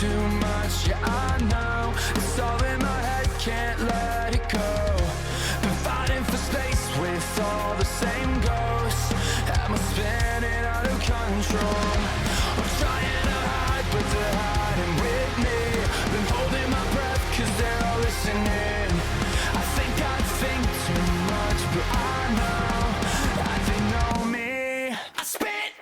too much, yeah I know. It's all in my head, can't let it go. Been fighting for space with all the same ghosts. Am I spinning out of control? I'm trying to hide, but they're hiding with me. Been holding my breath, cause they're all listening. I think too much, but I know that they know me. I spent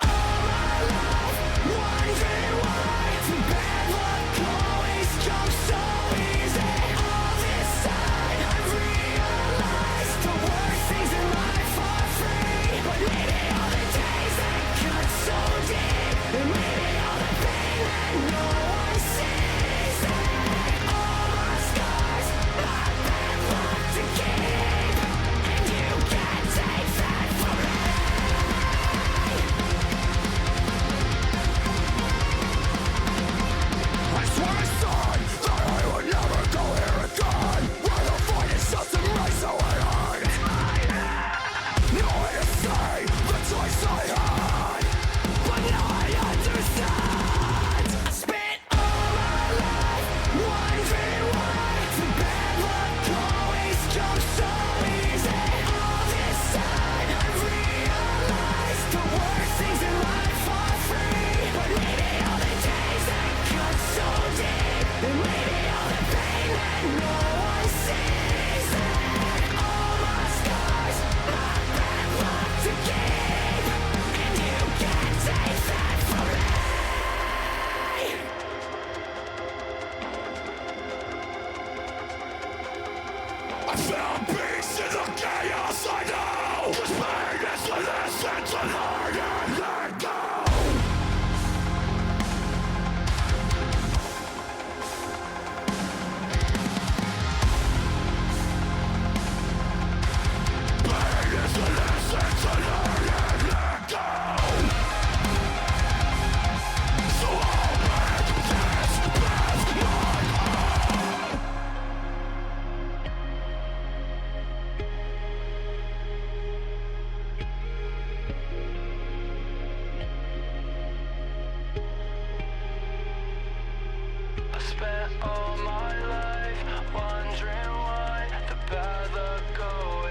all my life wondering why the bad luck always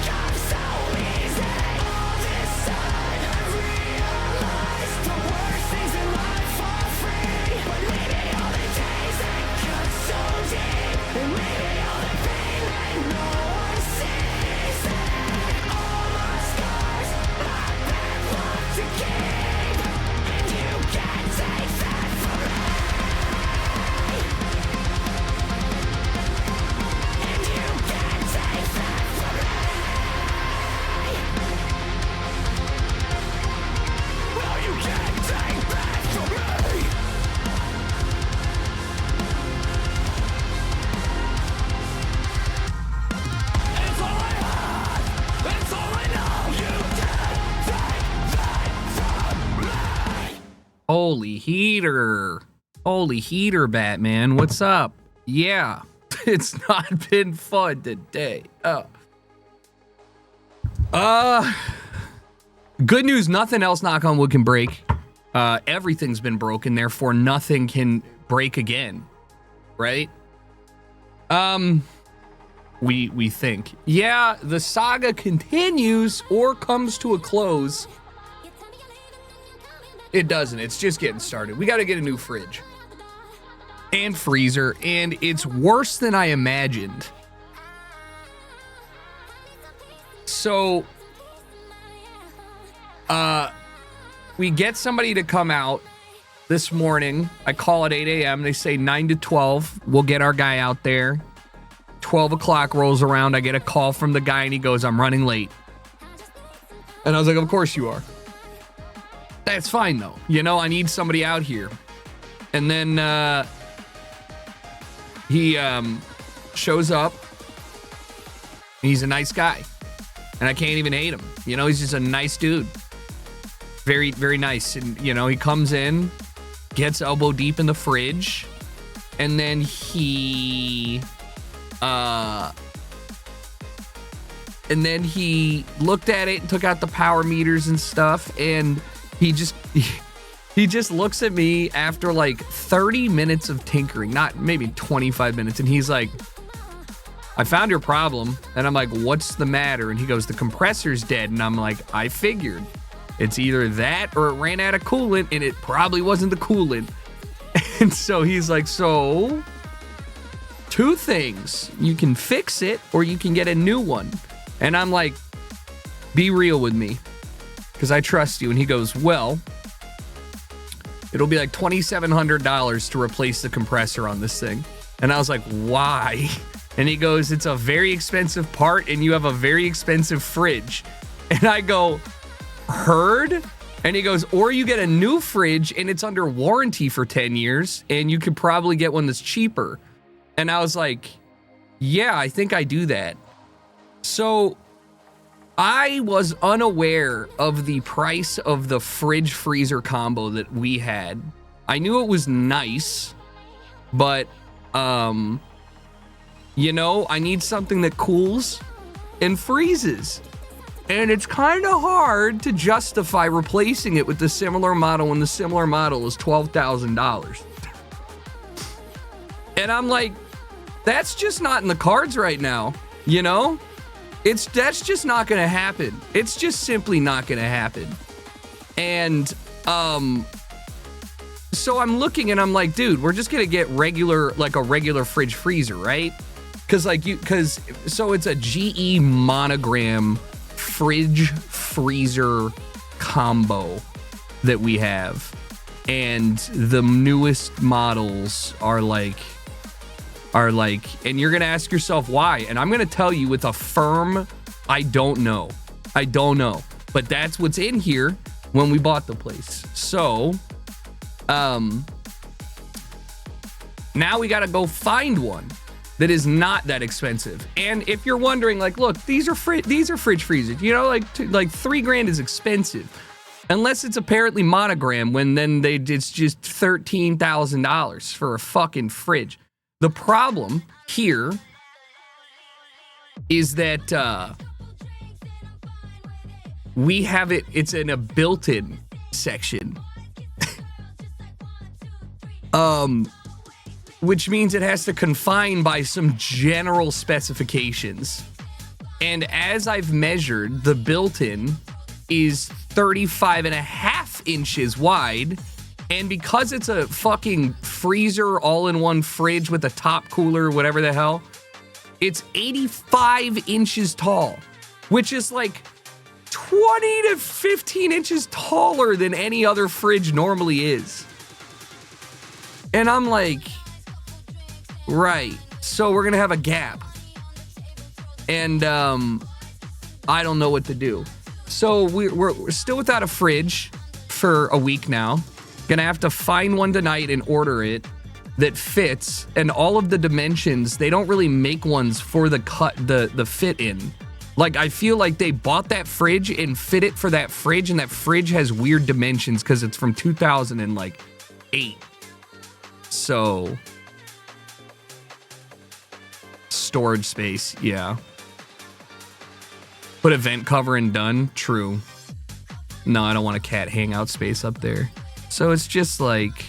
comes so easy. All this time I realized the worst things in life are free. But maybe all the days that cut so deep, and maybe all the pain that no one sees, and all my scars, my bad luck to keep. Holy heater, Batman. What's up? Yeah, it's not been fun today. Good news, nothing else, knock on wood, can break. Everything's been broken, therefore nothing can break again. Right? We think. Yeah, the saga continues or comes to a close. It doesn't. It's just getting started. We got to get a new fridge and freezer, and it's worse than I imagined. So, we get somebody to come out this morning. I call at 8 a.m. They say 9 to 12. We'll get our guy out there. 12 o'clock rolls around. I get a call from the guy, and he goes, "I'm running late." And I was like, "Of course you are." That's fine, though. You know, I need somebody out here. And then he shows up. He's a nice guy. And I can't even hate him. You know, he's just a nice dude. Very, very nice. And, you know, he comes in, gets elbow deep in the fridge, And then he looked at it and took out the power meters and stuff, and he just looks at me after like 30 minutes of tinkering, not maybe 25 minutes, and he's like, I found your problem. And I'm like, what's the matter? And he goes, the compressor's dead. And I'm like, I figured. It's either that or it ran out of coolant, and it probably wasn't the coolant. And so he's like, so two things. You can fix it or you can get a new one. And I'm like, be real with me, because I trust you. And he goes, well, it'll be like $2,700 to replace the compressor on this thing. And I was like, why? And he goes, it's a very expensive part and you have a very expensive fridge. And I go, heard? And he goes, or you get a new fridge and it's under warranty for 10 years and you could probably get one that's cheaper. And I was like, yeah, I think I do that. So I was unaware of the price of the fridge freezer combo that we had. I knew it was nice, but you know, I need something that cools and freezes. And it's kind of hard to justify replacing it with the similar model when the similar model is $12,000. And I'm like, that's just not in the cards right now, you know? That's just not gonna happen. It's just simply not gonna happen. And so I'm looking and I'm like, dude, we're just gonna get regular, like a regular fridge freezer, right? So it's a GE monogram fridge freezer combo that we have, and the newest models are like, and you're gonna ask yourself why, and I'm gonna tell you with a firm, I don't know, but that's what's in here when we bought the place. So now we gotta go find one that is not that expensive. And if you're wondering, like, look, these are fridge freezers, you know, like $3,000 is expensive, unless it's apparently monogram, when then it's just $13,000 for a fucking fridge. The problem here is that we have it's in a built-in section. Which means it has to confine by some general specifications. And as I've measured, the built-in is 35.5 inches wide. And because it's a fucking freezer all-in-one fridge with a top cooler, whatever the hell, it's 85 inches tall, which is like 20 to 15 inches taller than any other fridge normally is. And I'm like, right, so we're gonna have a gap. And I don't know what to do. So we're still without a fridge for a week now. Gonna have to find one tonight and order it that fits, and all of the dimensions, they don't really make ones for the fit in. Like, I feel like they bought that fridge and fit it for that fridge, and that fridge has weird dimensions because it's from 2008. So storage space, yeah. Put a vent cover and done. True. No, I don't want a cat hangout space up there. So it's just like,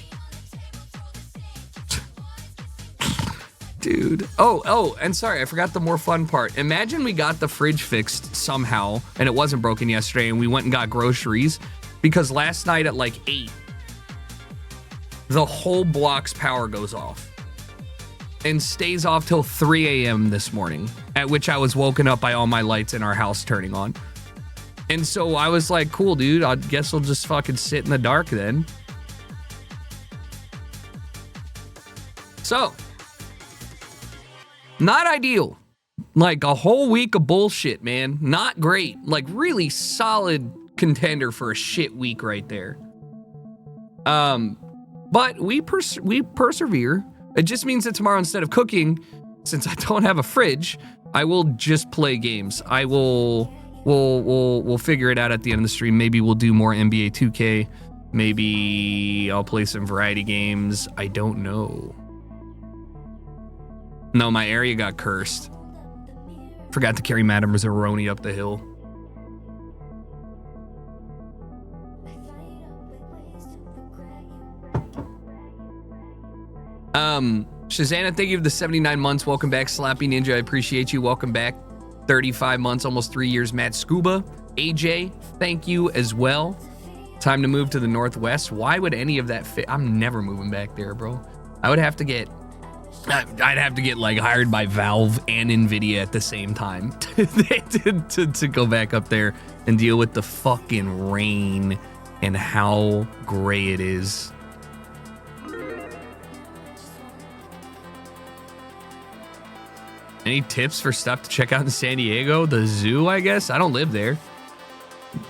dude. Oh, and sorry, I forgot the more fun part. Imagine we got the fridge fixed somehow and it wasn't broken yesterday, and we went and got groceries, because last night at like 8, the whole block's power goes off and stays off till 3 a.m. this morning, at which I was woken up by all my lights in our house turning on. And so I was like, cool, dude, I guess we'll just fucking sit in the dark then. So, not ideal. Like, a whole week of bullshit, man. Not great. Like, really solid contender for a shit week right there. But we persevere. It just means that tomorrow, instead of cooking, since I don't have a fridge, I will just play games. We'll figure it out at the end of the stream. Maybe we'll do more NBA 2K. Maybe I'll play some variety games. I don't know. No, my area got cursed. Forgot to carry Madame Mazzaroni up the hill. Shazana, thank you for the 79 months. Welcome back, Slappy Ninja. I appreciate you. Welcome back. 35 months, almost 3 years. Matt Scuba. AJ, thank you as well. Time to move to the Northwest. Why would any of that fit? I'm never moving back there, bro. I'd have to get like hired by Valve and Nvidia at the same time to go back up there and deal with the fucking rain and how gray it is. Any tips for stuff to check out in San Diego? The zoo, I guess. I don't live there.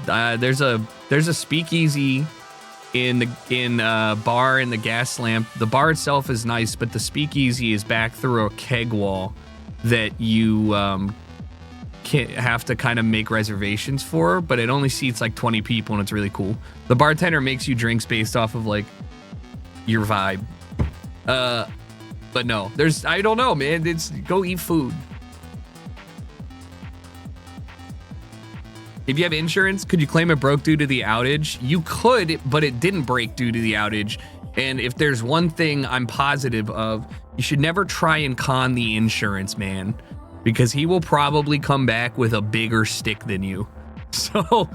There's a speakeasy in bar in the gas lamp. The bar itself is nice, but the speakeasy is back through a keg wall that you have to kind of make reservations for, but it only seats like 20 people and it's really cool. The bartender makes you drinks based off of like your vibe. But no, I don't know, man. It's go eat food. If you have insurance, could you claim it broke due to the outage? You could, but it didn't break due to the outage. And if there's one thing I'm positive of, you should never try and con the insurance man, because he will probably come back with a bigger stick than you. So,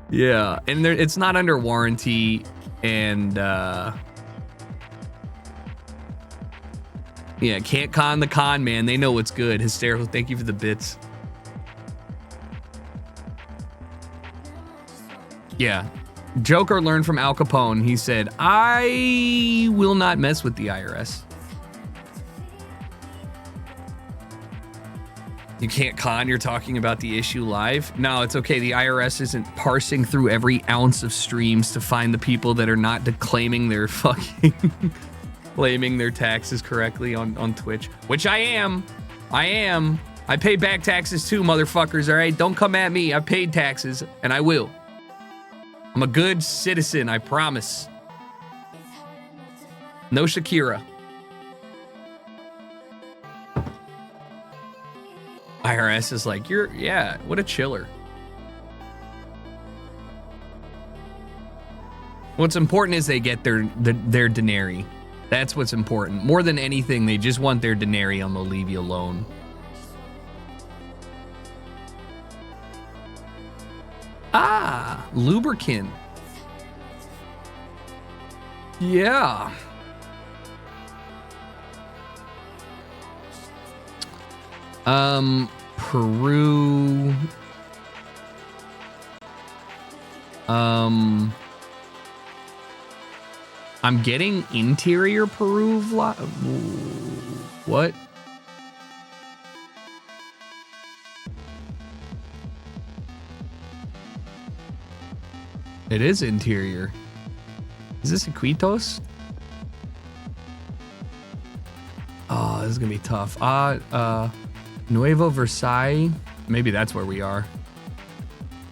yeah. And it's not under warranty. And, yeah, can't con the con man. They know what's good. Hysterical. Thank you for the bits. Yeah. Joker learned from Al Capone. He said, I will not mess with the IRS. You can't con. You're talking about the issue live. No, it's okay. The IRS isn't parsing through every ounce of streams to find the people that are not claiming their fucking... claiming their taxes correctly on Twitch, which I am. I pay back taxes too, motherfuckers, all right? Don't come at me. I've paid taxes, and I will. I'm a good citizen, I promise. No Shakira. IRS is like, yeah, what a chiller. What's important is they get their denarii. That's what's important. More than anything, they just want their denarii and they'll leave you alone. Ah, lubricant. Yeah. Peru. I'm getting interior Peru what? It is interior. Is this Iquitos? Oh, this is gonna be tough. Nuevo Versailles. Maybe that's where we are.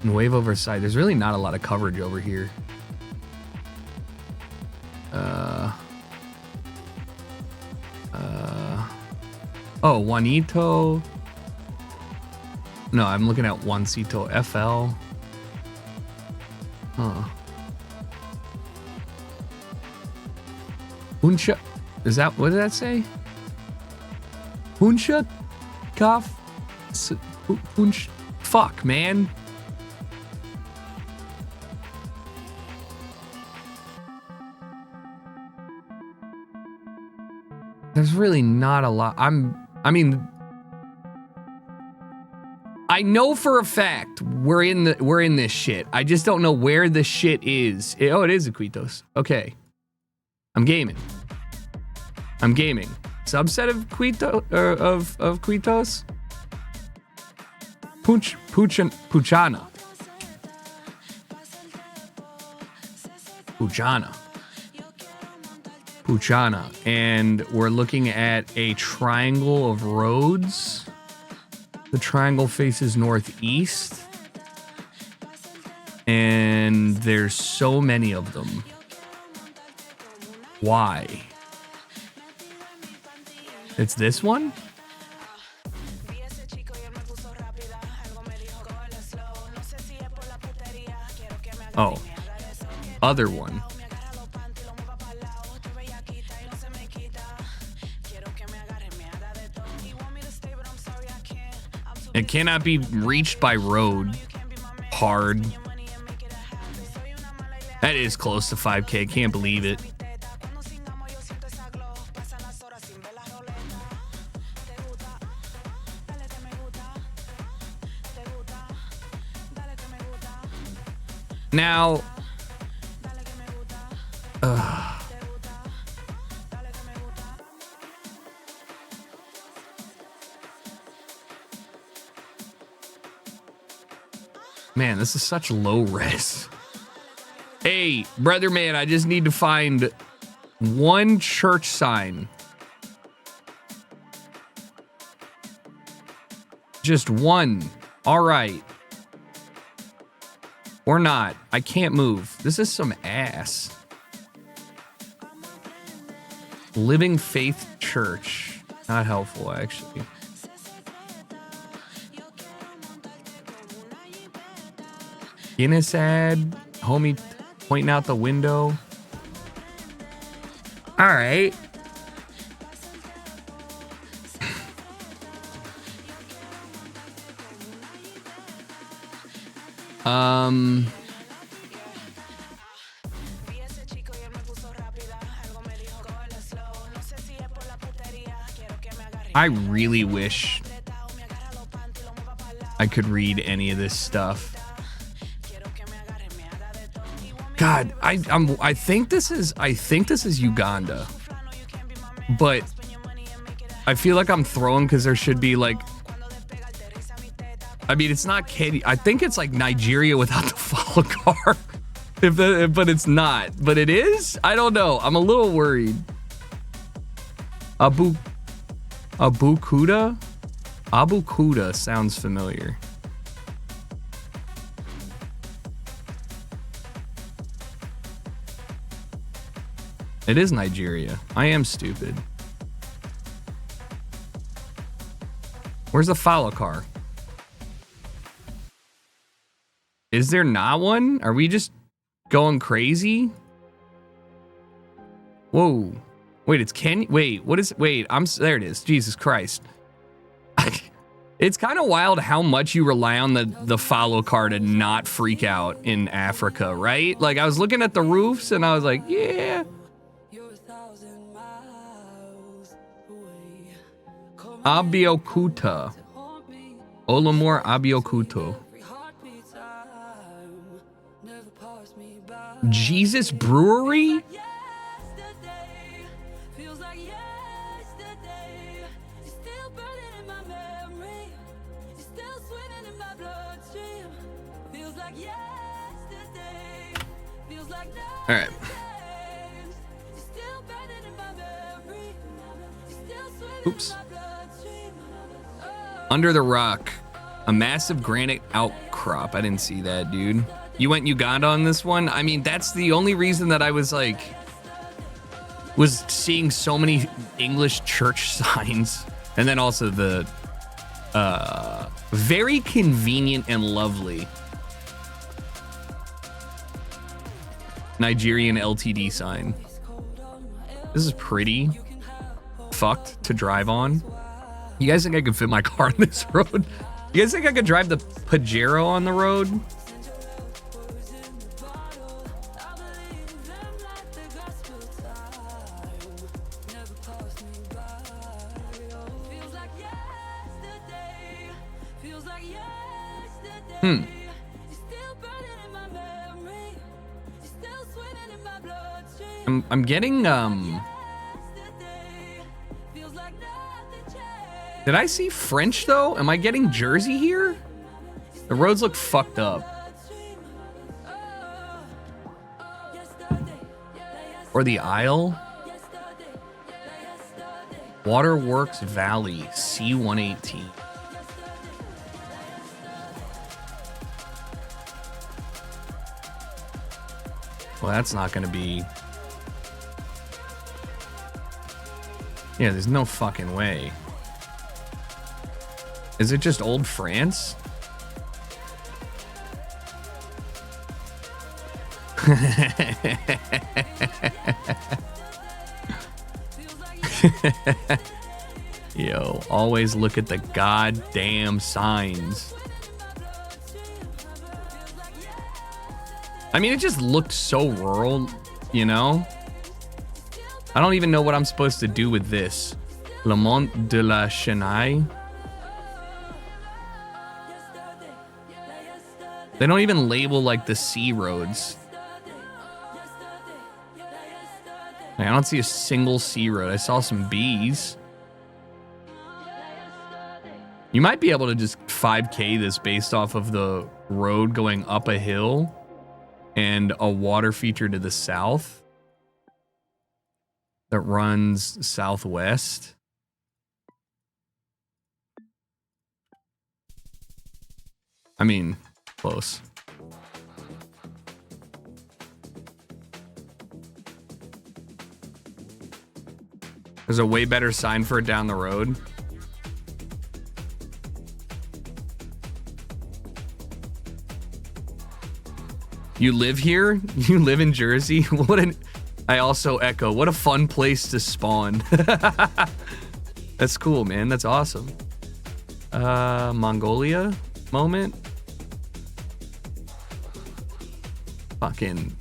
Nuevo Versailles. There's really not a lot of coverage over here. Oh, Juanito. No, I'm looking at Juancito FL. Huh. Huncha. Is that, what did that say? Huncha? Kaf? Hunch? Fuck, man. There's really not a lot. I mean, I know for a fact we're in this shit. I just don't know where the shit is. Oh, it is Iquitos. Okay. I'm gaming. Subset of of Quitos. Puchana, and we're looking at a triangle of roads. The triangle faces northeast, and there's so many of them. Why? It's this one? Oh, other one. It cannot be reached by road. Hard. That is close to 5K. Can't believe it. Now, man, this is such low res. Hey, brother man, I just need to find one church sign. Just one. All right. Or not. I can't move. This is some ass. Living Faith Church. Not helpful, actually. Guinness ad. Homie pointing out the window. All right. I really wish I could read any of this stuff. God, I think this is Uganda. But I feel like I'm throwing because there should be like, I mean, it's not Katie. I think it's like Nigeria without the follow car. But it's not. But it is? I don't know. I'm a little worried. Abu Kuda? Abu Kuda sounds familiar. It is Nigeria. I am stupid. Where's the follow car? Is there not one? Are we just going crazy? Whoa. Wait, it's Kenya. Wait, what is it? Wait, there it is. Jesus Christ. It's kind of wild how much you rely on the follow car to not freak out in Africa, right? Like, I was looking at the roofs and I was like, yeah. Abeokuta. Olomor Abeokuta. Jesus Brewery? All right. Oops. Under the rock, a massive granite outcrop. I didn't see that, dude. You went Uganda on this one? I mean, that's the only reason that I was like, was seeing so many English church signs. And then also the very convenient and lovely Nigerian LTD sign. This is pretty fucked to drive on. You guys think I could fit my car on this road? You guys think I could drive the Pajero on the road? I'm getting did I see French though? Am I getting Jersey here? The roads look fucked up. Or the Isle? Waterworks Valley, C118. Well, that's not gonna be... Yeah, there's no fucking way. Is it just old France? Yo, always look at the goddamn signs. I mean, it just looked so rural, you know? I don't even know what I'm supposed to do with this. Le Mont de la Chenille. They don't even label like the C roads. Like, I don't see a single C road. I saw some B's. You might be able to just 5K this based off of the road going up a hill and a water feature to the south that runs southwest. I mean, close. There's a way better sign for it down the road. You live here? You live in Jersey? What an... I also echo. What a fun place to spawn. That's cool, man. That's awesome. Mongolia moment. Fucking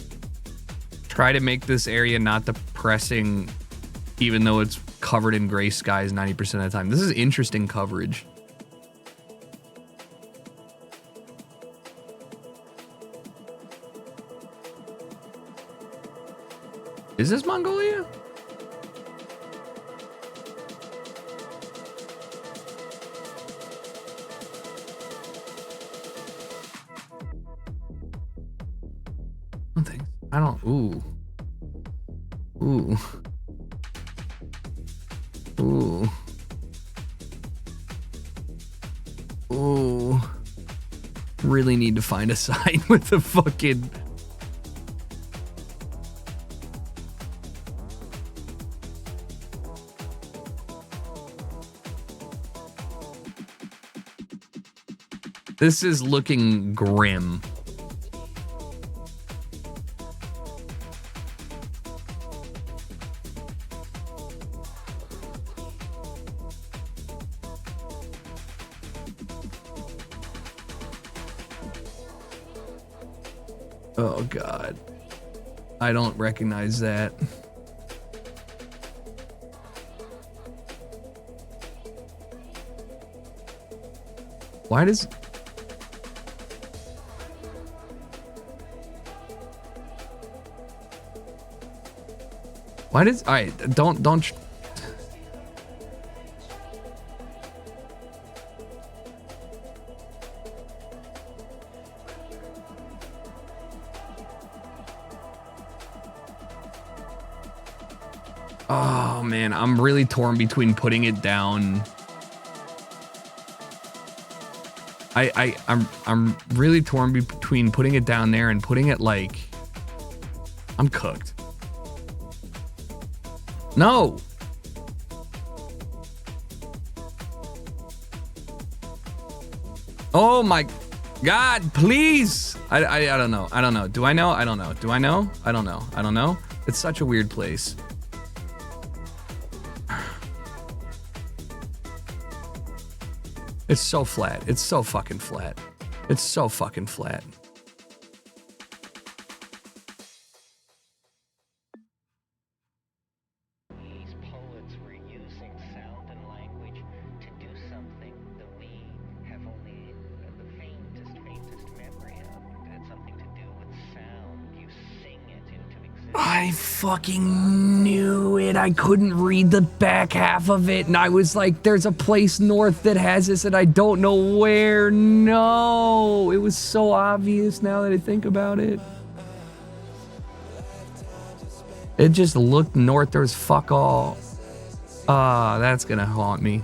try to make this area not depressing, even though it's covered in gray skies 90% of the time. This is interesting coverage. Is this Mongolia? I don't. Ooh. Ooh. Ooh. Ooh. Really need to find a sign with the fucking. This is looking grim. Oh God. I don't recognize that. Why does... Why does... Alright, don't... Oh man, I'm really torn between putting it down. I'm really torn between putting it down there and putting it like... I'm cooked. No. Oh my God, please. I don't know. I don't know. Do I know? I don't know. Do I know? I don't know. I don't know. It's such a weird place. It's so flat. It's so fucking flat. It's so fucking flat. These poets were using sound and language to do something that we have only the faintest memory of. It had something to do with sound. You sing it into existence. I fucking knew it. I couldn't read the back half of it, and I was like, there's a place north that has this, and I don't know where. No, it was so obvious now that I think about it. It just looked north. There was fuck all. Ah, that's gonna haunt me.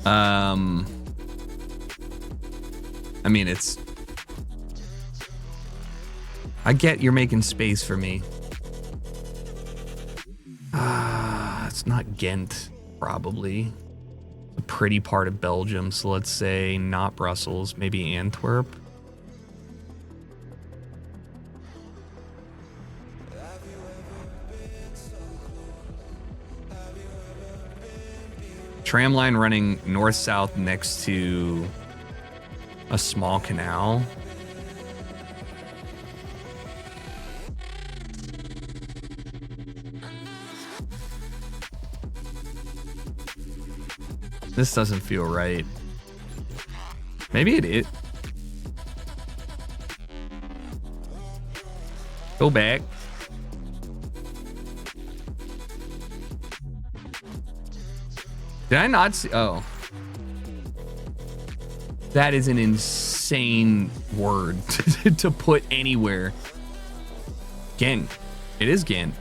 I mean, I get you're making space for me. It's not Ghent, probably. A pretty part of Belgium, so let's say not Brussels, maybe Antwerp. Tram line running north-south next to a small canal. This doesn't feel right. Maybe it is. Go back. Did I not see? Oh. That is an insane word to put anywhere. Ghent. It is Ghent.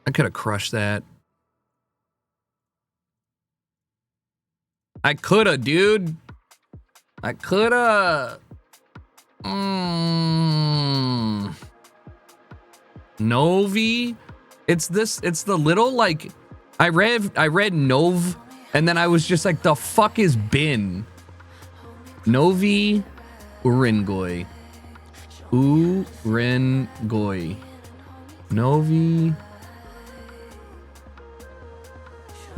I could have crushed that. I could have, dude. I could have. Novi. It's the little like I read Nov and then I was just like, the fuck is bin? Novi Urengoy. Urengoy. Novi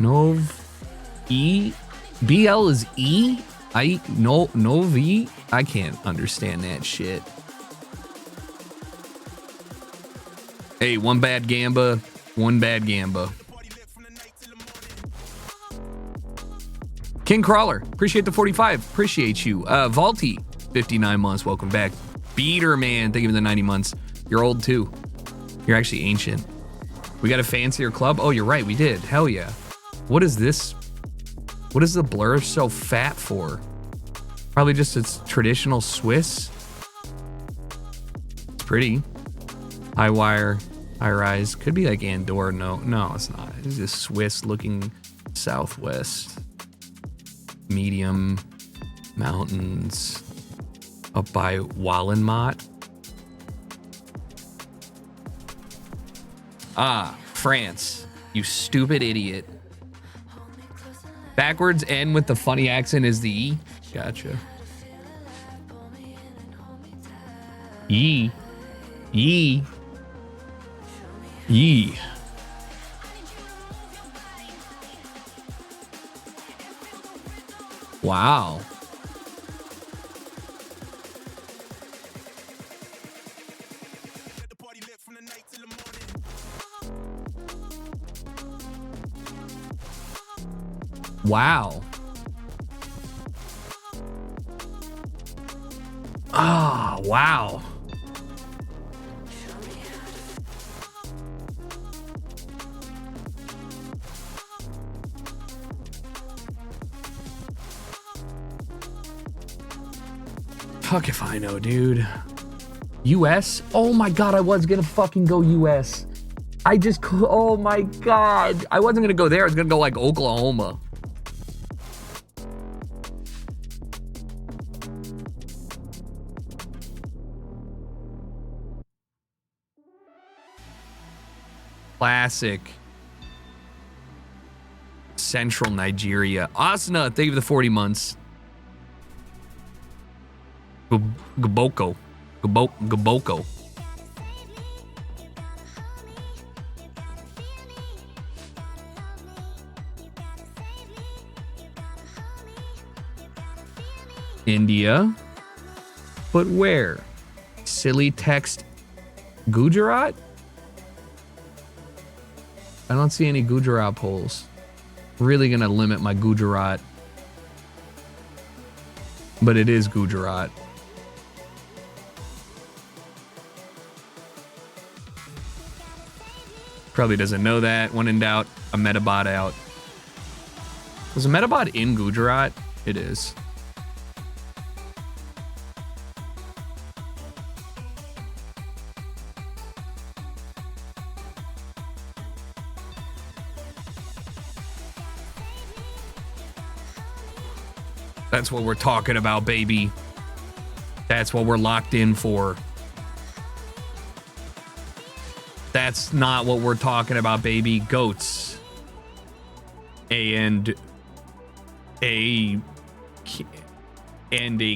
Nov E BL is E? Novi? I can't understand that shit. Hey, one bad gamba. King Crawler, appreciate the 45. Appreciate you. Vaulty, 59 months. Welcome back. Beater Man, thank you for the 90 months. You're old too. You're actually ancient. We got a fancier club? Oh, you're right, we did. Hell yeah. What is this? What is the blur so fat for? Probably just it's traditional Swiss. It's pretty. High wire, high rise. Could be like Andorra. No, it's not. It's just Swiss looking southwest. Medium mountains up by Wallenmott. Ah, France. You stupid idiot. Backwards N with the funny accent is the E. Gotcha. Yee. Yee. Yee. Wow. Wow. Ah, oh, wow. Fuck if I know, dude. US? Oh my god, I was gonna fucking go US. Oh my god. I wasn't gonna go there, I was gonna go like Oklahoma. Classic. Central Nigeria. Asna, thank you for the 40 months. Gaboko. India. But where? Silly text Gujarat? I don't see any Gujarat polls. Really gonna limit my Gujarat. But it is Gujarat. Probably doesn't know that. When in doubt, a Metabot out. Was a Metabot in Gujarat? It is. That's what we're talking about, baby. That's what we're locked in for. That's not what we're talking about, baby. Goats. And a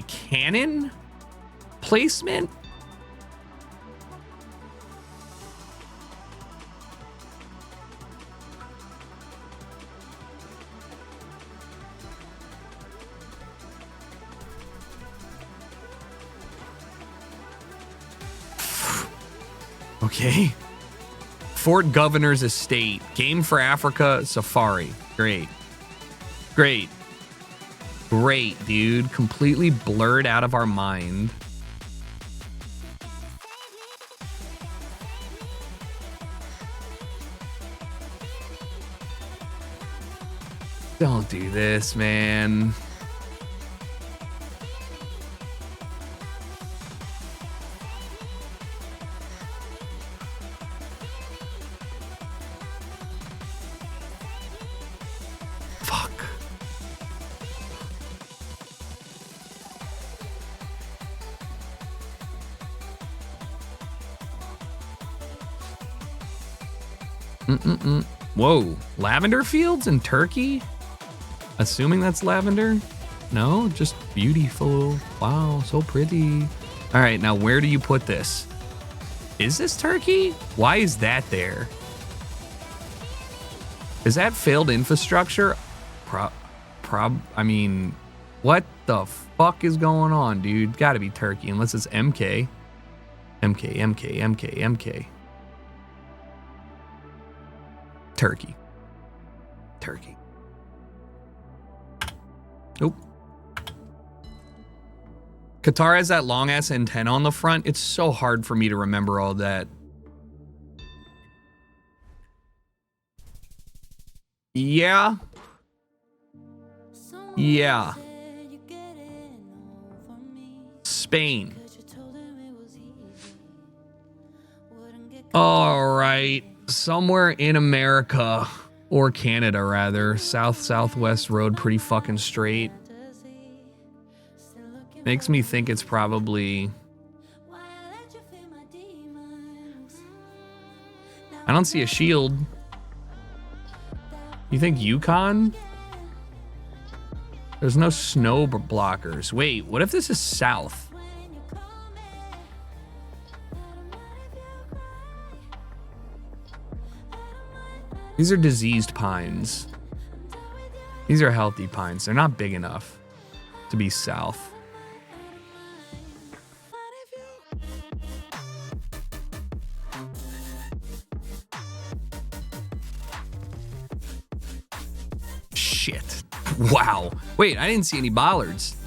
cannon placement. Okay. Fort Governor's Estate. Game for Africa Safari. Great. Great. Great, dude. Completely blurred out of our mind. Don't do this, man. Whoa, lavender fields in Turkey? Assuming that's lavender? No, just beautiful. Wow, so pretty. All right, now where do you put this? Is this Turkey? Why is that there? Is that failed infrastructure? I mean, what the fuck is going on, dude? Gotta be Turkey, unless it's MK. MK. Turkey. Nope. Qatar has that long ass antenna on the front. It's so hard for me to remember all that. Yeah. Spain. All right. Somewhere in America, or Canada rather. Southwest road, pretty fucking straight. Makes me think it's probably... I don't see a shield. You think Yukon? There's no snow blockers. Wait, what if this is south? These are diseased pines. These are healthy pines. They're not big enough to be south. Shit. Wow. Wait, I didn't see any bollards.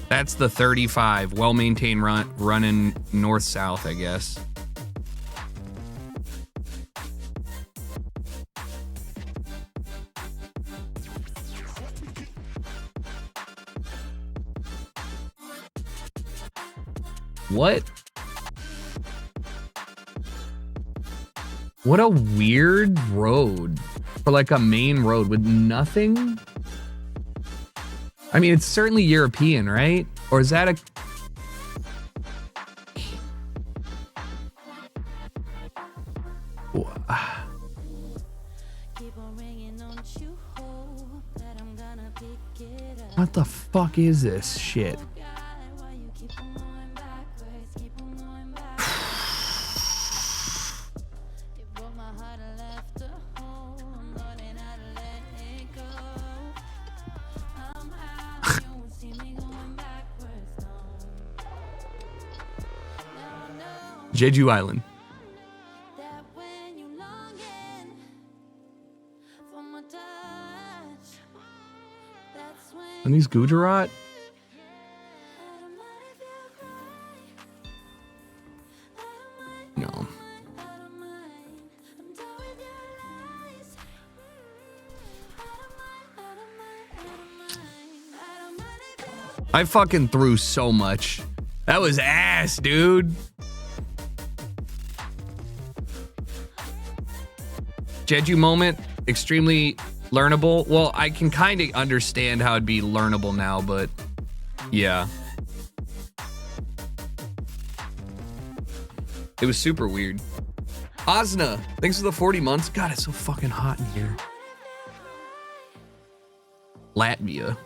That's the 35. Well-maintained running north-south, I guess. What? What a weird road for like a main road with nothing. I mean, it's certainly European, right? Or is that a... What the fuck is this shit? Jeju Island. And these Gujarat? No. I fucking threw so much. That was ass, dude. Jeju moment, extremely learnable. Well, I can kind of understand how it'd be learnable now, but yeah. It was super weird. Osna, thanks for the 40 months. God, it's so fucking hot in here. Latvia.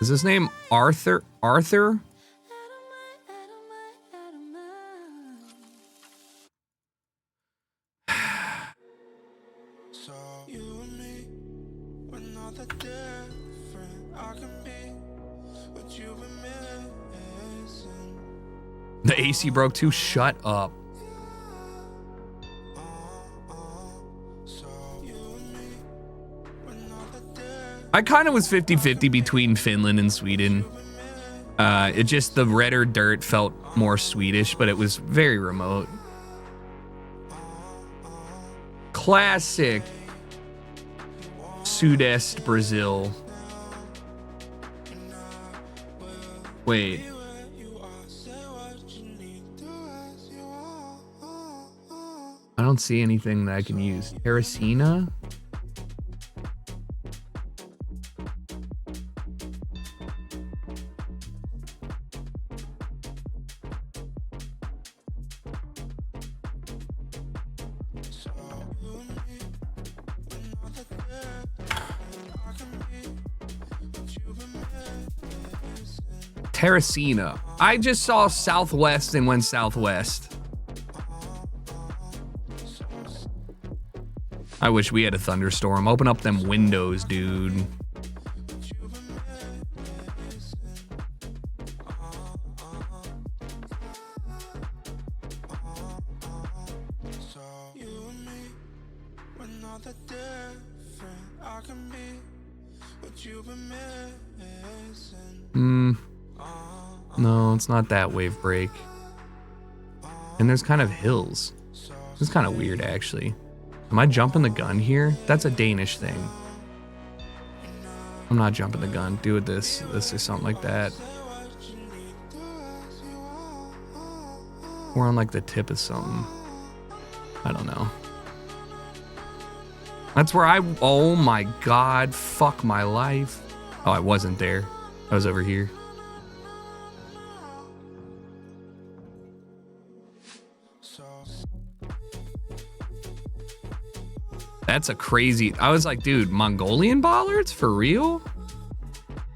Is his name Arthur? Arthur? The AC broke too. Shut up. I kind of was 50-50 between Finland and Sweden. It just, the redder dirt felt more Swedish, but it was very remote. Classic Sudeste Brazil. Wait. I don't see anything that I can use. Teresina? Teresina. I just saw southwest and went southwest. I wish we had a thunderstorm. Open up them windows, dude. No, it's not that wave break. And there's kind of hills. This is kind of weird, actually. Am I jumping the gun here? That's a Danish thing. I'm not jumping the gun. Do it this or something like that. We're on like the tip of something. I don't know. That's where oh my God, fuck my life. Oh, I wasn't there. I was over here. That's a crazy, I was like, dude, Mongolian bollards for real?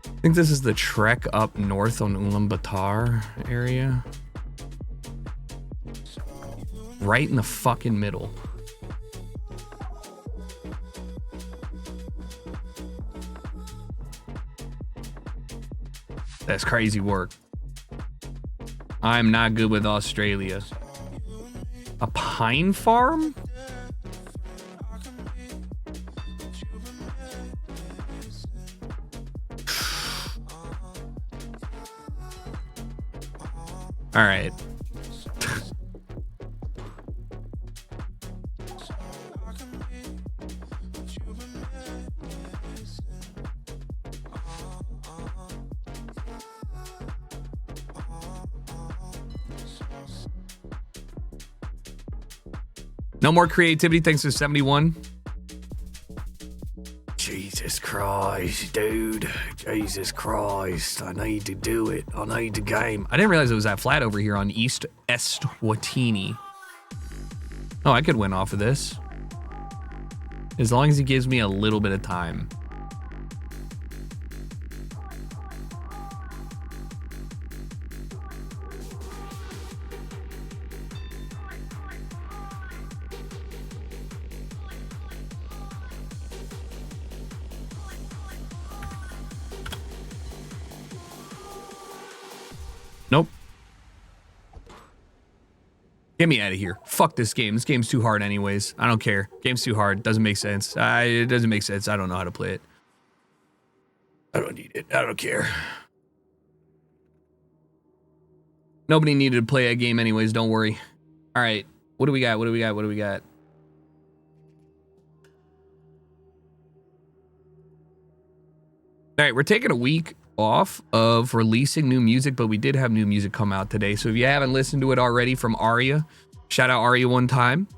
I think this is the trek up north on Ulaanbaatar area. Right in the fucking middle. That's crazy work. I'm not good with Australia. A pine farm? All right. No more creativity, thanks to 71. Jesus Christ, dude. Jesus Christ. I need to do it. I need the game. I didn't realize it was that flat over here on East Eswatini. Oh, I could win off of this. As long as he gives me a little bit of time. Nope. Get me out of here. Fuck this game. This game's too hard anyways. I don't care. Game's too hard. Doesn't make sense. It doesn't make sense. I don't know how to play it. I don't need it. I don't care. Nobody needed to play a game anyways. Don't worry. All right. What do we got? What do we got? What do we got? All right, we're taking a week off of releasing new music, but we did have new music come out today. So if you haven't listened to it already from Arya, shout out Arya one time.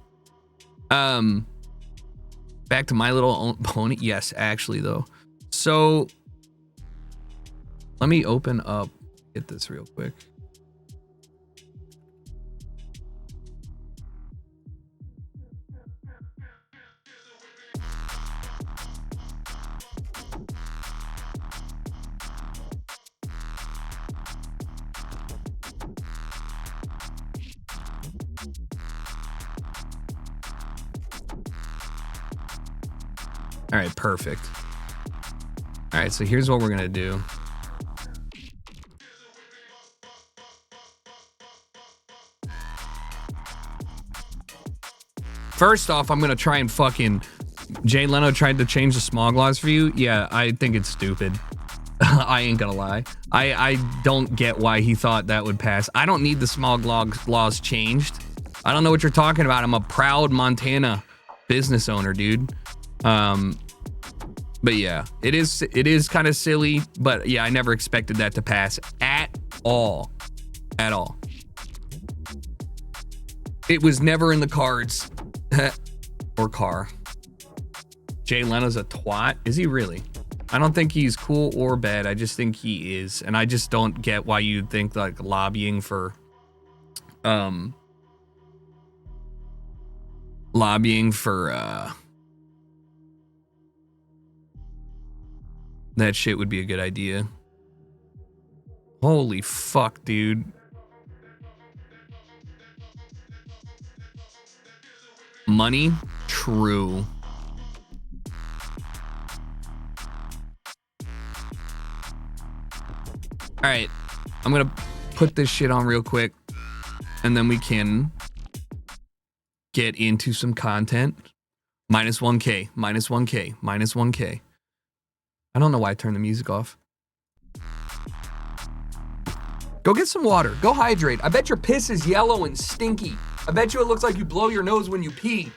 Back to My Little Pony. Yes, actually though. So let me open up, get this real quick. All right, perfect. All right, so here's what we're gonna do. First off, I'm gonna try and fucking... Jay Leno tried to change the smog laws for you. Yeah, I think it's stupid. I ain't gonna lie. I don't get why he thought that would pass. I don't need the smog laws changed. I don't know what you're talking about. I'm a proud Montana business owner, dude. But yeah, it is kind of silly, but yeah, I never expected that to pass at all. At all. It was never in the cards. Or car. Jay Leno's a twat. Is he really? I don't think he's cool or bad. I just think he is. And I just don't get why you'd think like lobbying for that shit would be a good idea. Holy fuck, dude. Money? True. All right, I'm gonna put this shit on real quick, and then we can get into some content. Minus 1K, minus 1K, minus 1K. I don't know why I turned the music off. Go get some water. Go hydrate. I bet your piss is yellow and stinky. I bet you it looks like you blow your nose when you pee.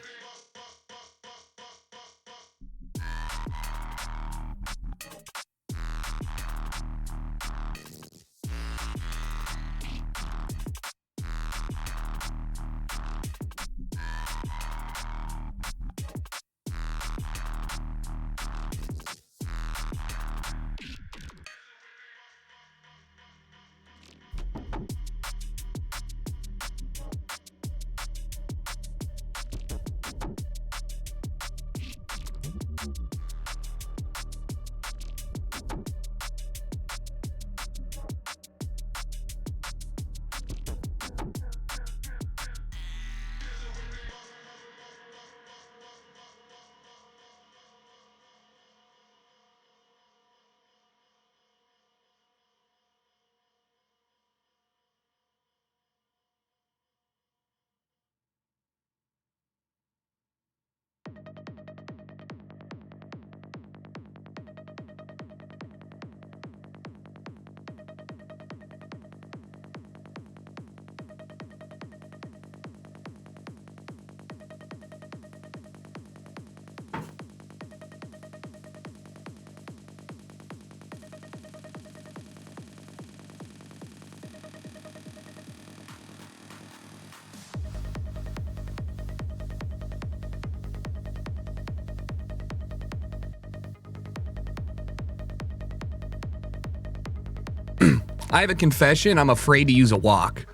I have a confession. I'm afraid to use a wok.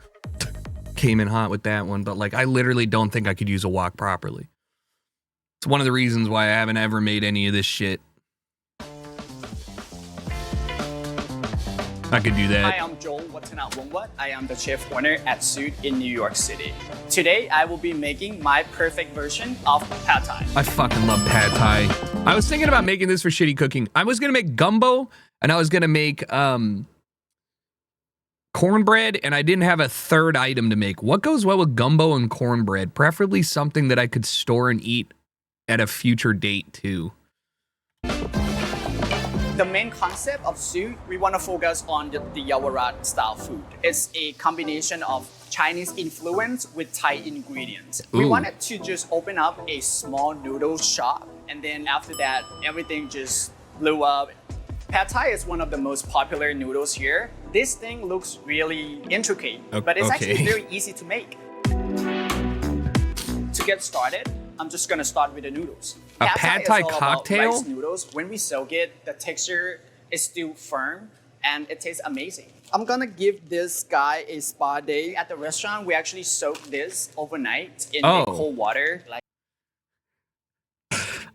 Came in hot with that one, but like I literally don't think I could use a wok properly. It's one of the reasons why I haven't ever made any of this shit. I could do that. Hi, I'm Joel Watanawongwat. I am the chef owner at Suit in New York City. Today, I will be making my perfect version of pad thai. I fucking love pad thai. I was thinking about making this for shitty cooking. I was gonna make gumbo, and I was gonna make cornbread, and I didn't have a third item to make. What goes well with gumbo and cornbread? Preferably something that I could store and eat at a future date too. The main concept of Suit, we want to focus on the Yaowarat style food. It's a combination of Chinese influence with Thai ingredients. We wanted to just open up a small noodle shop, and then after that, everything just blew up. Pad Thai is one of the most popular noodles here. This thing looks really intricate, but it's actually very easy to make. To get started, I'm just gonna start with the noodles. A Pad Thai is all cocktail? about rice noodles. When we soak it, the texture is still firm and it tastes amazing. I'm gonna give this guy a spa day. At the restaurant, we actually soak this overnight in cold water.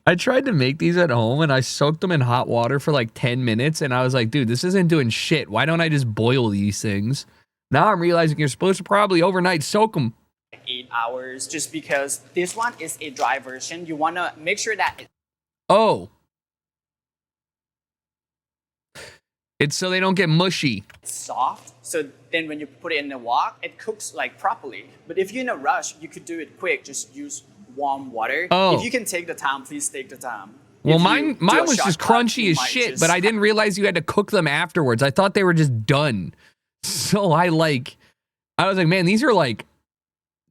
I tried to make these at home and I soaked them in hot water for like 10 minutes and I was like, dude, this isn't doing shit. Why don't I just boil these things? Now I'm realizing you're supposed to probably overnight soak them. 8 hours, just because this one is a dry version. You wanna make sure that it's so they don't get mushy. It's soft. So then when you put it in the wok, it cooks like properly. But if you're in a rush, you could do it quick. Just use warm water. If you can take the time, please take the time. Well, mine was just crunchy as shit, but I didn't realize you had to cook them afterwards. I thought they were just done. So I was like, man, these are like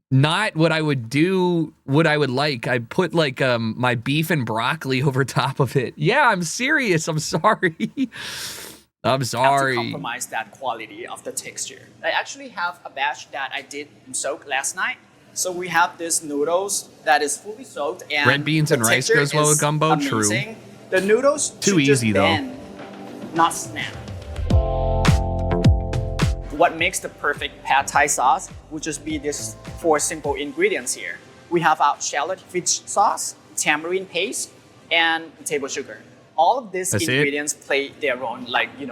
not what I would do, what I would like. I put like my beef and broccoli over top of it. Yeah, I'm serious. I'm sorry. I'm sorry. Have to compromise that quality of the texture. I actually have a batch that I did soak last night. So we have this noodles that is fully soaked and red beans and rice goes well with gumbo. Amazing. True. The noodles too easy though, bend, not snap. What makes the perfect Pad Thai sauce would just be these 4 simple ingredients here. We have our shallot fish sauce, tamarind paste, and table sugar. All of these ingredients play their own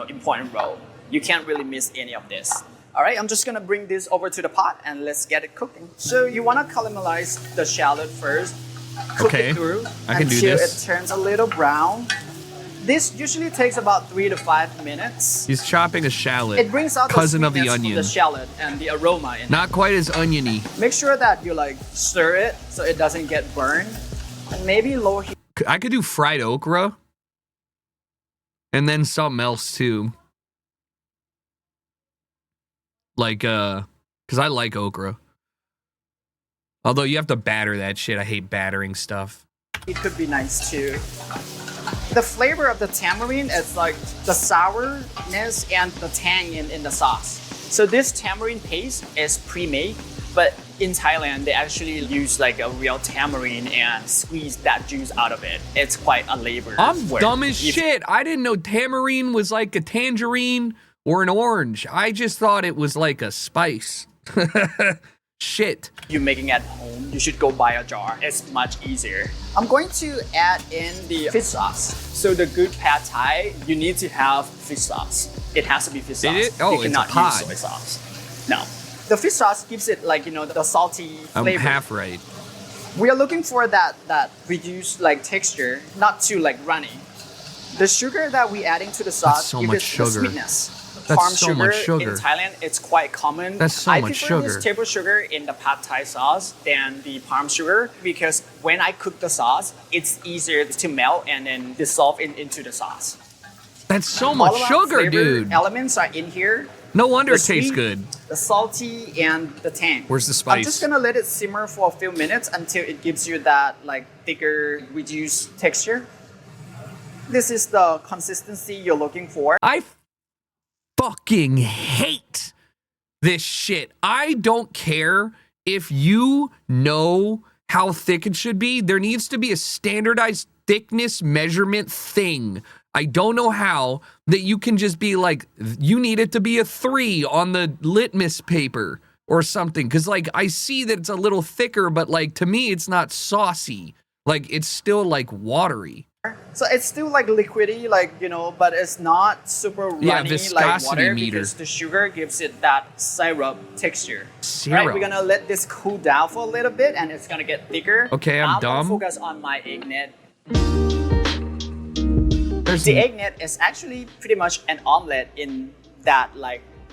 important role. You can't really miss any of this. All right, I'm just gonna bring this over to the pot and let's get it cooking. So you wanna caramelize the shallot first. Cook it through until it turns a little brown. This usually takes about 3 to 5 minutes. He's chopping a shallot. It brings out cousin the of the onion. Of the shallot and the aroma in Not quite as oniony. Make sure that you stir it so it doesn't get burned. And maybe low heat. I could do fried okra. And then something else too. Like, because I like okra. Although you have to batter that shit. I hate battering stuff. It could be nice too. The flavor of the tamarind is like the sourness and the tang in the sauce. So this tamarind paste is pre-made, but in Thailand, they actually use like a real tamarind and squeeze that juice out of it. It's quite a labor. I'm dumb as shit. I didn't know tamarind was like a tangerine or an orange. I just thought it was like a spice. Shit. You're making at home, you should go buy a jar. It's much easier. I'm going to add in the fish sauce. So the good Pad Thai, you need to have fish sauce. It has to be fish sauce. Oh, you cannot use soy sauce. No. The fish sauce gives it the salty flavor. I'm half right. We are looking for that reduced texture, not too runny. The sugar that we're adding to the sauce gives it the sweetness. That's so much sugar. In Thailand, it's quite common. That's so much sugar. I prefer this table sugar in the Pad Thai sauce than the palm sugar because when I cook the sauce, it's easier to melt and then dissolve into the sauce. That's so much sugar, dude. Elements are in here. No wonder it tastes good. The salty and the tang. Where's the spice? I'm just gonna let it simmer for a few minutes until it gives you that thicker, reduced texture. This is the consistency you're looking for. I fucking hate this shit. I don't care if you know how thick it should be. There needs to be a standardized thickness measurement thing. I don't know how that you can just be like, you need it to be a 3 on the litmus paper or something. Because I see that it's a little thicker, but to me, it's not saucy. It's still watery. So it's still liquidy, but it's not super runny like water because the sugar gives it that syrup texture. Syrup. Right, we're gonna let this cool down for a little bit and it's gonna get thicker. Okay, I'm dumb. Gonna focus on my egg net. The egg net is actually pretty much an omelet in that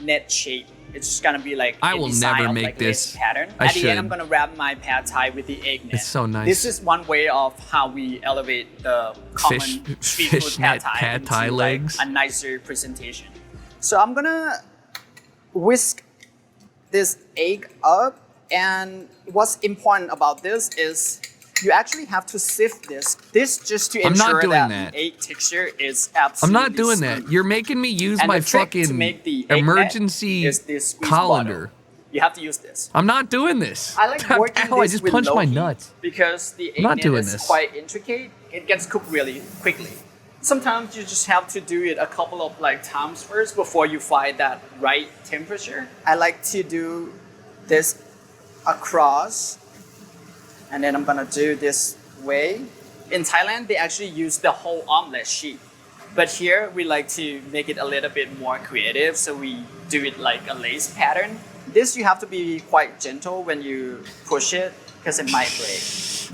net shape. It's just gonna be I will never make this pattern. At the end, I'm gonna wrap my Pad Thai with the egg net. It's so nice. This is one way of how we elevate the common street food Pad Thai into legs. a nicer presentation. So I'm gonna whisk this egg up, and what's important about this is you actually have to sift this. This just to I'm not ensure doing that that. the egg texture is I'm absolutely not doing that. smooth. You're making me use And my the trick to fucking make the egg net emergency is this squeeze colander. bottle. You have to use this. I'm not doing this. I like working Ow, I this just with punched low my heat nuts. because the egg not net doing is this. quite intricate. It gets cooked really quickly. Sometimes you just have to do it a couple of like times first before you find that right temperature. I like to do this across, and then I'm gonna do this way. In Thailand, they actually use the whole omelette sheet. But here, we like to make it a little bit more creative, so we do it like a lace pattern. This, you have to be quite gentle when you push it, because it might break.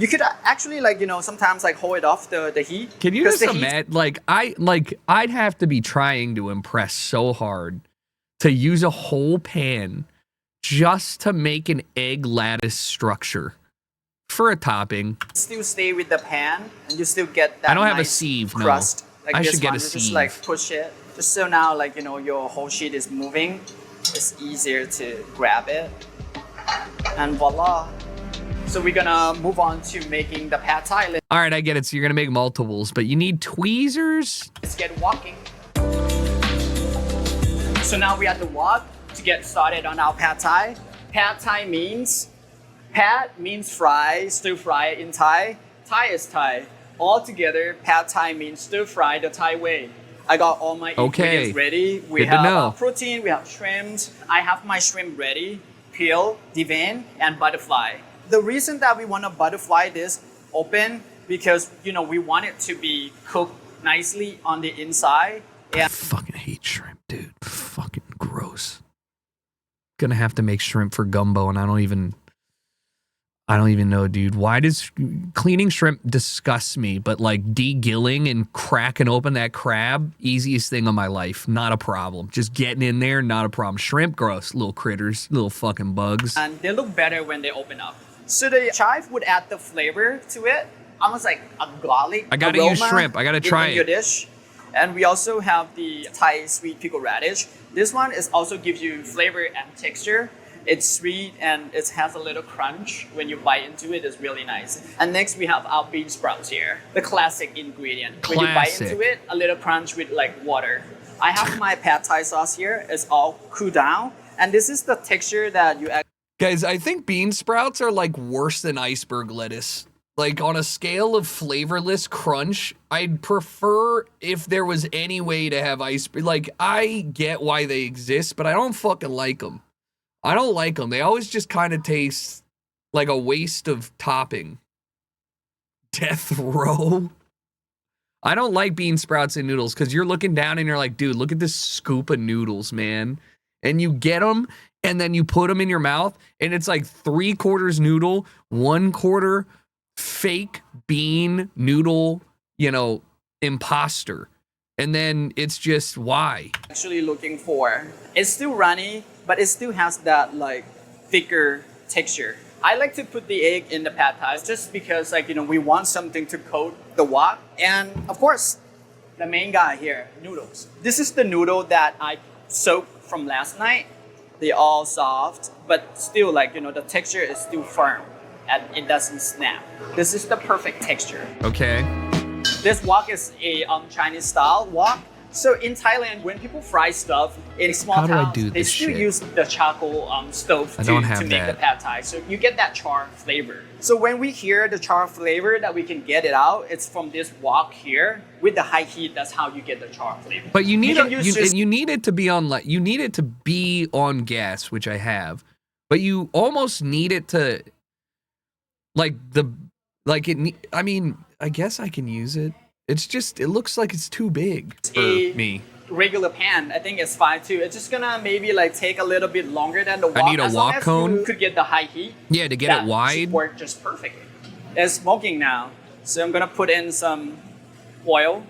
You could actually sometimes hold it off the heat. Can you 'cause just the heat- imagine? I'd have to be trying to impress so hard to use a whole pan just to make an egg lattice structure for a topping. still stay with the pan, and you still get that I don't have a nice sieve, no. crust. Like I this should get one. a You just like sieve. push it, just so now your whole sheet is moving. It's easier to grab it, and voila. So we're gonna move on to making the pad thai. All right, I get it. So you're gonna make multiples, but you need tweezers. Let's get walking. So now we have to walk to get started on our pad thai. Pad thai means, pad means fry, stir fry in Thai. Thai is Thai. All together, pad thai means stir fry the Thai way. I got all my ingredients ready. We Good to have know. protein, we have shrimps. I have my shrimp ready, peel, devein, and butterfly. The reason that we want to butterfly this open, because we want it to be cooked nicely on the inside. I fucking hate shrimp, dude. Fucking gross. Gonna have to make shrimp for gumbo, and I don't even know, dude. Why does cleaning shrimp disgusts me? But like degilling and cracking open that crab, easiest thing of my life. Not a problem. Just getting in there, not a problem. Shrimp, gross. Little critters, little fucking bugs. And they look better when they open up. So the chive would add the flavor to it, almost like a garlic I gotta aroma use shrimp. I gotta try in your it. dish. And we also have the Thai sweet pickle radish. This one is also gives you flavor and texture. It's sweet and it has a little crunch when you bite into it. It's really nice. And next we have our bean sprouts here, the classic ingredient. When you bite Classic. into it, a little crunch with like water. I have my pad thai sauce here. It's all cooled down, and this is the texture that you. Guys, I think bean sprouts are like worse than iceberg lettuce. Like on a scale of flavorless crunch, I'd prefer if there was any way to have iceberg. Like I get why they exist, but I don't fucking like them. I don't like them. They always just kind of taste like a waste of topping. Death row. I don't like bean sprouts and noodles because you're looking down and you're like, dude, look at this scoop of noodles, man. And you get them and then you put them in your mouth and it's like 3/4 noodle, 1/4 fake bean noodle, imposter. And then it's just why? Actually looking for. It's still runny, but it still has that like thicker texture. I like to put the egg in the pad thai just because we want something to coat the wok. And of course, the main guy here, noodles. This is the noodle that I soaked from last night. They're all soft, but still the texture is still firm and it doesn't snap. This is the perfect texture. Okay. This wok is a Chinese style wok. So in Thailand, when people fry stuff in small How do I towns, do they this still shit? use the charcoal stove I don't to have make the that. pad thai. So you get that char flavor. So when we hear the char flavor that we can get it out, it's from this wok here with the high heat. That's how you get the char flavor. But you need can use just- you need it to be on gas, which I have. But you almost need it to I guess I can use it. It's just it looks like it's too big for me. Regular pan, I think it's fine too. It's just gonna maybe take a little bit longer than the wok. I need a as long wok as cone? You could get the high heat. Yeah, to get that it wide. should work just perfectly. It's smoking now, so I'm gonna put in some oil.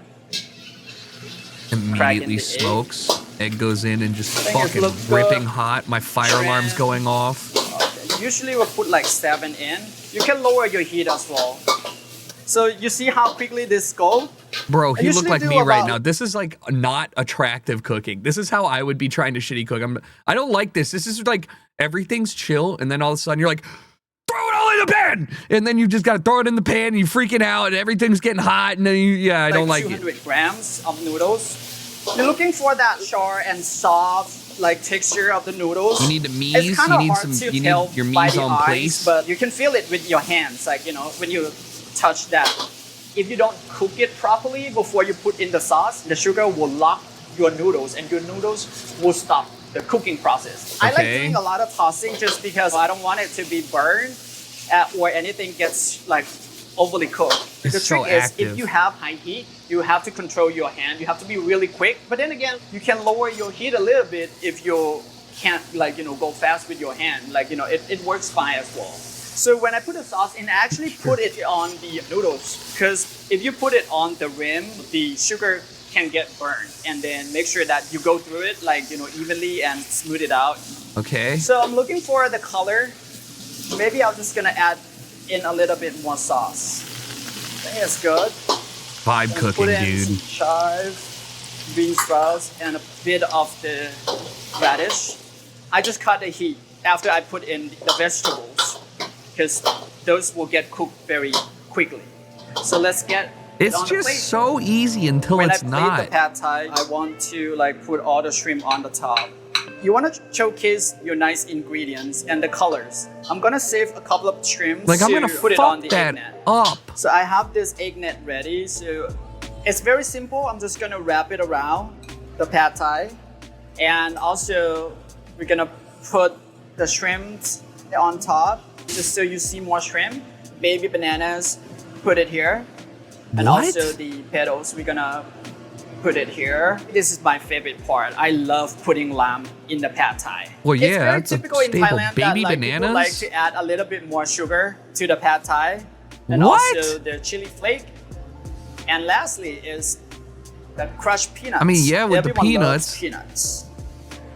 Immediately the egg. smokes. Egg goes in and just think it fucking looks ripping good. hot. My fire alarm's Shrimp. going off. Okay. Usually we'll put 7 in. You can lower your heat as well. So you see how quickly this goes? Bro, he looked usually like do me right about- now. This is not attractive cooking. This is how I would be trying to shitty cook. I don't like this. This is everything's chill, and then all of a sudden you're like, throw it all in the pan, and then you just got to throw it in the pan. And you freaking out, and everything's getting hot, and then I don't like it. 200 grams of noodles. You're looking for that sharp and soft like texture of the noodles. You need the mise. It's kind You of need hard some. to You tell need your by mise the on eyes, place. but you can feel it with your hands. Like when you touch that. If you don't cook it properly before you put in the sauce, the sugar will lock your noodles, and your noodles will stop the cooking process. I like Okay. doing a lot of tossing just because I don't want it to be burned or anything gets like overly cooked. It's The so trick is active. if you have high heat, you have to control your hand. You have to be really quick. But then again, you can lower your heat a little bit if you can't go fast with your hand. It works fine as well. So when I put the sauce in, I actually put it on the noodles because if you put it on the rim, the sugar can get burned. And then make sure that you go through it evenly and smooth it out. Okay. So I'm looking for the color. Maybe I'm just gonna add in a little bit more sauce. I think it's good. Vibe And cooking, put in dude. some chives, bean sprouts, and a bit of the radish. I just cut the heat after I put in the vegetables because those will get cooked very quickly. So let's get it It's on the just plate. so easy until When it's I plate not. the pad thai, I want to put all the shrimp on the top. You want to showcase your nice ingredients and the colors. I'm gonna save a couple of shrimps Like I'm to gonna put it on fuck the that egg net. up. So I have this egg net ready. So it's very simple. I'm just gonna wrap it around the pad thai, and also we're gonna put the shrimps on top, just so you see more shrimp. Baby bananas, put it here, and What? also the petals. We're gonna put it here. This is my favorite part. I love putting lamb in the pad thai. Well, It's yeah, very that's a typical in staple. Thailand Baby that people bananas? like to add a little bit more sugar to the pad thai, and What? also the chili flake. And lastly is the crushed peanuts. I mean, yeah, with the Everyone loves peanuts. peanuts.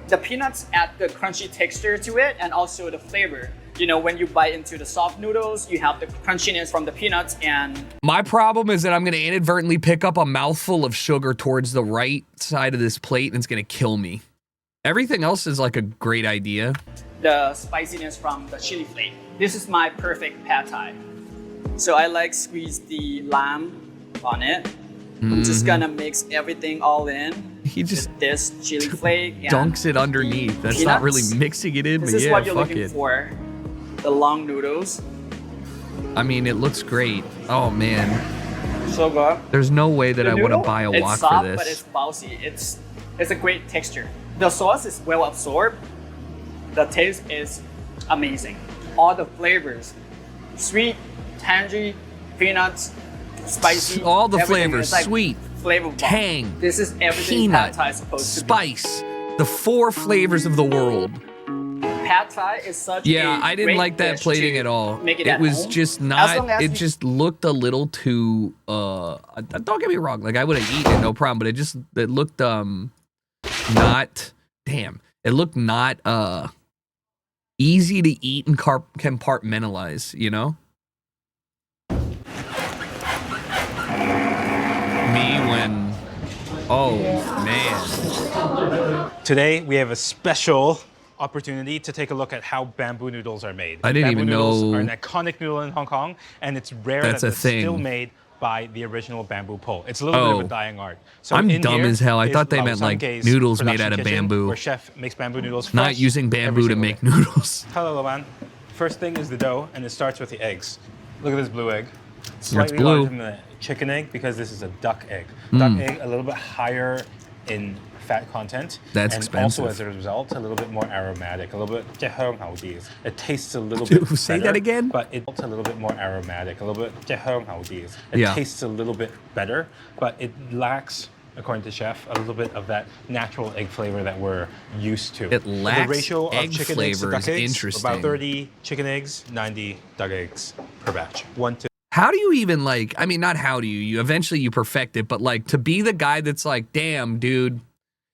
The peanuts add the crunchy texture to it and also the flavor. When you bite into the soft noodles, you have the crunchiness from the peanuts and My problem is that I'm going to inadvertently pick up a mouthful of sugar towards the right side of this plate, and it's going to kill me. Everything else is like a great idea. the spiciness from the chili flake. This is my perfect pad thai. So I squeeze the lamb on it. I'm just gonna mix everything all in. He just with this chili flake. And dunks it underneath. That's not really peanuts. mixing it in, This but is yeah, what you're fuck looking it. for. The long noodles. I mean, it looks great. Oh man, So good. there's no way that The I want to noodle, buy a it's wok soft, for but this. it's bouncy. It's a great texture. The sauce is well absorbed. The taste is amazing. All the flavors, sweet, tangy, peanuts, spicy. All the everything flavors, is sweet, flavor bomb. tang, This is everything peanut, pad thai is supposed to be. spice, the 4 flavors of the world. Pad thai is such Yeah, a I didn't great like that dish plating to at all. Make it, It at was home. just As long not. as It you- just looked a little too. Don't get me wrong. Like I would have eaten it, no problem. But it looked not. Damn, it looked not easy to eat and compartmentalize. You know. Me when. Oh man. Today, we have a special opportunity to take a look at how bamboo noodles are made. I didn't bamboo even noodles know- are an iconic noodle in Hong Kong, and it's rare That's that a it's still thing. made by the original bamboo pole. It's a little bit of Oh. a dying art. So I'm in dumb here as hell. I is thought they Lau meant, San like, Gei's noodles made production out of kitchen, bamboo. where chef makes bamboo noodles Not fresh using every bamboo to single make day. noodles. Hello, Laman. First thing is the dough, and it starts with the eggs. Look at this blue egg. Slightly blue. larger than the chicken egg because this is a duck egg. Duck egg a little bit higher in fat content. That's and expensive. also as a result, a little bit more aromatic, a little bit 即係香口啲. It tastes a little bit Say better, that again? but it's a little bit more aromatic, a little bit 即係香口啲. It Yeah. tastes a little bit better, but it lacks, according to chef, a little bit of that natural egg flavor that we're used to. It lacks the ratio of egg chicken eggs to flavor duck is eggs, interesting. about 30 chicken eggs, 90 duck eggs per batch. 1 to How do you even I mean, not how do you eventually you perfect it, but to be the guy that's like, damn, dude,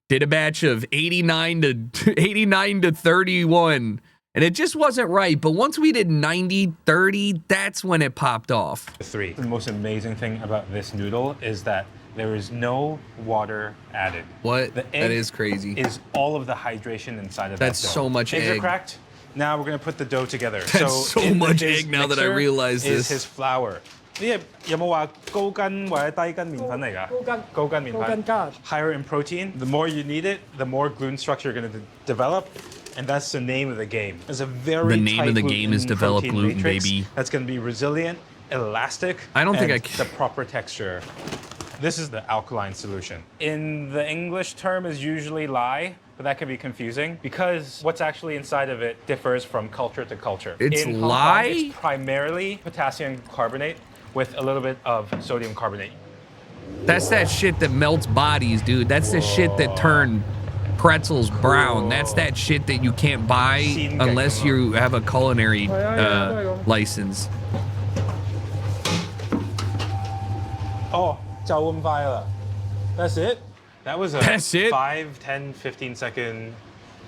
did a batch of 89 to 31, and it just wasn't right. But once we did 90, 30, that's when it popped off. 3. The most amazing thing about this noodle is that there is no water added. What? The That egg is crazy. Is all of the hydration inside of That's that dough. so much Eggs egg. are cracked. Now we're gonna put the dough together. That's so in much his egg now that I mixer realize is this. his flour. 呢有冇話高筋或者低筋麵粉嚟㗎？高筋麵粉。Higher in protein. The more you need it, the more gluten structure you're going to develop. And that's the name of the game. It's a very The name of the game is develop protein gluten, matrix baby. That's going to be resilient, elastic, I don't think and I can- the proper texture. This is the alkaline solution. In the English term is usually lye, but that can be confusing because what's actually inside of it differs from culture to culture. It's In Hong Kong, lye? it's primarily potassium carbonate with a little bit of sodium carbonate. That's that shit that melts bodies, dude. That's the shit that turned pretzels brown. That's that shit that you can't buy unless you have a culinary license. Oh, 就咁快啦. That's it. That was a That's it? 5, 10, 15-second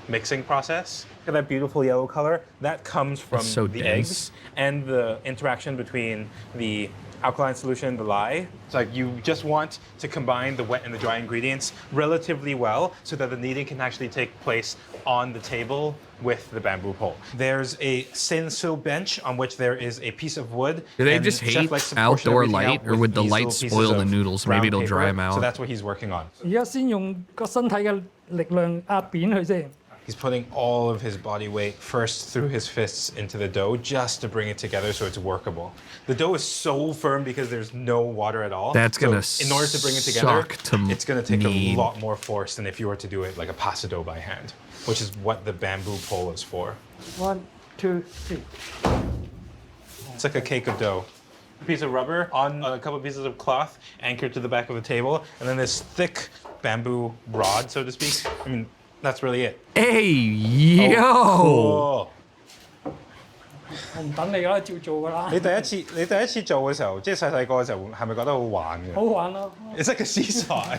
mixing process. Look at that beautiful yellow color. That comes from so the dense. eggs and the interaction between the alkaline solution and the lye. It's like you just want to combine the wet and the dry ingredients relatively well so that the kneading can actually take place on the table with the bamboo pole. There's a sensu bench on which there is a piece of wood. Do they and just the chef hate likes to portion outdoor everything light, out or with would the these light little pieces spoil the of noodles? Maybe brown it'll dry paper. 'em out. So that's what he's working on. 而家先用個身體嘅力量壓扁佢先。 He's putting all of his body weight first through his fists into the dough just to bring it together so it's workable. The dough is so firm because there's no water at all. That's gonna so in order to bring it together, suck to it's going to take knead. a lot more force than if you were to do it like a pasta dough by hand, which is what the bamboo pole is for. 1, 2, 3。 It's like a cake of dough. A piece of rubber on a couple of pieces of cloth anchored to the back of the table, and then this thick bamboo rod, so to speak. I mean, that's really it. Hey, yo! Cool. 我唔等你㗎啦，照做㗎啦。你第一次做嘅時候，即係細細個嘅時候，係咪覺得好玩嘅？好玩咯。 It's like a seesaw.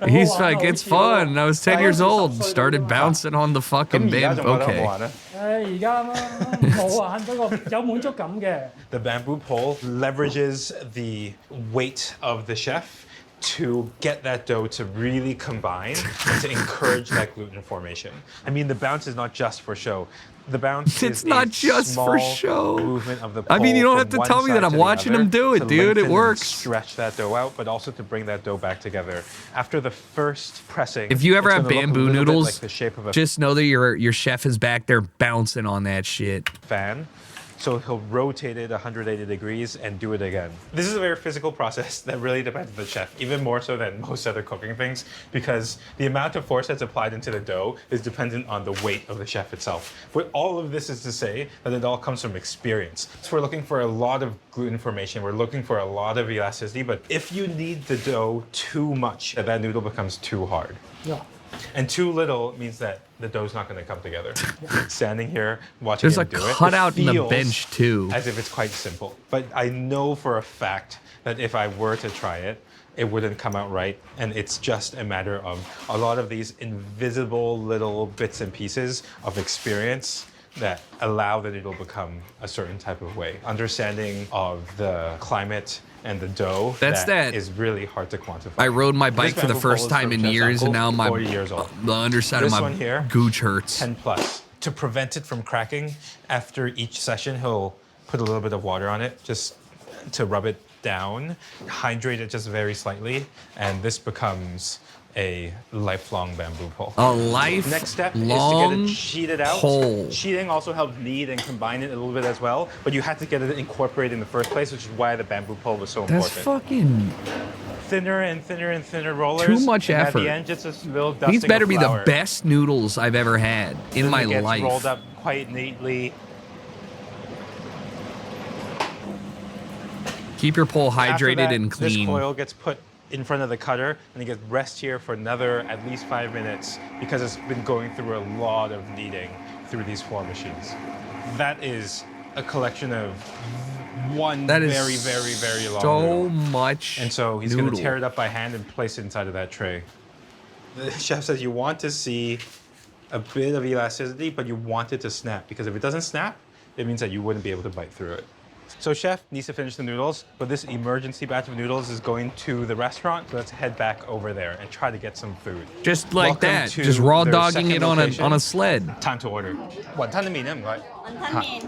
He's like, it's fun. I was 10 years old, started bouncing on the fucking 咁而家 bamboo. 仲覺得好 Okay. 玩咧？而家冇玩，不過有滿足感嘅。 The bamboo pole leverages the weight of the chef to get that dough to really combine and to encourage that gluten formation. I mean, the bounce is not just for show. The bounce It's is not a just for small show. movement of the I mean, you pole don't have from to tell one me that side I'm to the watching other him do it, to dude. It lengthen and works. Stretch that dough out, but also to bring that dough back together. After the first pressing, If you ever it's have gonna look a bamboo little bit noodles, like the shape of a just know that your chef is back there bouncing on that shit. fan. So he'll rotate it 180 degrees and do it again. This is a very physical process that really depends on the chef, even more so than most other cooking things, because the amount of force that's applied into the dough is dependent on the weight of the chef itself. But all of this is to say that it all comes from experience. So we're looking for a lot of gluten formation, we're looking for a lot of elasticity, but if you knead the dough too much, that noodle becomes too hard. 呀 And too little means that the dough's not going to come together. Standing here watching There's him a do it, cutout in the feels bench, too. as if it's quite simple. But I know for a fact that if I were to try it, it wouldn't come out right. And it's just a matter of a lot of these invisible little bits and pieces of experience that allow that it'll become a certain type of way. Understanding of the climate and the dough That- is really hard to quantify. I rode my This bike for the bamboo pole first is time from in Chef's years, and uncle, now my 40 years old. the underside This of one my here, gooch hurts. 10 plus. To prevent it from cracking, after each session, he'll put a little bit of water on it just to rub it down, hydrate it just very slightly, and this becomes a lifelong bamboo pole. A life Next step is to get long it sheeted out. pole. Sheeting also helps knead and combine it a little bit as well, but you had to get it incorporated in the first place, which is why the bamboo pole was so That's important. fucking. Thinner and thinner and thinner rollers. Too much and effort. At the end, just a little dusting These better of be flour. the best noodles I've ever had in Then my it gets life. rolled up quite neatly. Keep your pole After hydrated that, and this clean. coil gets put in front of the cutter and it gets rest here for another at least 5 minutes because it's been going through a lot of kneading through these 4 machines. That is a collection of one That is very, very, very long so noodle. much. And so he's going noodle. to tear it up by hand and place it inside of that tray. The chef says you want to see a bit of elasticity, but you want it to snap because if it doesn't snap, it means that you wouldn't be able to bite through it. So chef needs to finish the noodles, but this emergency batch of noodles is going to the restaurant. So let's head back over there and try to get some food. Just like Welcome that. to Just raw their dogging second it on location. a sled. Time to order. 雲吞麵唔該.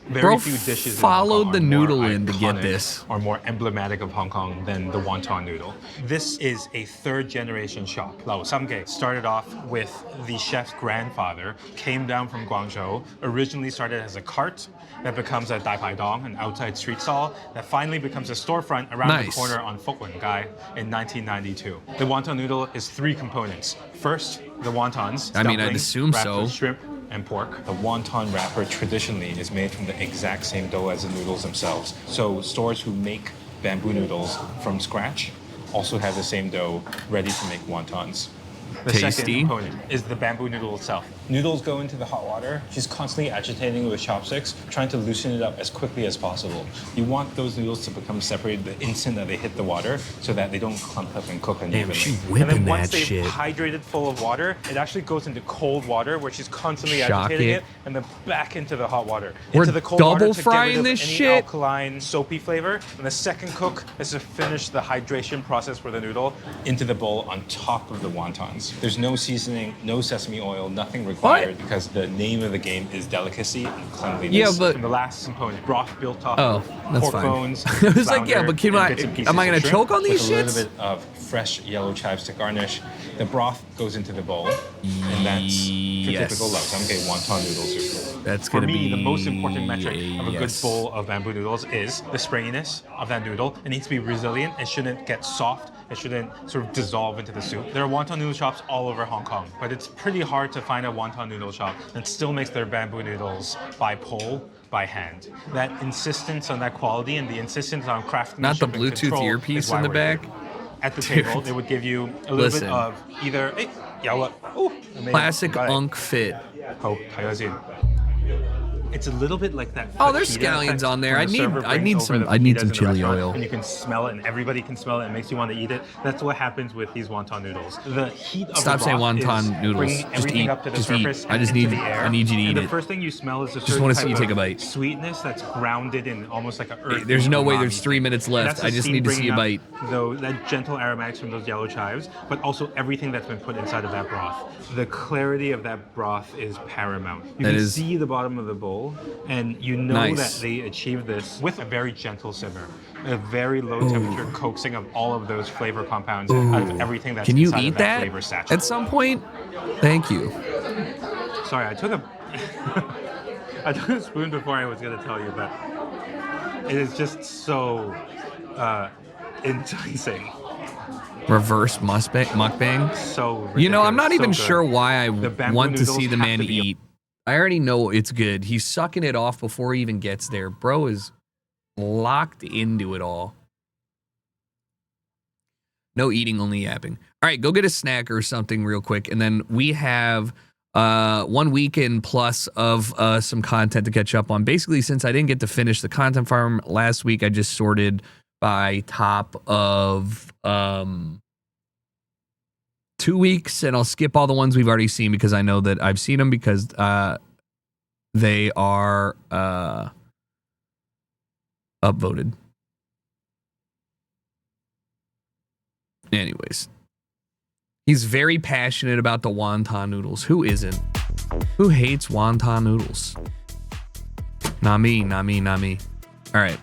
Very Bro few dishes in followed Hong Kong the are more noodle in to get iconic this. Or more emblematic of Hong Kong than the wonton noodle. This is a third generation shop. Lao Samge started off with the chef's grandfather, came down from Guangzhou, originally started as a cart that becomes a Dai Pai Dong, an outside street stall, that finally becomes a storefront around the Nice. corner on Fuk Wen Gai in 1992. The wonton noodle is 3 components. First, the wontons. I mean, I'd dumplings assume wrapped so. with shrimp and pork. The wonton wrapper traditionally is made from the exact same dough as the noodles themselves. So stores who make bamboo noodles from scratch also have the same dough ready to make wontons. The second Tasty. component is the bamboo noodle itself. Noodles go into the hot water. She's constantly agitating it with chopsticks, trying to loosen it up as quickly as possible. You want those noodles to become separated the instant that they hit the water so that they don't clump up and cook unevenly. she And whipping then once that they've shit. hydrated full of water, it actually goes into cold water where she's constantly Shock agitating it. it and then back into the hot water. We're into the cold double water to frying get rid this of any shit? alkaline, soapy flavor. And the second cook is to finish the hydration process for the noodle into the bowl on top of the wontons. There's no seasoning, no sesame oil, nothing required because the name of the game is delicacy and cleanliness. Yeah, but- And the last component, broth built off Oh, of that's pork fine. bones. I was like, yeah, flounder, but can and I- bits and pieces am I of gonna shrimp choke on these with a shits? little bit of fresh yellow chives to garnish. The broth goes into the bowl, and that's the typical Lao Samge wonton noodle soup. That's For gonna me, be the most important metric of a good yes. bowl of bamboo noodles is the springiness of that noodle. It needs to be resilient. It shouldn't get soft. It shouldn't sort of dissolve into the soup. There are wonton noodle shops all over Hong Kong, but it's pretty hard to find a wonton noodle shop that still makes their bamboo noodles by pole, by hand. That insistence on that quality and the insistence on craftsmanship Not the and Bluetooth control earpiece is why in the we're back? here. At the Dude. table, they would give you a little Listen. bit of either, hey, yawa, ooh, amazing. Classic Got it. unk fit. Oh, 睇下先. It's a little bit like that. Oh, there's fajita scallions effect on there. when I the need- server I brings need over some- the I need fajitas some in the chili restaurant, oil. And you can smell it, and everybody can smell it, and it makes you want to eat it. That's what happens with these wonton noodles. The heat of Stop the saying broth wonton is noodles. bringing Just everything eat. up to the Just eat. surface. I just and into need- the air. I need you to eat and it. the first thing you smell is a Just certain wanna type see you of take a bite. sweetness that's grounded in almost like an earth. There's no way there's 3 minutes left. I just need to see a bite. Though that gentle aromatics from those yellow chives, but also everything that's been put inside of that broth. The clarity of that broth is paramount. You That can is- see the bottom of the bowl, and you know Nice. that they achieved this with a very gentle simmer, a very low temperature coaxing of all of those flavor compounds out of everything that's Can you inside eat of that flavor sachet. at some point? Thank you. Sorry, I took a I took a spoon before I was going to tell you, but it is just so enticing. Reverse mukbang. So You know, I'm not ridiculous, even so sure good. why I The bamboo want to noodles see the have man to be- eat. I already know it's good. He's sucking it off before he even gets there. Bro is locked into it all. No eating, only yapping. All right, go get a snack or something real quick. And then we have 1 weekend plus of some content to catch up on. Basically, since I didn't get to finish the content farm last week, I just sorted by top of 2 weeks, and I'll skip all the ones we've already seen because I know that I've seen them because they are upvoted. Anyways, he's very passionate about the wonton noodles. Who isn't? Who hates wonton noodles? Not me, not me, not me. All right.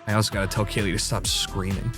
I also gotta tell Kaylee to stop screaming.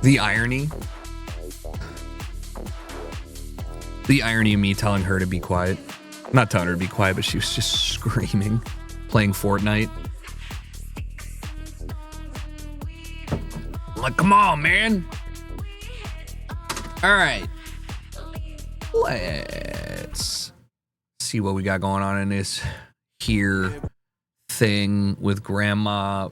The irony. The irony of me telling her to be quiet. Not telling her to be quiet, but she was just screaming, playing Fortnite. I'm like, come on, man. All right. Let's see what we got going on in this here thing with grandma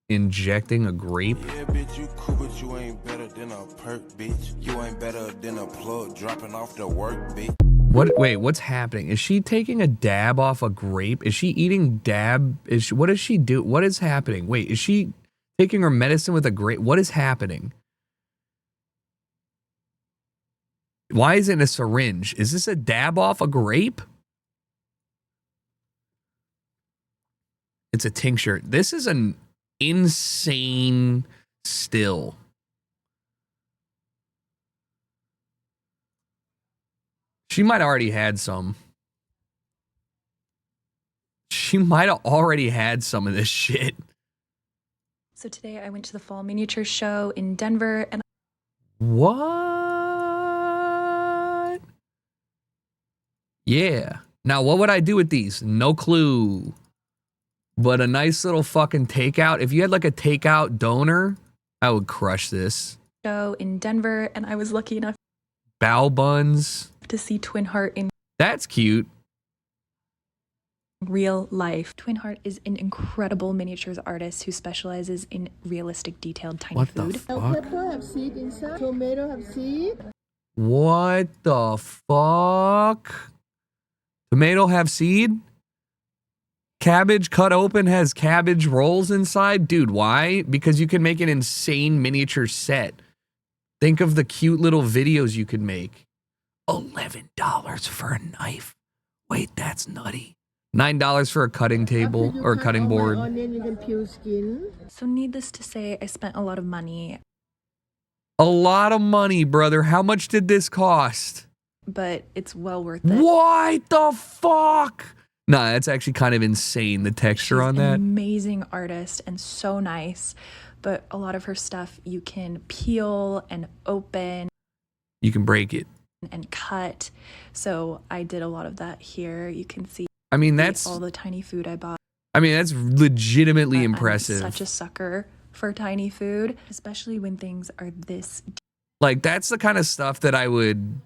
injecting a grape. Yeah, bitch, you cool, but you ain't better than a perk, bitch. You ain't better than a plug dropping off the work, bitch. What? Wait, what's happening? Is she taking a dab off a grape? Is she eating dab? What does she do? What is happening? Wait, is she taking her medicine with a grape? What is happening? Why is it in a syringe? Is this a dab off a grape? It's a tincture. This is an insane still. She might have already had some. She might have already had some of this shit. So today I went to the Fall Miniature Show in Denver and What? Yeah. Now, what would I do with these? No clue. But a nice little fucking takeout. If you had like a takeout donor, I would crush this. show in Denver, and I was lucky enough Bao buns. to see Twin Heart in That's cute. real life. Twin Heart is an incredible miniatures artist who specializes in realistic, detailed tiny What food. the fuck? Pepper have seed inside. Tomato have seed. What the fuck? Tomato have seed? Cabbage cut open has cabbage rolls inside? Dude, why? Because you can make an insane miniature set. Think of the cute little videos you could make. $11 for a knife. Wait, that's nutty. $9 for a cutting table After you or a cut cutting all my board. onion, you can peel skin. So needless to say, I spent a lot of money, A lot of money, brother. How much did this cost? but it's well worth it. What the fuck? Nah, that's actually kind of insane, the texture She's on an that. amazing artist and so nice, but a lot of her stuff you can peel and open You can break it. and cut. So I did a lot of that here. You can see I mean, that's all the tiny food I bought. legitimately I'm impressive. such a sucker for tiny food, especially when things are this Like, that's the kind of stuff that I would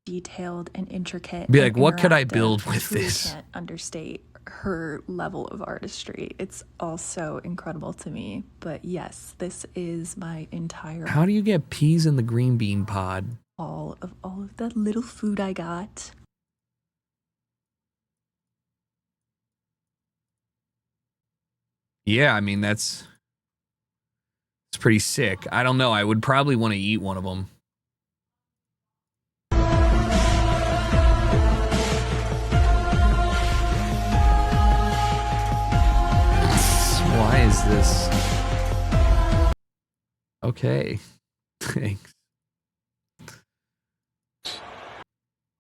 detailed and intricate. Be and like, what could I interactive. build with Truly this? Can't understate her level of artistry. It's all so incredible to me. But yes, this is my entire How do you get peas in the green bean pod? all of the little food I got. Yeah, I mean, it's pretty sick. I don't know. I would probably want to eat one of them. Why is this? Okay. Thanks.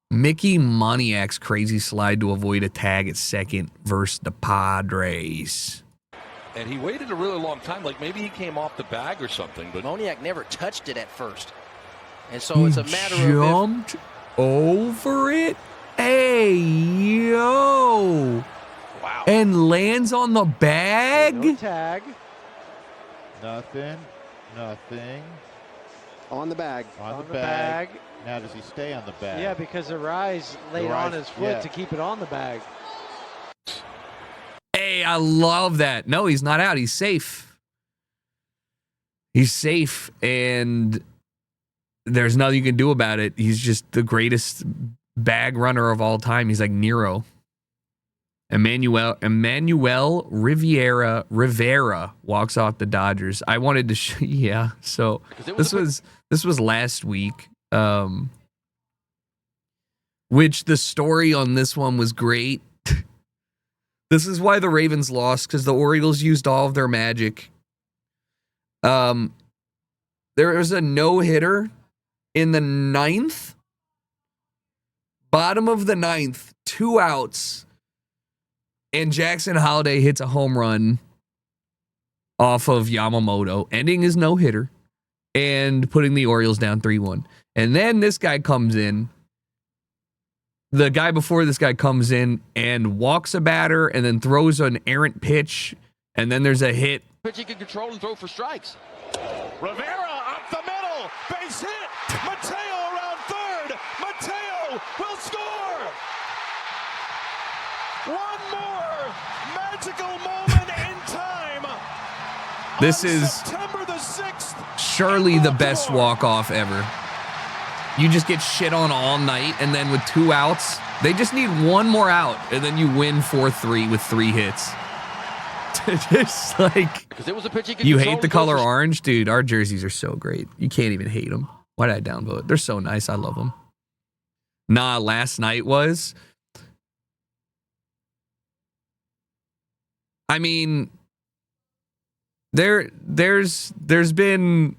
Mickey Moniak's crazy slide to avoid a tag at second versus the Padres. And he waited a really long time, like maybe he came off the bag or something. But Moniak never touched it at first. And so it's a matter of jumped over it. Hey, yo. wow. And lands on the bag. No tag. Nothing. On the bag. On the bag. Now does he stay on the bag? Yeah, because Arise laid on his foot to keep it on the bag. Hey, I love that. No, he's not out. He's safe. He's safe, and there's nothing you can do about it. He's just the greatest bag runner of all time. He's like Nero. Emmanuel Rivera walks off the Dodgers. I wanted to yeah. So this was last week. Which the story on this one was great. This is why the Ravens lost, because the Orioles used all of their magic. There was a no-hitter in the ninth. Bottom of the ninth, 2 outs. And Jackson Holliday hits a home run off of Yamamoto, ending his no-hitter. and putting the Orioles down 3-1. And then this guy comes in. The guy before this guy comes in and walks a batter and then throws an errant pitch. And then there's a hit. Pitch he can control and throw for strikes. Rivera up the middle, base hit. Mateo around third. Mateo will score. One more magical moment in time. This On is September the 6th. surely the best walk-off ever. You just get shit on all night, and then with 2 outs, they just need one more out, and then you win 4-3 with 3 hits. It's like, Because it was a pitch he could you control hate the and throw color for- orange? Dude, our jerseys are so great. You can't even hate them. Why did I downvote? They're so nice. I love them. Nah, last night was... I mean, there's been...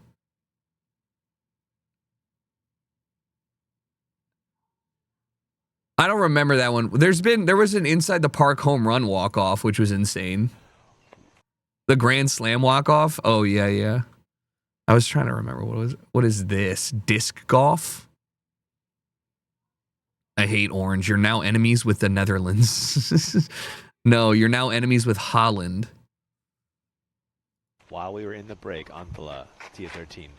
I don't remember that one. There was an inside the park home run walk off, which was insane. The grand slam walk off. Oh yeah. I was trying to remember what is this? Disc golf? I hate orange. You're now enemies with the Netherlands. No, you're now enemies with Holland. While we were in the break, Antala, Tia 13.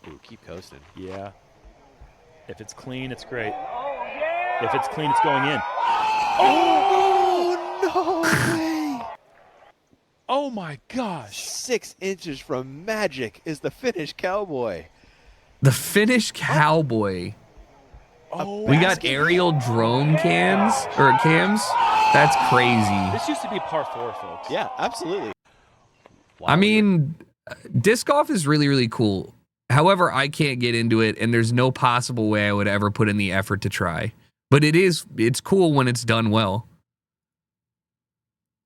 Ooh, keep coasting. Yeah. If it's clean, it's great. If it's clean, it's going in. Oh, no way! Oh my gosh. 6 inches from Magic is the Finnish Cowboy. The Finnish Cowboy. Oh, We got aerial drone cams. That's crazy. This used to be par 4, folks. Yeah, absolutely. I mean, disc golf is really, really cool. However, I can't get into it, and there's no possible way I would ever put in the effort to try. But it's cool when it's done well.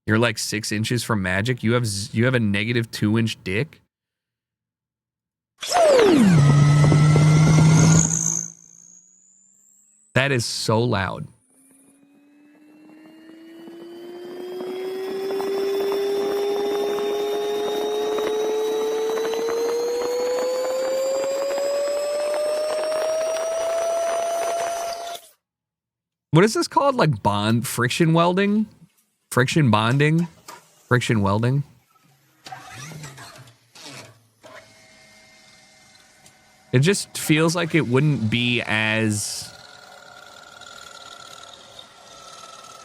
You're like 6 inches from Magic. You have a negative 2-inch dick. That is so loud. What is this called? Like friction welding? Friction bonding? Friction welding? It just feels like it wouldn't be as...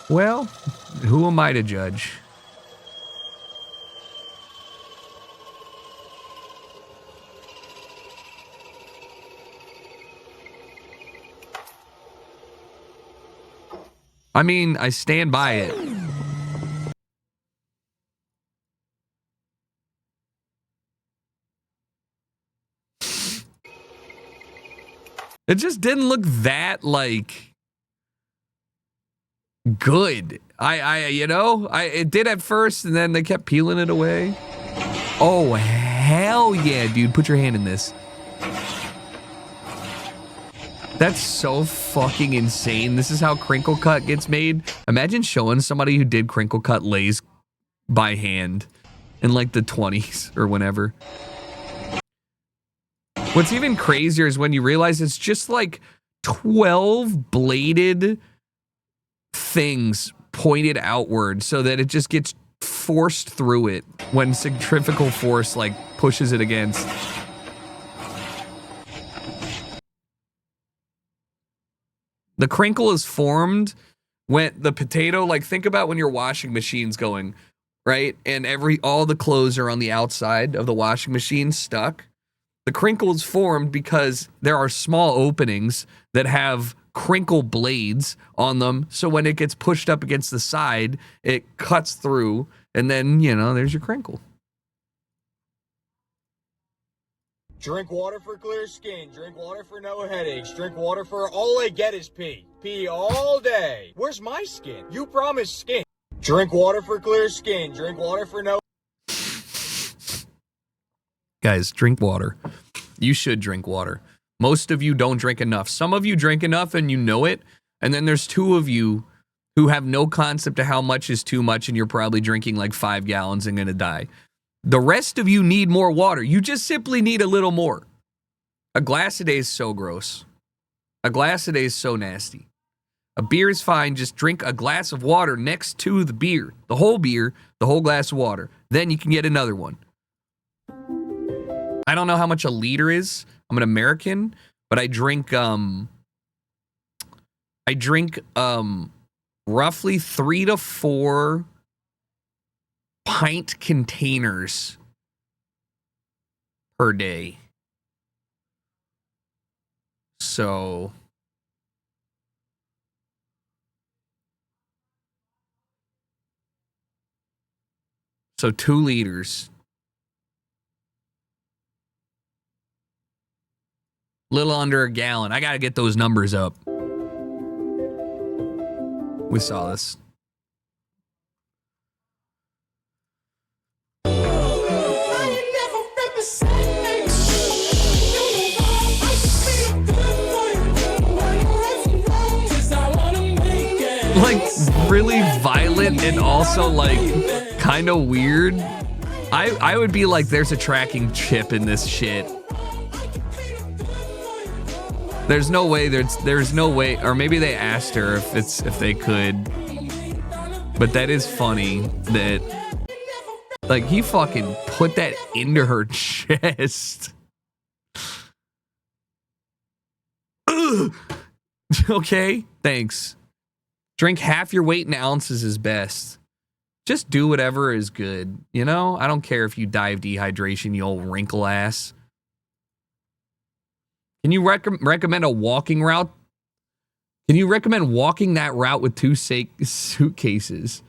Well, who am I to judge? I mean, I stand by it. It just didn't look that, like, good. It did at first, and then they kept peeling it away. Oh, hell yeah, dude. Put your hand in this. That's so fucking insane. This is how crinkle cut gets made. Imagine showing somebody who did crinkle cut lays by hand in like the 20s or whenever. What's even crazier is when you realize it's just like 12 bladed things pointed outward so that it just gets forced through it when centrifugal force like pushes it against. The crinkle is formed when the potato, like, think about when your washing machine's going, right? And all the clothes are on the outside of the washing machine stuck. The crinkle is formed because there are small openings that have crinkle blades on them. So when it gets pushed up against the side, it cuts through, and then, there's your crinkle. Drink water for clear skin. Drink water for no headaches. Drink water for all I get is pee. Pee all day. Where's my skin? You promised skin. Drink water for clear skin. Drink water for no... Guys, drink water. You should drink water. Most of you don't drink enough. Some of you drink enough and you know it. And then there's 2 of you who have no concept of how much is too much, and you're probably drinking like 5 gallons and gonna die. The rest of you need more water. You just simply need a little more. A glass a day is so gross. A glass a day is so nasty. A beer is fine. Just drink a glass of water next to the beer. The whole beer, the whole glass of water. Then you can get another one. I don't know how much a liter is. I'm an American, but I drink roughly 3 to 4 pint containers per day. So So 2 liters. Little under a gallon. I got to get those numbers up. We saw this. Like really violent and also like kind of weird. I would be like, there's a tracking chip in this shit. There's no way. There's no way. Or maybe they asked her if they could. But that is funny that like he fucking put that into her chest. Ugh. Okay, thanks. Drink half your weight in ounces is best. Just do whatever is good. You know, I don't care if you die of dehydration, you old wrinkle ass. Can you recommend a walking route? Can you recommend walking that route with 2 suitcases?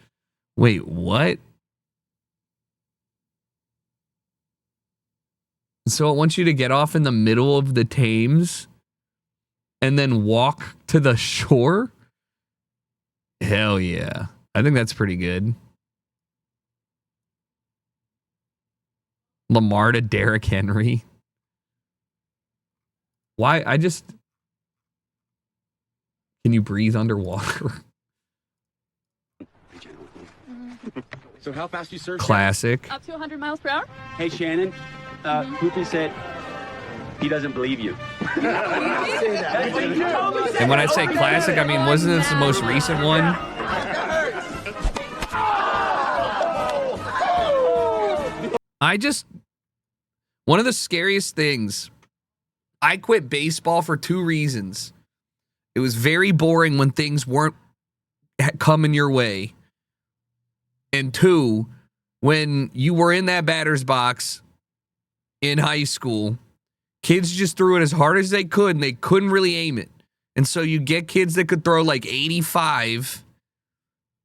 Wait, what? So it wants you to get off in the middle of the Thames and then walk to the shore? Hell yeah. I think that's pretty good. Lamar to Derrick Henry. Why? Can you breathe underwater? So how fast you surf? Classic. Up to 100 miles per hour? Hey, Shannon. Poopy said he doesn't believe you. And when I say classic, I mean, wasn't this the most recent one? One of the scariest things, I quit baseball for 2 reasons. It was very boring when things weren't coming your way. And 2, when you were in that batter's box in high school, kids just threw it as hard as they could and they couldn't really aim it. And so you get kids that could throw like 85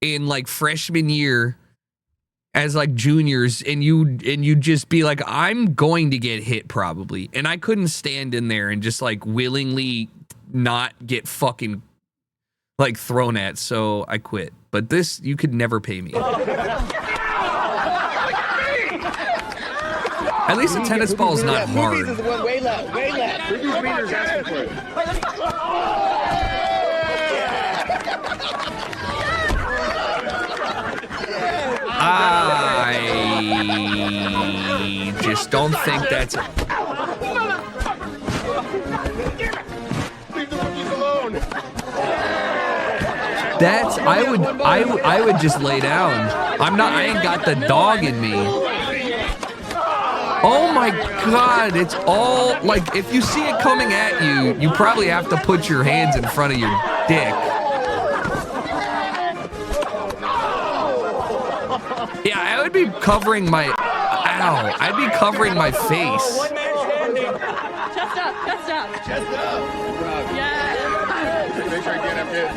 in like freshman year as like juniors, and you just be like, I'm going to get hit probably. And I couldn't stand in there and just like willingly not get fucking like thrown at, so I quit. But this, you could never pay me. At least a tennis ball is not hard. Way left, way left. Poopy's reader's asking for it. I just don't think that's. Leave the rookies alone. That's I would just lay down. I ain't got the dog in me. Oh my God, it's all like, if you see it coming at you, you probably have to put your hands in front of your dick. Yeah, I would be covering my, ow, I'd be covering my face. Chest up, chest up. Chest up. Yeah. Make sure I get up here.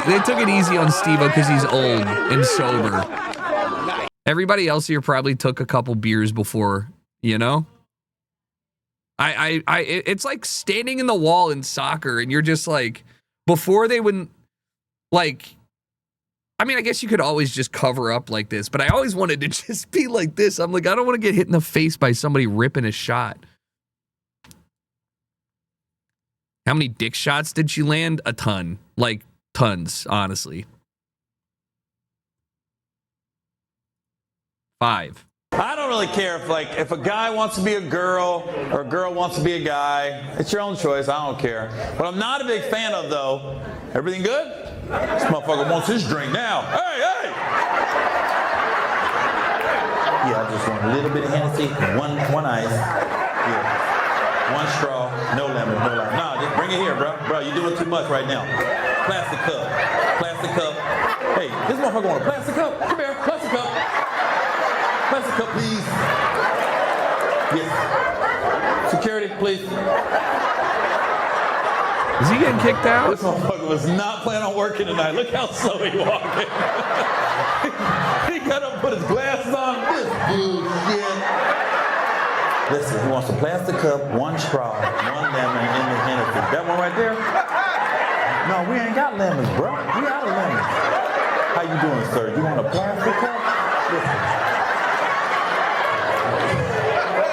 They took it easy on Steve-O because he's old and sober. Everybody else here probably took a couple beers before, you know? It's like standing in the wall in soccer and you're just like, before they wouldn't, like, I mean, I guess you could always just cover up like this, but I always wanted to just be like this. I'm like, I don't want to get hit in the face by somebody ripping a shot. How many dick shots did she land? A ton. Like, tons, honestly. 5. I don't really care if a guy wants to be a girl or a girl wants to be a guy. It's your own choice. I don't care. What I'm not a big fan of, though, everything good? This motherfucker wants his drink now. Hey, hey! Yeah, I just want a little bit of Hennessy, one ice. Yeah. One straw, no lemon, no lime. Nah, just bring it here, bro. Bro, you're doing too much right now. Plastic cup. Plastic cup. Hey, this motherfucker want a plastic cup? Come here, plastic cup. Plastic cup, please. Yes. Security, please. Is he getting kicked out? This motherfucker was not planning on working tonight. Look how slow he walking. He got up, put his glasses on. This bullshit. Listen, he wants a plastic cup, one straw, one lemon in the Hennessy. That one right there? No, we ain't got lemons, bro. We out of lemons. How you doing, sir? You want a plastic cup? Listen.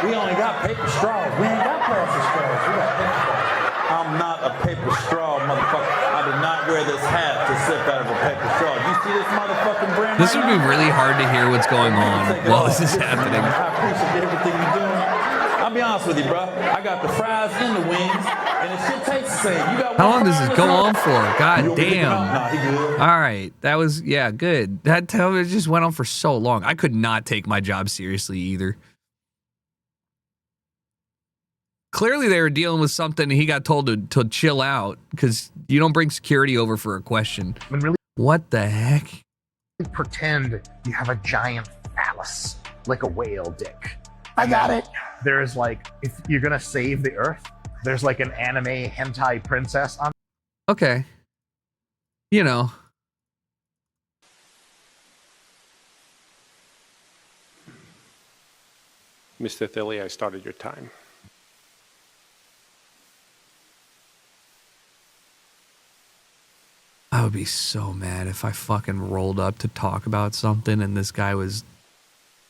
We only got paper straws. We ain't got plastic straws. We got paper straws. I'm not a paper straw, motherfucker. I did not wear this hat to sip out of a paper straw. You see this motherfucking brand? This would be really hard to hear what's going on while this is happening. I appreciate everything you're doing. I'll be honest with you, bro. I got the fries and the wings, and the shit tastes the same. You got How long does this go on for? God You want me to damn. come out? Nah, he good. All right. That was, yeah, good. That it just went on for so long. I could not take my job seriously either. Clearly they were dealing with something and he got told to chill out because you don't bring security over for a question. I mean, really What the heck? pretend you have a giant phallus, like a whale dick. I got it. There's like, if you're gonna save the Earth, there's like an anime hentai princess on. Okay. You know. Mr. Thilly, I started your time. I would be so mad if I fucking rolled up to talk about something and this guy was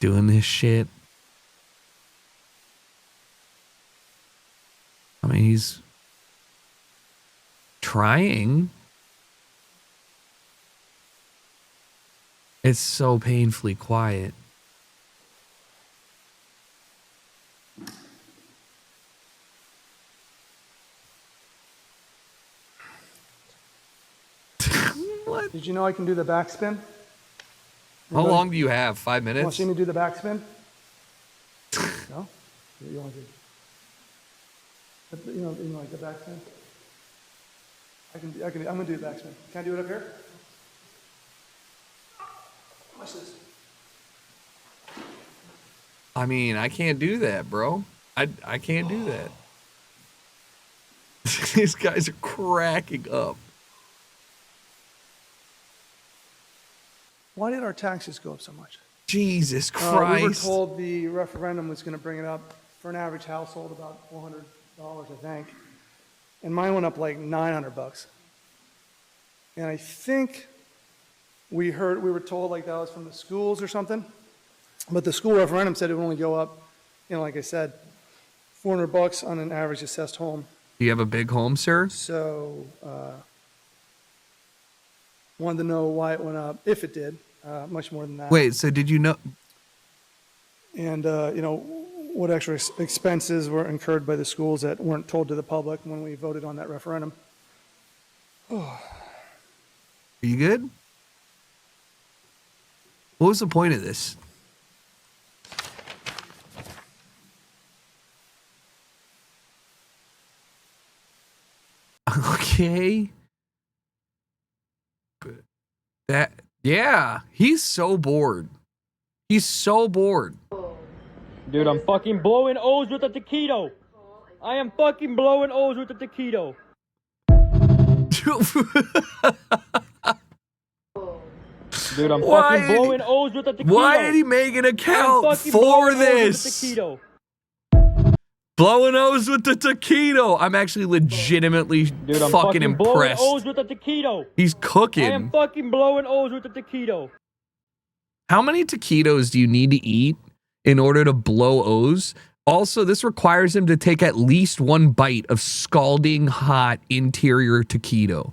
doing this shit. I mean, he's trying. It's so painfully quiet. What? Did you know I can do the backspin? How long do you have? 5 You want minutes? to see me do the backspin? No? You want to do? You know like the backspin? I'm going to do the backspin. Can I do it up here? Watch this. I mean, I can't do that, bro. I can't do that. These guys are cracking up. Why did our taxes go up so much? Jesus We were Christ. told the referendum was going to bring it up for an average household about $400, I think. And mine went up like $900. And I think we were told like that was from the schools or something. But the school referendum said it would only go up, like I said, $400 on an average assessed home. Do you have a big home, sir? So, wanted to know why it went up, if it did, much more than that. Wait, so did you know? And, what extra expenses were incurred by the schools that weren't told to the public when we voted on that referendum. Oh. Are you good? What was the point of this? Okay. Yeah, he's so bored. He's so bored. Dude, I'm fucking blowing O's with a taquito. I am fucking blowing O's with a taquito. Dude, I'm fucking blowing O's with a taquito. Why did he make an account for this? Blowing O's with the taquito. I'm actually legitimately Dude, I'm fucking blowing impressed. O's with a taquito. He's cooking. I am fucking blowing O's with a taquito. How many taquitos do you need to eat in order to blow O's? Also, this requires him to take at least one bite of scalding hot interior taquito.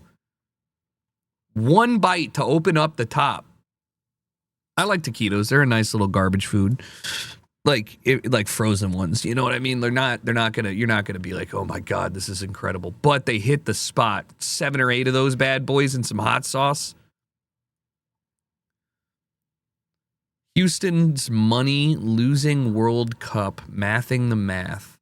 One bite to open up the top. I like taquitos. They're a nice little garbage food. Like frozen ones, you know what I mean? You're not gonna be like, oh my God, this is incredible. But they hit the spot. 7 or 8 of those bad boys and some hot sauce. Houston's money losing World Cup, mathing the math.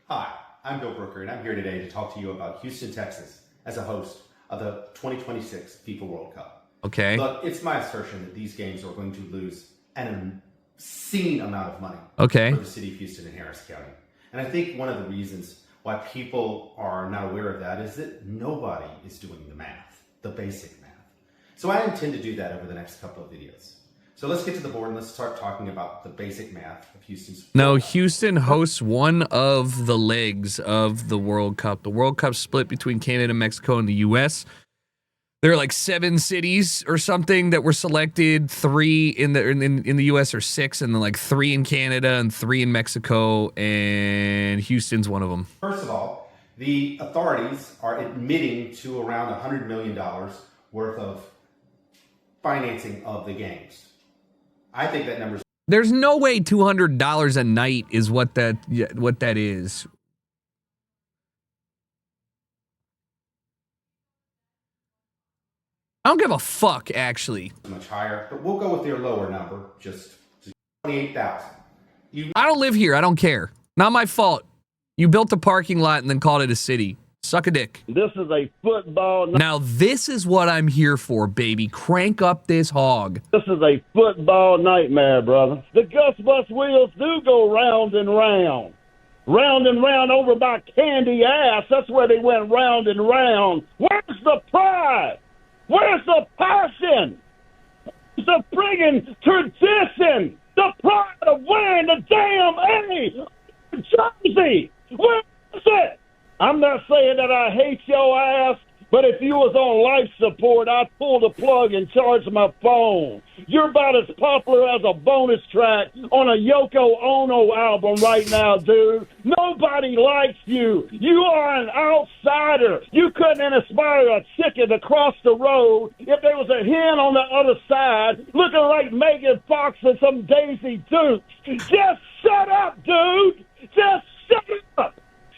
Hi, I'm Bill Brooker, and I'm here today to talk to you about Houston, Texas, as a host of the 2026 FIFA World Cup. Okay. Look, it's my assertion that these games are going to lose an obscene amount of money for the city of Houston and Harris County. And I think one of the reasons why people are not aware of that is that nobody is doing the math, the basic math. So I intend to do that over the next couple of videos. So let's get to the board and let's start talking about the basic math of Houston's. No, Houston hosts one of the legs of the World Cup. The World Cup split between Canada, Mexico, and the U.S. There are like 7 cities or something that were selected. 3 in the U.S. or 6, and then like 3 in Canada and 3 in Mexico, and Houston's one of them. First of all, the authorities are admitting to around $100 million worth of financing of the games. I think that number's... There's no way $200 a night is what that is. I don't give a fuck, actually. Much higher, but we'll go with your lower number, just 28,000. I don't live here. I don't care. Not my fault. You built a parking lot and then called it a city. Suck a dick. This is a football... Now, this is what I'm here for, baby. Crank up this hog. This is a football nightmare, brother. The Gus Bus wheels do go round and round. Round and round over by Candy Ass. That's where they went round and round. Where's the pride? Where's the passion? The friggin' tradition? The pride of wearing the damn A jersey? Where is it? I'm not saying that I hate your ass, but if you was on life support, I'd pull the plug and charge my phone. You're about as popular as a bonus track on a Yoko Ono album right now, dude. Nobody likes you. You are an outsider. You couldn't inspire a chicken to cross the road if there was a hen on the other side looking like Megan Fox and some Daisy Dukes. Just shut up, dude. Just shut up.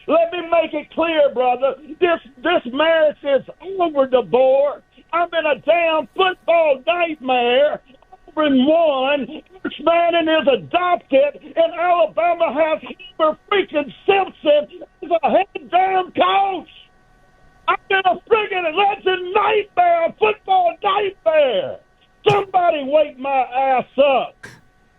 Let me make it clear, brother. This marriage is over, DeBoer. I'm in a damn football nightmare. Over in 1, Arch Manning is adopted, and Alabama has Homer freaking Simpson as a head damn coach. I'm in a friggin' legend nightmare, a football nightmare. Somebody wake my ass up.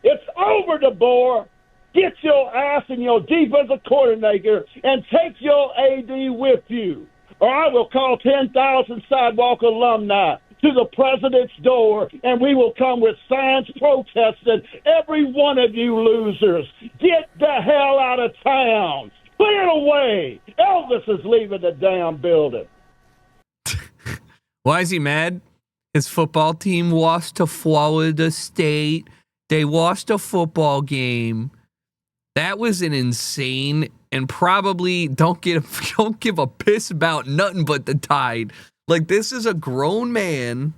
It's over, DeBoer. Get your ass and your defensive coordinator and take your AD with you, or I will call 10,000 sidewalk alumni to the president's door, and we will come with signs protesting, every one of you losers, get the hell out of town. Clear away. Elvis is leaving the damn building. Why is he mad? His football team lost to Florida State. They lost a football game. That was an insane, and probably don't give a piss about nothing but the Tide. Like, this is a grown man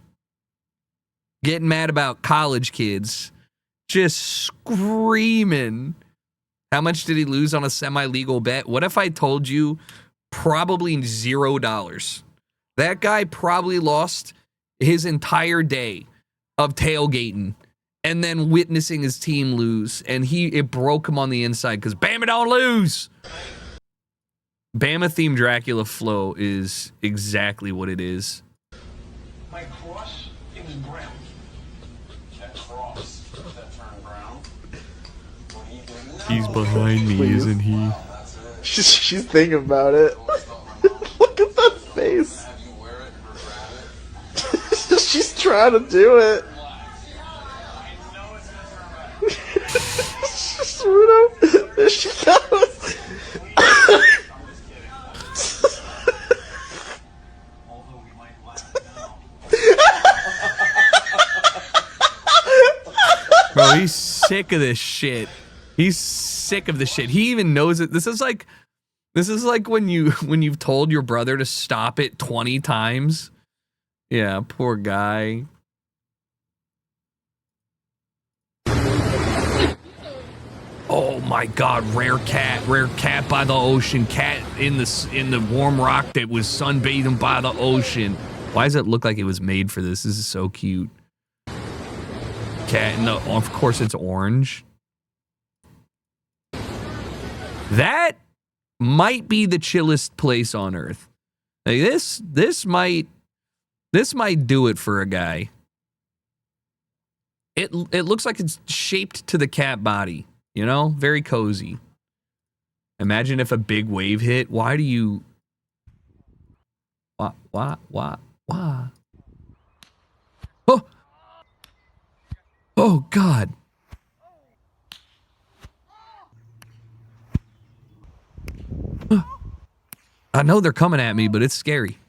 getting mad about college kids, just screaming. How much did he lose on a semi-legal bet? What if I told you probably $0? That guy probably lost his entire day of tailgating and then witnessing his team lose, and it broke him on the inside because Bama don't lose. Bama-themed Dracula flow is exactly what it is. My cross, it was brown. That cross that turned brown. He's behind me, isn't he? She's thinking about it. Look at that face. She's trying to do it. Rudo, there she goes. Bro, he's sick of this shit. He's sick of this shit. He even knows it. This is like when you've told your brother to stop it 20 times. Yeah, poor guy. Oh my God, rare cat by the ocean, cat in the warm rock that was sunbathing by the ocean. Why does it look like it was made for this? This is so cute. Cat, no, of course it's orange. That might be the chillest place on earth. Like this might do it for a guy. It looks like it's shaped to the cat body, you know? Very cozy. Imagine if a big wave hit. Why do you... Why? Oh! Oh, God. I know they're coming at me, but it's scary.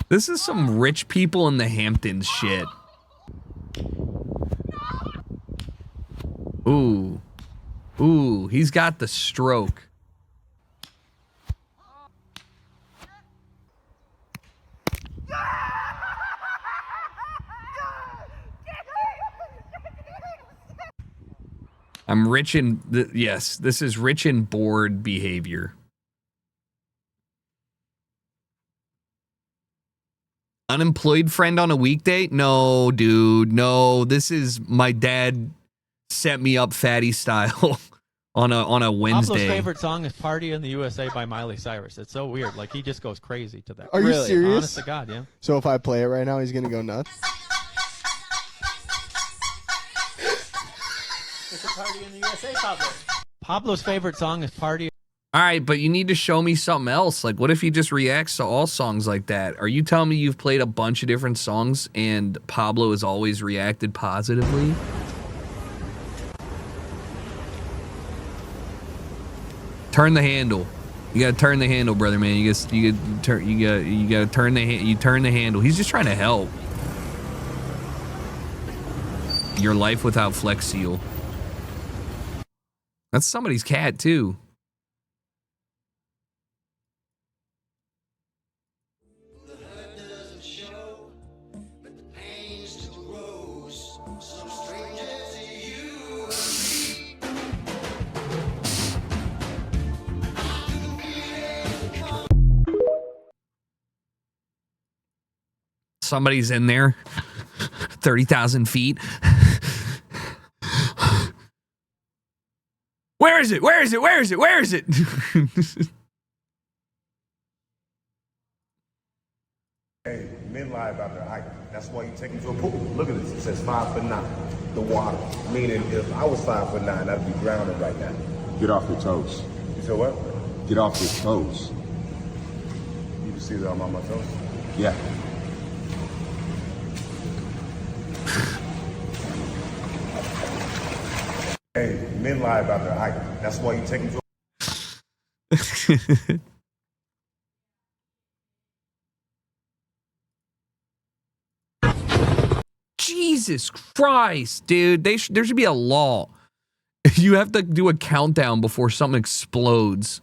This is some rich people in the Hamptons shit. Ooh. Ooh, he's got the stroke. I'm rich in... yes, this is rich in bored behavior. Unemployed friend on a weekday? No, dude. No, this is my dad set me up fatty style on a Wednesday. Pablo's favorite song is Party in the USA by Miley Cyrus. It's so weird. Like, he just goes crazy to that. Are you serious? Honest to God, yeah. So if I play it right now, he's going to go nuts? It's a Party in the USA, Pablo. Pablo's favorite song is Party. All right, but you need to show me something else. Like, what if he just reacts to all songs like that? Are you telling me you've played a bunch of different songs and Pablo has always reacted positively? Turn the handle. You gotta turn the handle, brother, man. You gotta turn the handle. He's just trying to help. Your life without Flex Seal. That's somebody's cat too. Somebody's in there. 30,000 feet. Where is it? Where is it? Where is it? Where is it? Hey, men lie about their height. That's why you take them to a pool. Look at this. It says 5'9". The water. Meaning, if I was 5'9", I'd be drowning right now. Get off your toes. You said what? Get off your toes. You can see that I'm on my toes? Yeah. Hey, men lie about their height. That's why you take them to Jesus Christ, dude. There should be a law. You have to do a countdown before something explodes.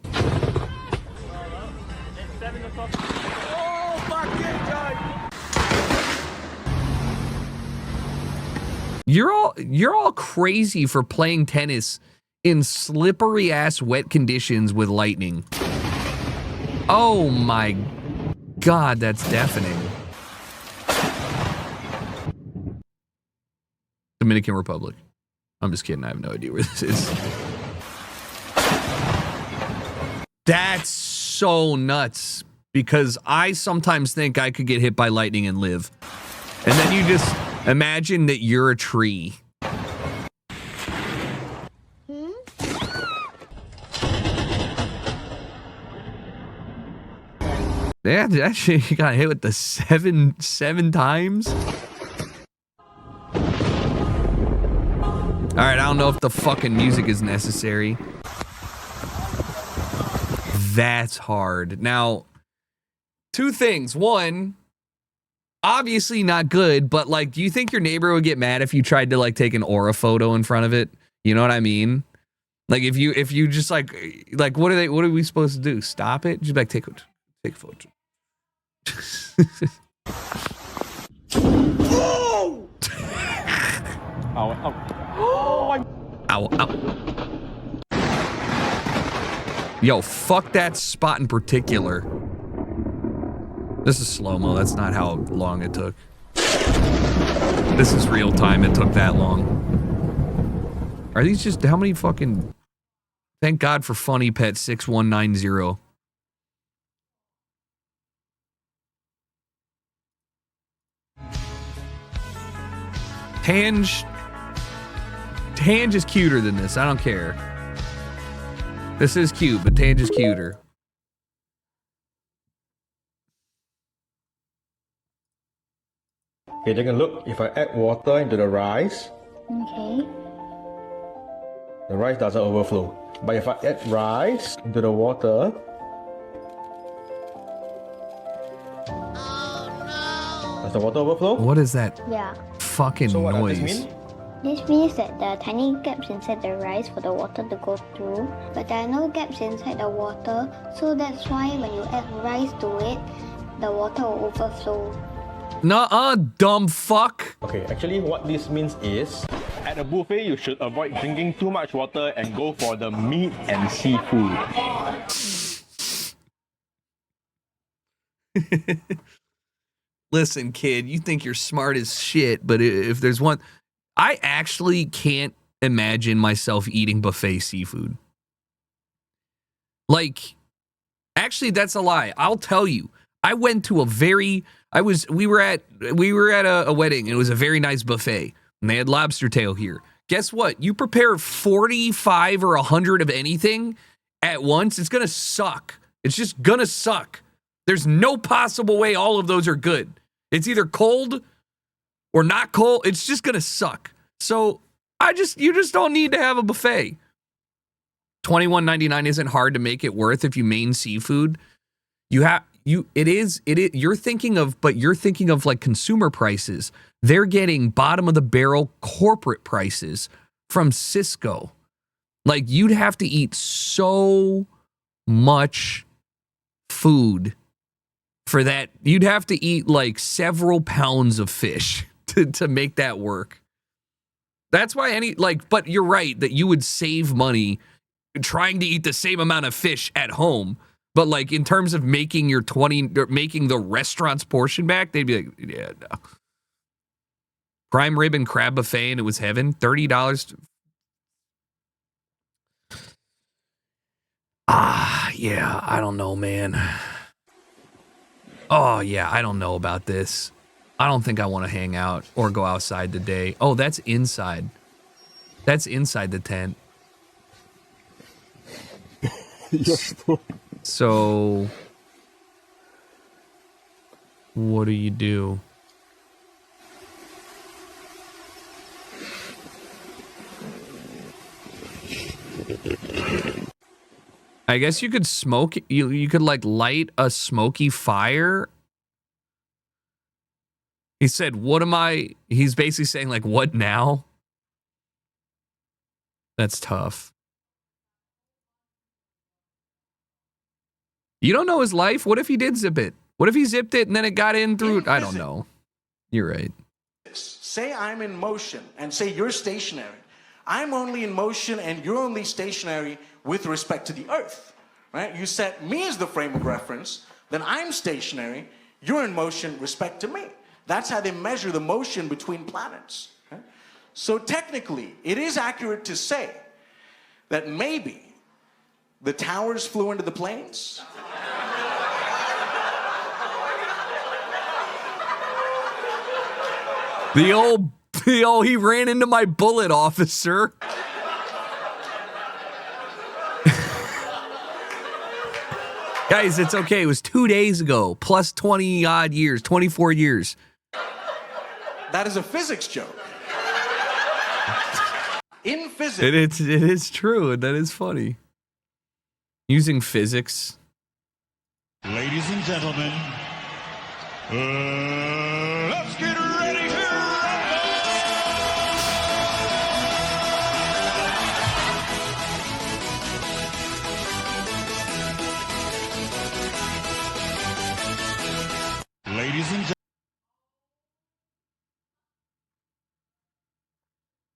You're all crazy for playing tennis in slippery ass wet conditions with lightning. Oh my God, that's deafening. Dominican Republic. I'm just kidding. I have no idea where this is. That's so nuts because I sometimes think I could get hit by lightning and live. And then you just imagine that you're a tree. Yeah, actually got hit with the seven times. All right, I don't know if the fucking music is necessary. That's hard. Now, two things. One, obviously not good, but like, do you think your neighbor would get mad if you tried to like take an aura photo in front of it? You know what I mean? Like if you just like what are we supposed to do? Stop it? Just like take a photo. Oh! Ow, ow. Oh, Ow, ow. Yo, fuck that spot in particular. This is slow-mo. That's not how long it took. This is real time. It took that long. Are these just... How many fucking... Thank God for Funny Pet 6190. Tange is cuter than this. I don't care. This is cute, but Tange is cuter. Okay, take a look. If I add water into the rice, Okay. the rice doesn't overflow. But if I add rice into the water, does the water overflow? What is that Yeah. fucking So what does this noise? mean? This means that there are tiny gaps inside the rice for the water to go through, but there are no gaps inside the water, so that's why when you add rice to it, the water will overflow. Nuh-uh, dumb fuck. Okay, actually what this means is, at a buffet you should avoid drinking too much water and go for the meat and seafood. Listen, kid, you think you're smart as shit, but if there's one... I actually can't imagine myself eating buffet seafood. Like, actually, that's a lie. I'll tell you. I went to we were at a wedding, and it was a very nice buffet, and they had lobster tail here. Guess what? You prepare 45 or 100 of anything at once, it's gonna suck. It's just gonna suck. There's no possible way all of those are good. It's either cold or not cold. It's just gonna suck. So you just don't need to have a buffet. $21.99 isn't hard to make it worth if you main seafood. You're thinking of like consumer prices. They're getting bottom of the barrel corporate prices from Cisco. Like, you'd have to eat so much food for that. You'd have to eat like several pounds of fish to make that work. That's why but you're right that you would save money trying to eat the same amount of fish at home. But like, in terms of making making the restaurant's portion back, they'd be like, yeah, no. Prime rib and crab buffet, and it was heaven. $30. Yeah, I don't know, man. Oh, yeah, I don't know about this. I don't think I want to hang out or go outside today. Oh, that's inside. That's inside the tent. So, what do you do? I guess you could smoke. You could like light a smoky fire. He said, "What am I?" He's basically saying, like, "What now?" That's tough. You don't know his life. What if he did zip it? What if he zipped it and then it got in through? I don't know. You're right. Say I'm in motion and say you're stationary. I'm only in motion and you're only stationary with respect to the Earth, right? You set me as the frame of reference, then I'm stationary, you're in motion respect to me. That's how they measure the motion between planets. Right? So technically, it is accurate to say that maybe the towers flew into the planes. The old, he ran into my bullet, officer. Guys, it's okay. It was 2 days ago, plus 20 odd years, 24 years. That is a physics joke. In physics. It is true, and that is funny. Using physics. Ladies and gentlemen, let's get ready to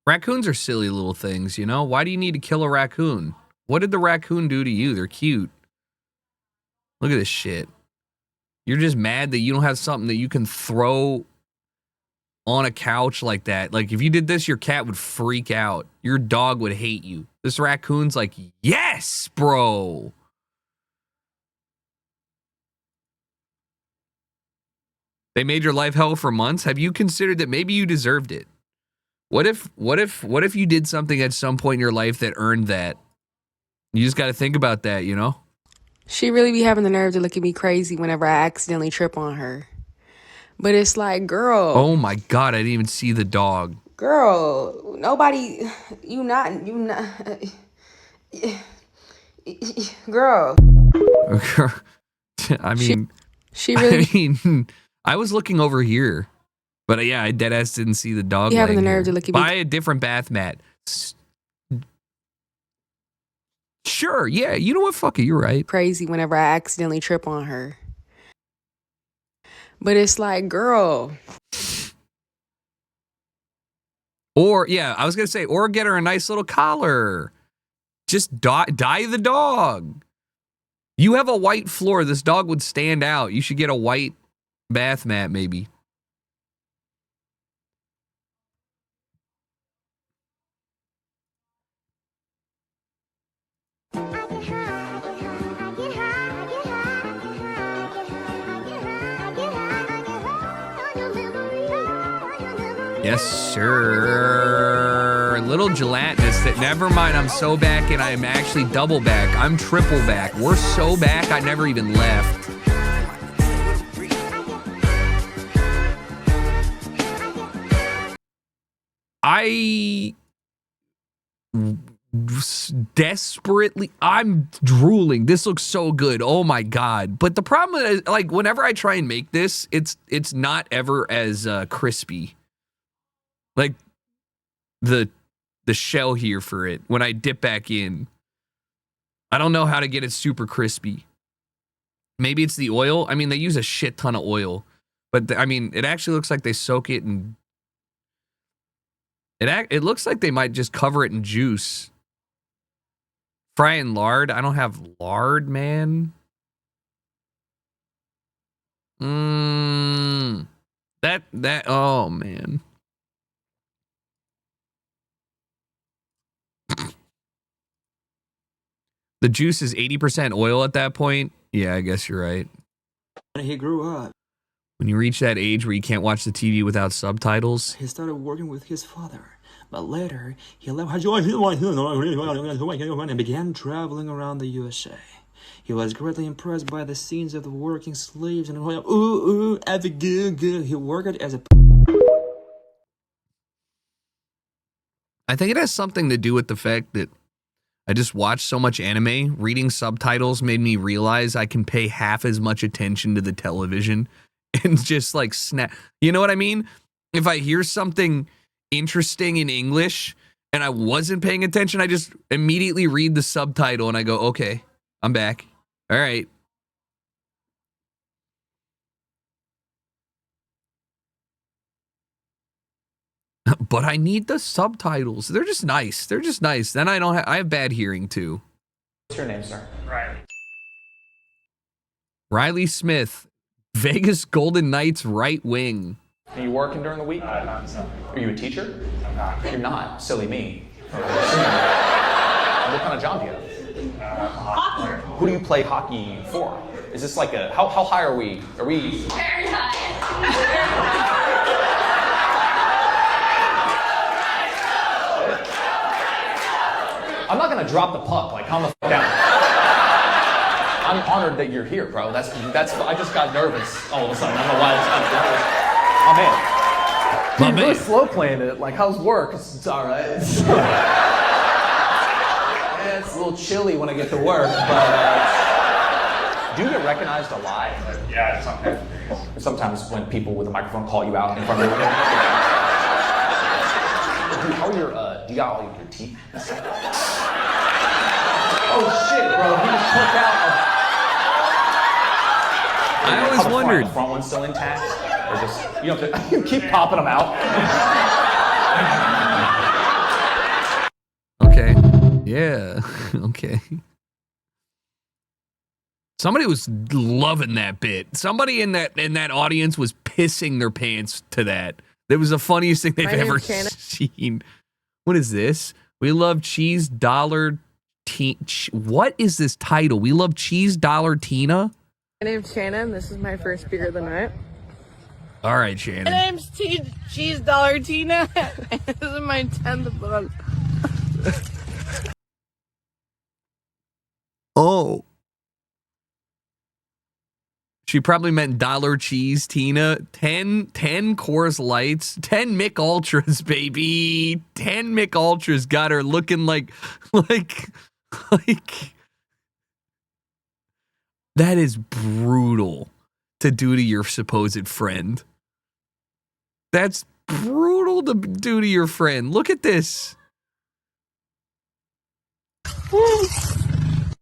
Raccoons are silly little things, you know? Why do you need to kill a raccoon? What did the raccoon do to you? They're cute. Look at this shit. You're just mad that you don't have something that you can throw on a couch like that. Like, if you did this, your cat would freak out. Your dog would hate you. This raccoon's like, yes, bro. They made your life hell for months. Have you considered that maybe you deserved it? What if you did something at some point in your life that earned that? You just got to think about that, you know? She really be having the nerve to look at me crazy whenever I accidentally trip on her. But it's like, girl. Oh my God, I didn't even see the dog. Girl, nobody, you not, girl. I mean, she really. I mean, I was looking over here, but yeah, I deadass didn't see the dog. You having the nerve to look at me. Buy a different bath mat. Sure, yeah, you know what? Fuck it, you're right. Crazy whenever I accidentally trip on her. But it's like, girl. Or, yeah, I was going to say, or get her a nice little collar. Just dye the dog. You have a white floor. This dog would stand out. You should get a white bath mat, maybe. Yes, sir. A little gelatinous. That never mind. I'm so back, and I'm actually double back. I'm triple back. We're so back. I never even left. I desperately, I'm drooling. This looks so good. Oh my God. But the problem is, like, whenever I try and make this, it's not ever as crispy. Like the shell here for it, when I dip back in, I don't know how to get it super crispy. Maybe it's the oil. I mean, they use a shit ton of oil, but I mean, it actually looks like they soak it in. It looks like they might just cover it in juice. Fry in lard. I don't have lard, man. That. Oh man. The juice is 80% oil at that point. Yeah, I guess you're right. When he grew up, when you reach that age where you can't watch the TV without subtitles, he started working with his father. But later, he left and began traveling around the USA. He was greatly impressed by the scenes of the working slaves and he worked as a... I think it has something to do with the fact that I just watched so much anime. Reading subtitles made me realize I can pay half as much attention to the television and just like snap. You know what I mean? If I hear something interesting in English and I wasn't paying attention, I just immediately read the subtitle and I go, okay, I'm back. All right. But I need the subtitles. They're just nice. They're just nice. Then I have bad hearing too. What's your name, sir? Riley. Riley Smith, Vegas Golden Knights right wing. Are you working during the week? Are you a teacher? I'm not. You're not. Silly me. What kind of job do you have? Hockey. Who do you play hockey for? Is this like a, how high are we? Are we? Very high. I'm not gonna drop the puck. Like, calm the fuck down. I'm honored that you're here, bro. That's. I just got nervous all of a sudden. I don't know why. I'm really slow playing it. Like, how's work? It's all right. It's a little chilly when I get to work, but do you get recognized a lot? Yeah, sometimes. Sometimes when people with a microphone call you out in front of you. How are your? Do you got all your teeth? Oh shit, bro! He just took out. I always wondered. The front one's still intact, or just you keep popping them out. Yeah. Okay. Somebody was loving that bit. Somebody in that audience was pissing their pants to that. That was the funniest thing they've ever seen. What is this? We love cheese dollar. What is this title? We love cheese dollar Tina. My name's Shannon. This is my first beer of the night. All right, Shannon. My name's Cheese Dollar Tina. This is my 10th month. Oh. She probably meant dollar cheese, Tina. 10 Coors Lights, 10 Mick Ultras, baby. 10 Mick Ultras got her looking like that is brutal to do to your supposed friend. That's brutal to do to your friend. Look at this.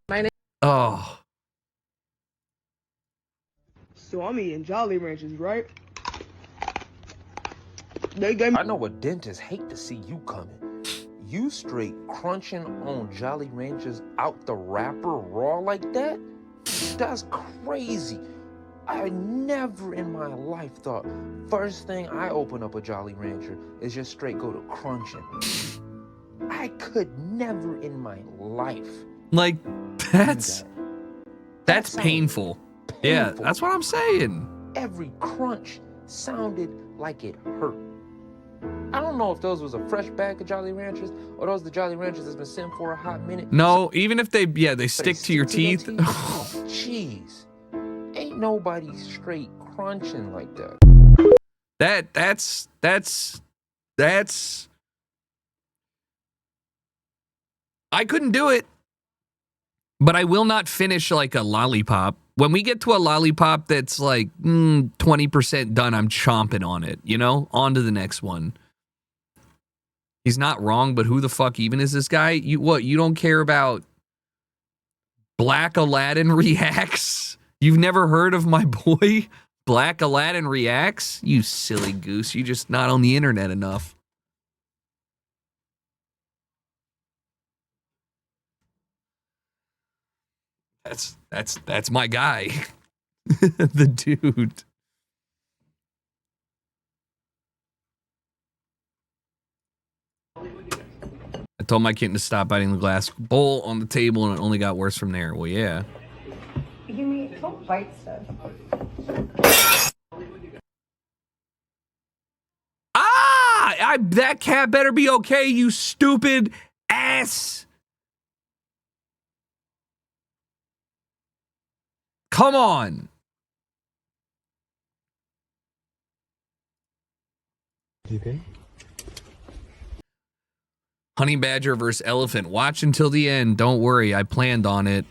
My name. Oh. So I'm eating Jolly Ranchers, right? I know a dentist hate to see you coming. You straight crunching on Jolly Ranchers out the wrapper raw like that? That's crazy. I never in my life thought first thing I open up a Jolly Rancher is just straight go to crunching. I could never in my life. Like, that's painful. Yeah, that's what I'm saying. Every crunch sounded like it hurt. I don't know if those was a fresh bag of Jolly Ranchers or those the Jolly Ranchers that's been sitting for a hot minute. No, even if they stick to your teeth. Jeez. Ain't nobody straight crunching like that. That's I couldn't do it. But I will not finish like a lollipop. When we get to a lollipop that's like 20% done, I'm chomping on it, you know? On to the next one. He's not wrong, but who the fuck even is this guy? You don't care about Black Aladdin Reacts? You've never heard of my boy Black Aladdin Reacts? You silly goose. You just not on the internet enough. That's my guy. The dude. I told my kitten to stop biting the glass bowl on the table and it only got worse from there. Well, yeah. Give me, don't bite stuff. That cat better be okay, you stupid ass. Come on. Okay. Honey badger versus elephant. Watch until the end. Don't worry. I planned on it.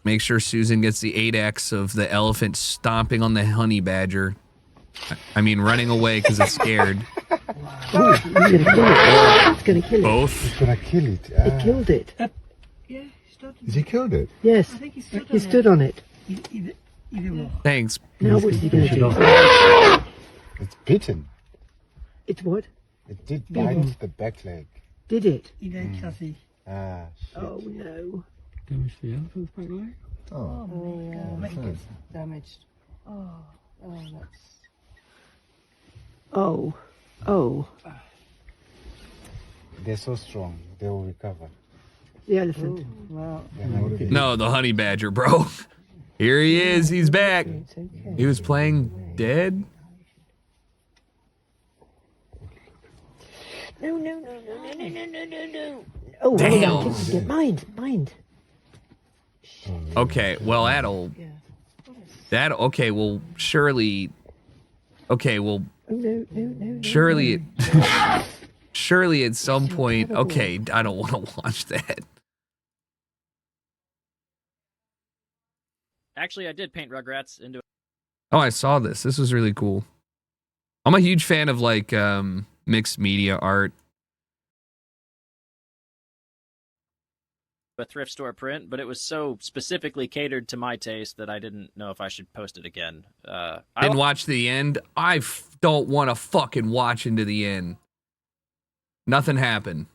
Make sure Susan gets the 8x of the elephant stomping on the honey badger. I mean, running away because it's scared. Oh, it's gonna kill it. It's gonna kill it. Both? It's gonna kill it. It killed it. Yeah, he stood on Has he killed it? Yes. I think he stood on it. Thanks. Now what's he gonna do? It's bitten. It's what? It did bite the back leg. Did it? Ah, shit. Oh no. Damage the elephant's back leg? Oh my god. my God. Damaged. That's. Oh. They're so strong. They will recover. The elephant. Wow. No, the honey badger, bro. Here he is. He's back. He was playing dead. No. Oh, damn. Mind. Okay, well, okay, well, surely, surely at some point, okay, I don't want to watch that. Actually, I did paint Rugrats into. Oh, I saw this. This was really cool. I'm a huge fan of like mixed media art. A thrift store print, but it was so specifically catered to my taste that I didn't know if I should post it again. Didn't watch the end. I don't want to fucking watch into the end. Nothing happened.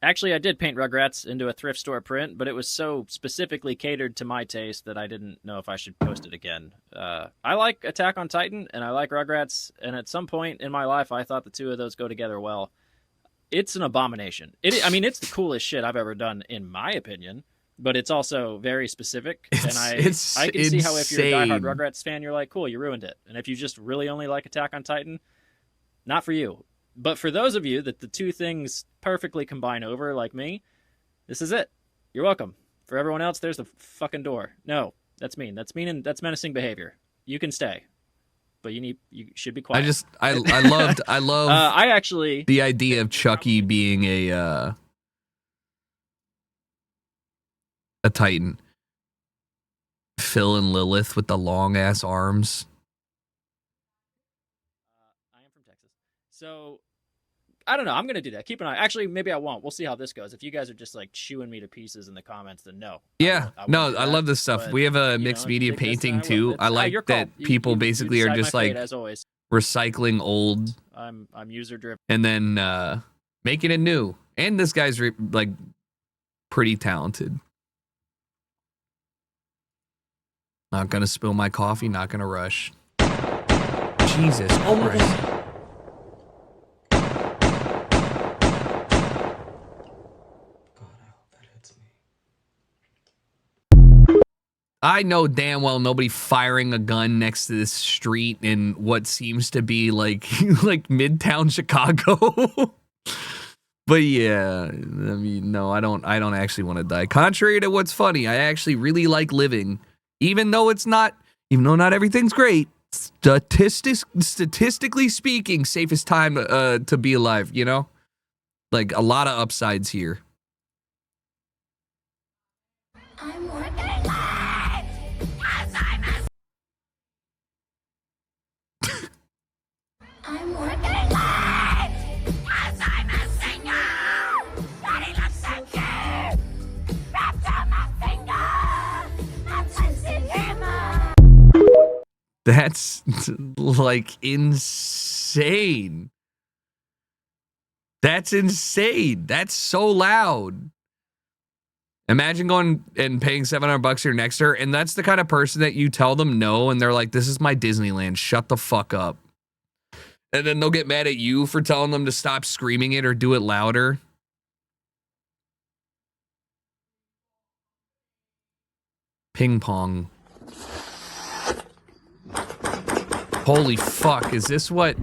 Actually, I did paint Rugrats into a thrift store print, but it was so specifically catered to my taste that I didn't know if I should post it again. I like Attack on Titan, and I like Rugrats, and at some point in my life, I thought the two of those go together well. It's an abomination. I mean, it's the coolest shit I've ever done, in my opinion, but it's also very specific, and I can see how if you're a diehard Rugrats fan, you're like, cool, you ruined it. And if you just really only like Attack on Titan, not for you. But for those of you that the two things perfectly combine over, like me, this is it. You're welcome. For everyone else, there's the fucking door. No, that's mean. That's mean, and that's menacing behavior. You can stay, but you should be quiet. I love I actually the idea of Chucky being a Titan. Phil and Lilith with the long ass arms. I am from Texas, so I don't know. I'm gonna do that. Keep an eye. Actually, maybe I won't. We'll see how this goes. If you guys are just like chewing me to pieces in the comments, then no. Yeah, I love this stuff. We have a mixed media painting too. I like that people basically are just like recycling old. I'm user driven, and then making it new. And this guy's like pretty talented. Not gonna spill my coffee. Not gonna rush. Jesus Christ. I know damn well nobody firing a gun next to this street in what seems to be like Midtown Chicago. But yeah, I mean, no, I don't actually want to die. Contrary to what's funny, I actually really like living, even though not everything's great. Statistically speaking, safest time to be alive, you know? Like a lot of upsides here. I'm working late, I'm working late, as I'm a singer. Daddy looks so cute. Wrapped on my finger. I'm twisted hammer. That's like insane. That's insane. That's so loud. Imagine going and paying $700 to your next door, and that's the kind of person that you tell them no, and they're like, this is my Disneyland. Shut the fuck up. And then they'll get mad at you for telling them to stop screaming it or do it louder. Ping pong. Holy fuck, is this what?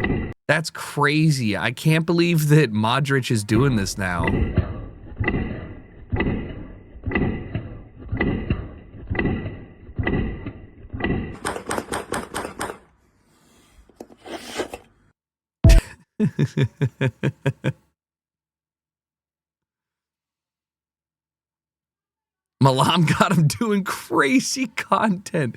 That's crazy. I can't believe that Modric is doing this now. Malam got him doing crazy content.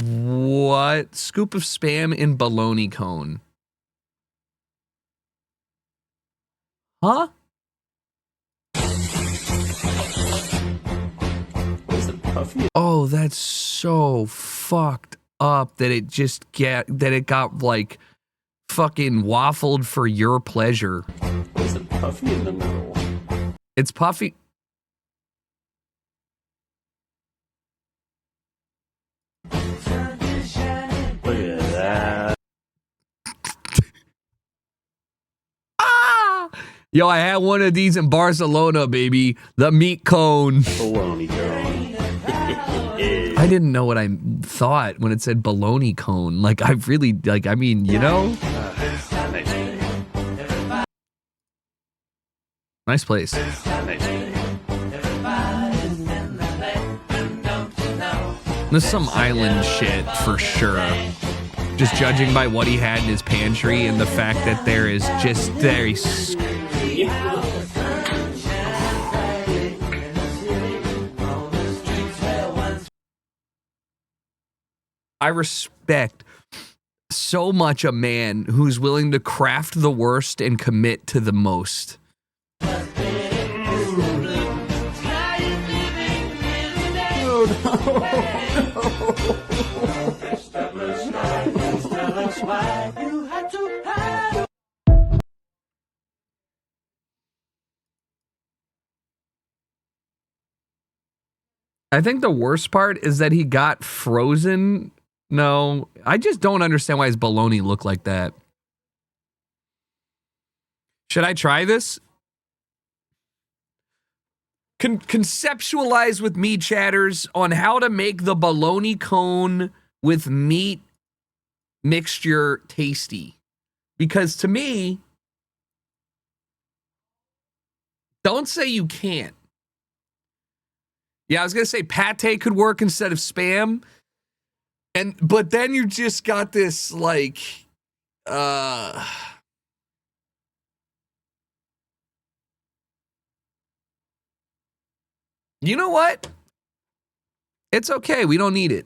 What? Scoop of spam in bologna cone. Huh? Oh, that's so fucked up that it got like fucking waffled for your pleasure. There's a puffy in the middle. It's puffy. Look at that. Yo, I had one of these in Barcelona, baby. The meat cone. Bologna cone. I didn't know what I thought when it said bologna cone. Like, I really, like, I mean, you know? Nice place. There's some island shit for sure. Just judging by what he had in his pantry and the fact that there is just very... I respect so much a man who's willing to craft the worst and commit to the most. I think the worst part is that he got frozen. No, I just don't understand why his baloney looked like that. Should I try this? Conceptualize with me, chatters, on how to make the bologna cone with meat mixture tasty. Because to me, don't say you can't. Yeah, I was going to say pate could work instead of Spam. But then you just got this, like, you know what? It's okay. We don't need it.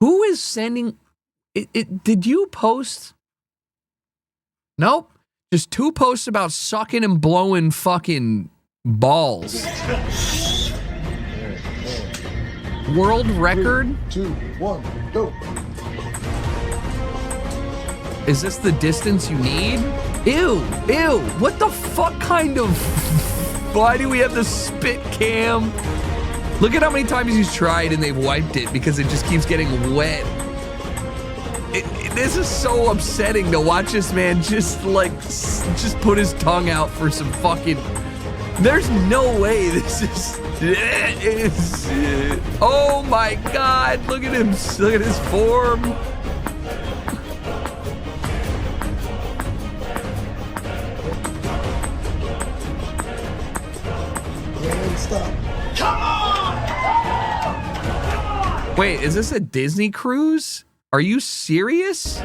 Who is sending it? Did you post? Nope. Just 2 posts about sucking and blowing fucking balls. World record? 3, 2, 1, go. Is this the distance you need? Ew, ew. What the fuck kind of... Why do we have the spit cam? Look at how many times he's tried and they've wiped it because it just keeps getting wet. This is so upsetting to watch this man just put his tongue out for some fucking... There's no way this is... Oh my God, look at him. Look at his form. Stop. Come on! Wait, is this a Disney cruise? Are you serious?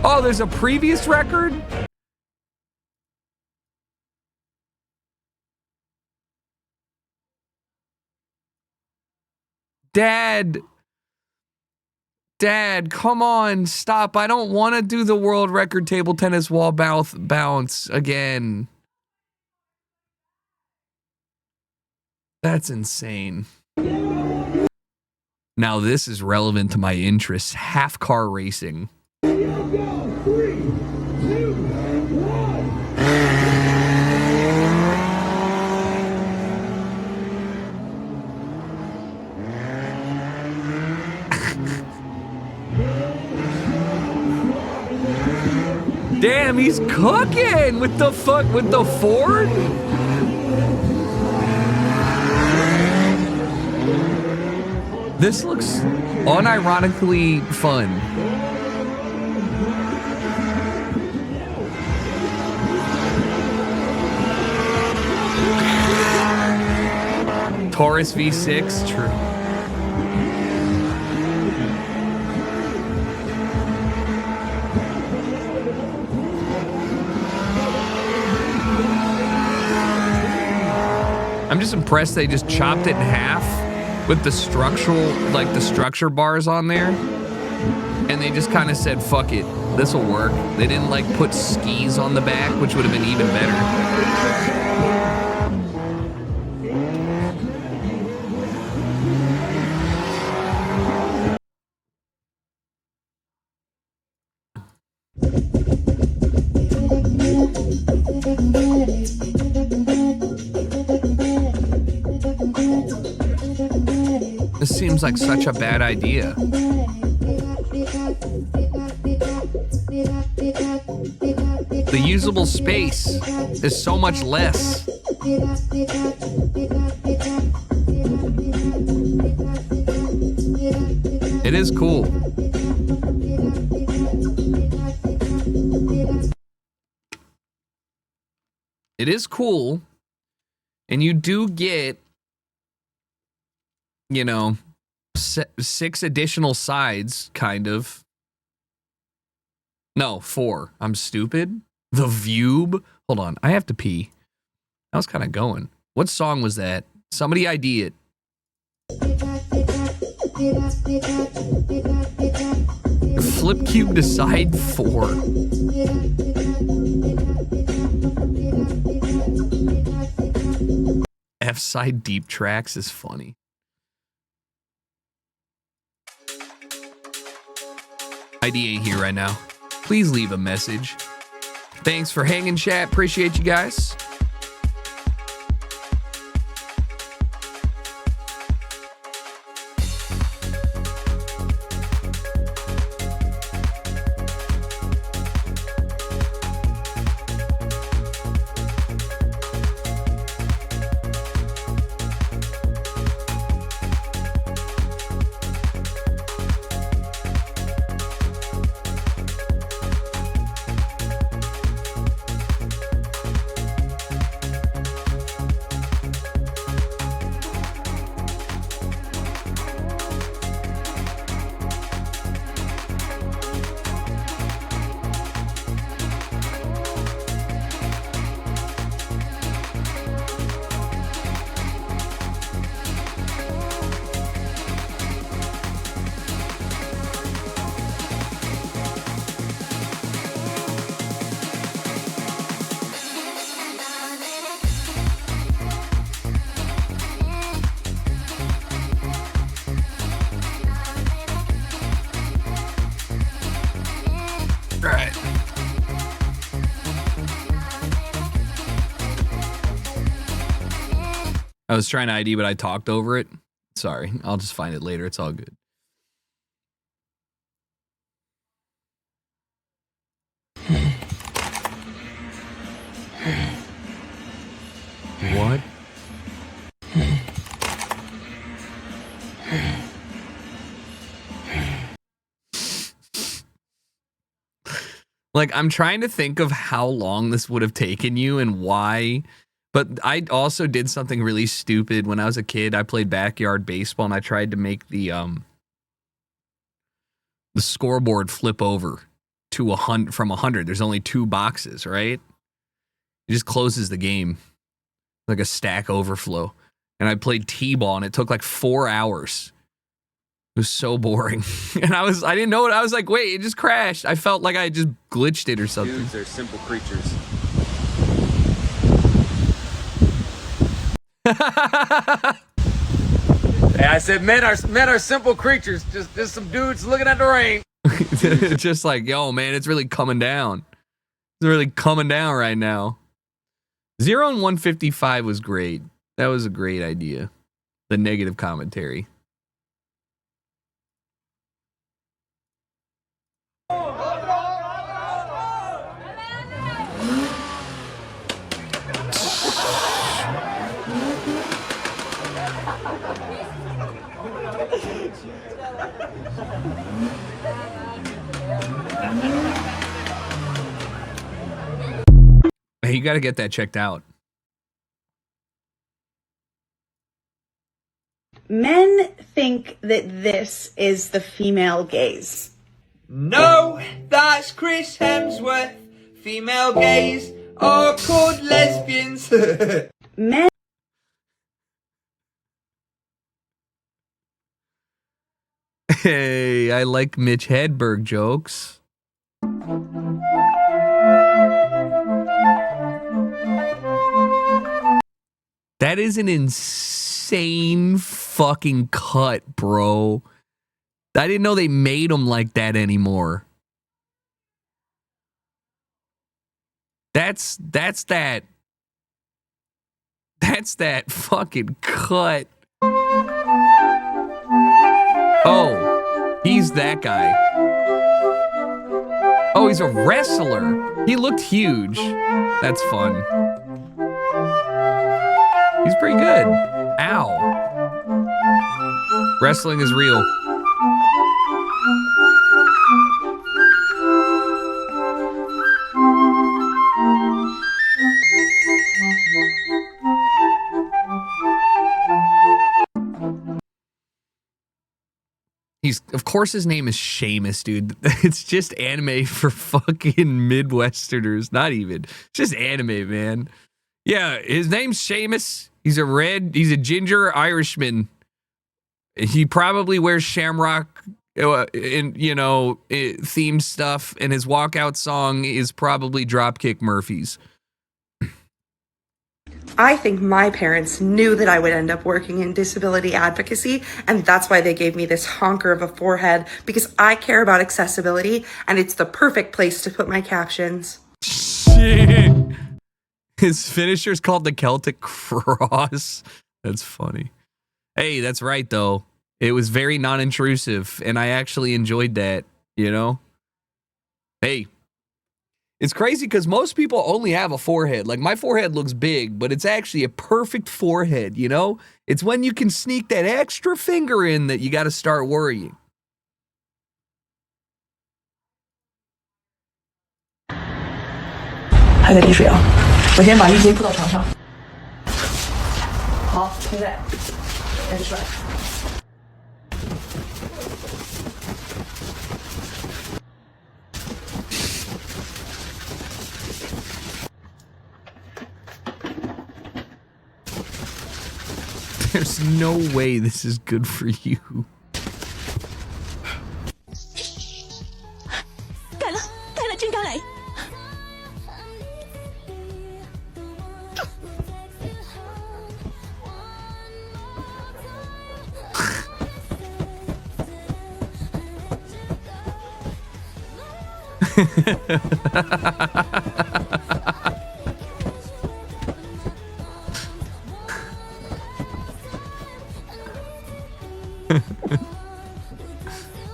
Oh, there's a previous record? Dad, come on, stop. I don't want to do the world record table tennis wall bounce again. That's insane. Now this is relevant to my interests. Half car racing. Damn, he's cooking with the Ford. This looks unironically fun. Taurus V6, true. I'm just impressed they just chopped it in half with the structure bars on there. And they just kind of said, fuck it, this'll work. They didn't like put skis on the back, which would have been even better. This seems like such a bad idea. The usable space is so much less. It is cool. It is cool. And you do get, you know, 6 additional sides, kind of. No, 4. I'm stupid. The Vube. Hold on, I have to pee. I was kind of going. What song was that? Somebody ID it. Flip cube to side 4. F side deep tracks is funny. ID ain't here right now. Please leave a message. Thanks for hanging, chat. Appreciate you guys. I was trying to ID, but I talked over it. Sorry. I'll just find it later. It's all good. What? Like, I'm trying to think of how long this would have taken you and why. But I also did something really stupid when I was a kid. I played backyard baseball and I tried to make the scoreboard flip over to 100 from 100. There's only 2 boxes, right? It just closes the game like a stack overflow. And I played T-ball and it took like 4 hours. It was so boring. And I didn't know it. I was like, wait, it just crashed. I felt like I just glitched it or something. Dudes are simple creatures. Hey, I said men are simple creatures. Just some dudes looking at the rain. It's just like, yo, man, it's really coming down. It's really coming down right now. 0 and 155 was great. That was a great idea. The negative commentary. Hey, you got to get that checked out. Men think that this is the female gaze. No, that's Chris Hemsworth. Female gays are called lesbians. Men. Hey, I like Mitch Hedberg jokes. That is an insane fucking cut, bro. I didn't know they made them like that anymore. That's that fucking cut. Oh, he's that guy. Oh, he's a wrestler. He looked huge. That's fun. He's pretty good. Ow. Wrestling is real. Of course his name is Seamus, dude. It's just anime for fucking Midwesterners. Not even. It's just anime, man. Yeah, his name's Seamus. He's a ginger Irishman. He probably wears Shamrock themed stuff, and his walkout song is probably Dropkick Murphys. I think my parents knew that I would end up working in disability advocacy, and that's why they gave me this honker of a forehead, because I care about accessibility, and it's the perfect place to put my captions. Shit. His finisher's called the Celtic Cross. That's funny. Hey, that's right, though. It was very non-intrusive, and I actually enjoyed that, you know? Hey. It's crazy because most people only have a forehead. Like, my forehead looks big, but it's actually a perfect forehead, you know? It's when you can sneak that extra finger in that you got to start worrying.还在滴水啊！我先把浴巾铺到床上。好，现在开始甩。 There's no way this is good for you. 改了，真刚嚟。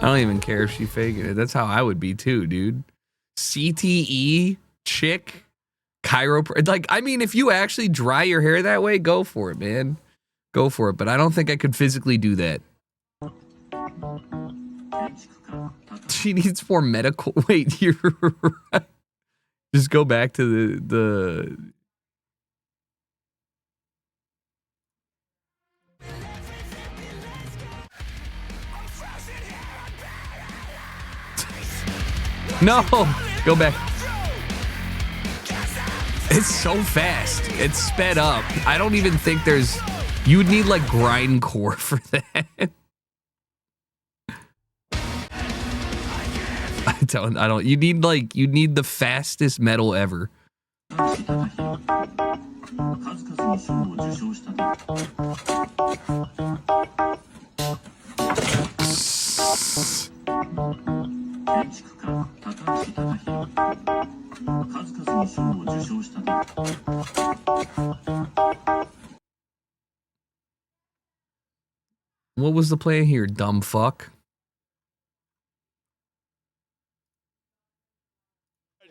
don't even care if she faking it. That's how I would be too, dude. CTE, chick, chiropractor. Like, I mean, if you actually dry your hair that way, go for it, man. Go for it. But I don't think I could physically do that. She needs more medical. Wait, you're right. Just go back to the. No, go back. It's so fast. It's sped up. I don't even think there's. You would need like grindcore for that. I don't. You need the fastest metal ever. What was the play here, dumb fuck?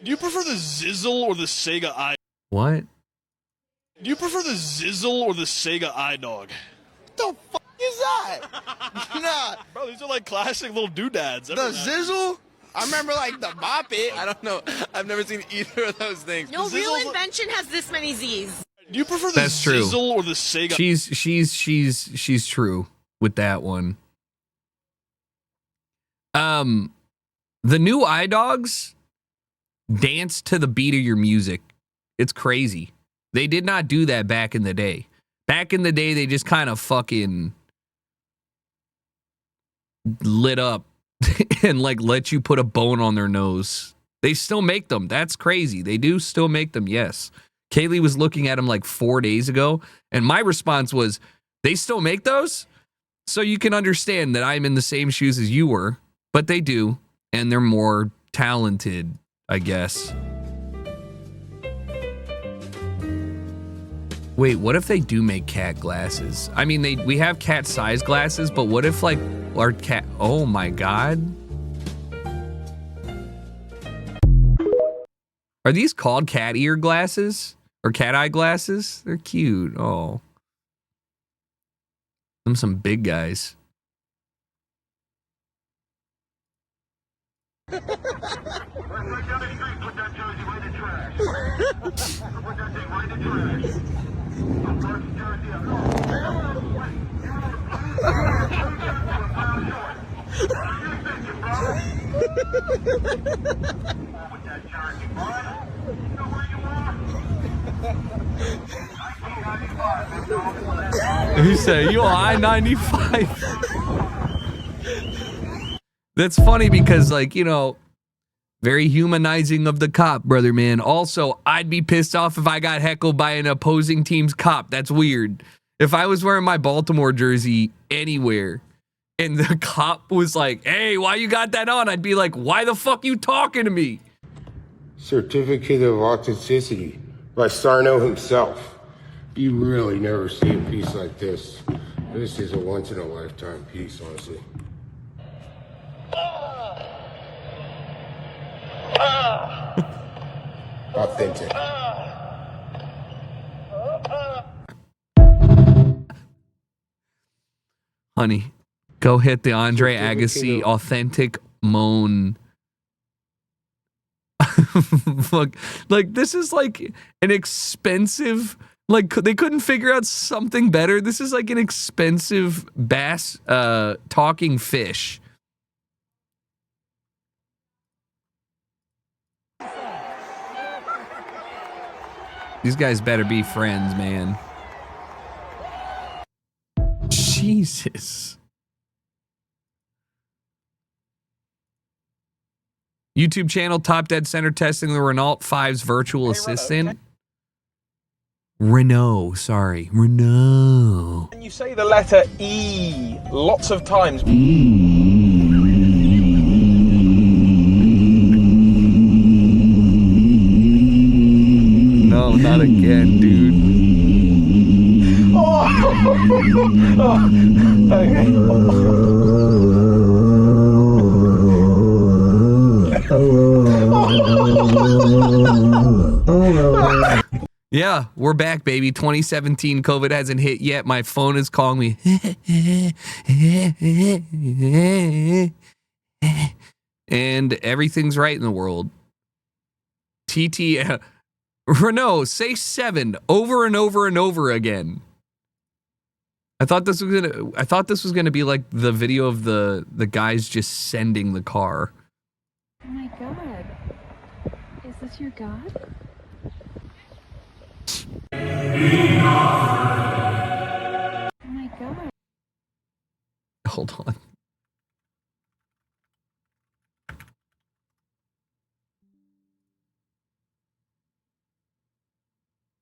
Do you prefer the Zizzle or the Sega Eye? What? Do you prefer the Zizzle or the Sega iDog? What the fuck is that? Nah. Bro, these are like classic little doodads. The Zizzle? I remember like the Bop It. I don't know. I've never seen either of those things. No real invention has this many Z's. Do you prefer the That's true. Zizzle or the Sega? She's true with that one. The new iDogs dance to the beat of your music. It's crazy. They did not do that back in the day. Back in the day, they just kind of fucking lit up and like let you put a bone on their nose. They still make them. That's crazy. They do still make them, yes. Kaylee was looking at them like 4 days ago, and my response was, they still make those? So you can understand that I'm in the same shoes as you were, but they do, and they're more talented, I guess. Wait, what if they do make cat glasses? I mean, we have cat size glasses, but what if like our cat? Oh my god, are these called cat ear glasses or cat eye glasses? They're cute. Oh, them some big guys. He said, you on I-95. That's funny because, like, you know, very humanizing of the cop, brother, man. Also, I'd be pissed off if I got heckled by an opposing team's cop. That's weird. If I was wearing my Baltimore jersey anywhere and the cop was like, hey, why you got that on? I'd be like, why the fuck you talking to me? Certificate of Authenticity by Sarno himself. You really never see a piece like this. This is a once-in-a-lifetime piece, honestly. Authentic. Honey, go hit the Andre Agassi authentic moan. Look, like this is like an expensive, like they couldn't figure out something better. This is like an expensive bass talking fish. These guys better be friends, man. Jesus. YouTube channel, top dead center testing the Renault 5's virtual assistant. Renault, sorry. Renault. When you say the letter E lots of times. No, not again, dude. Yeah, we're back, baby. 2017, COVID hasn't hit yet. My phone is calling me. And everything's right in the world. Renault, say 7 over and over and over again. I thought this was gonna be like the video of the guys just sending the car. Oh my god. Is this your god? Oh my god. Hold on.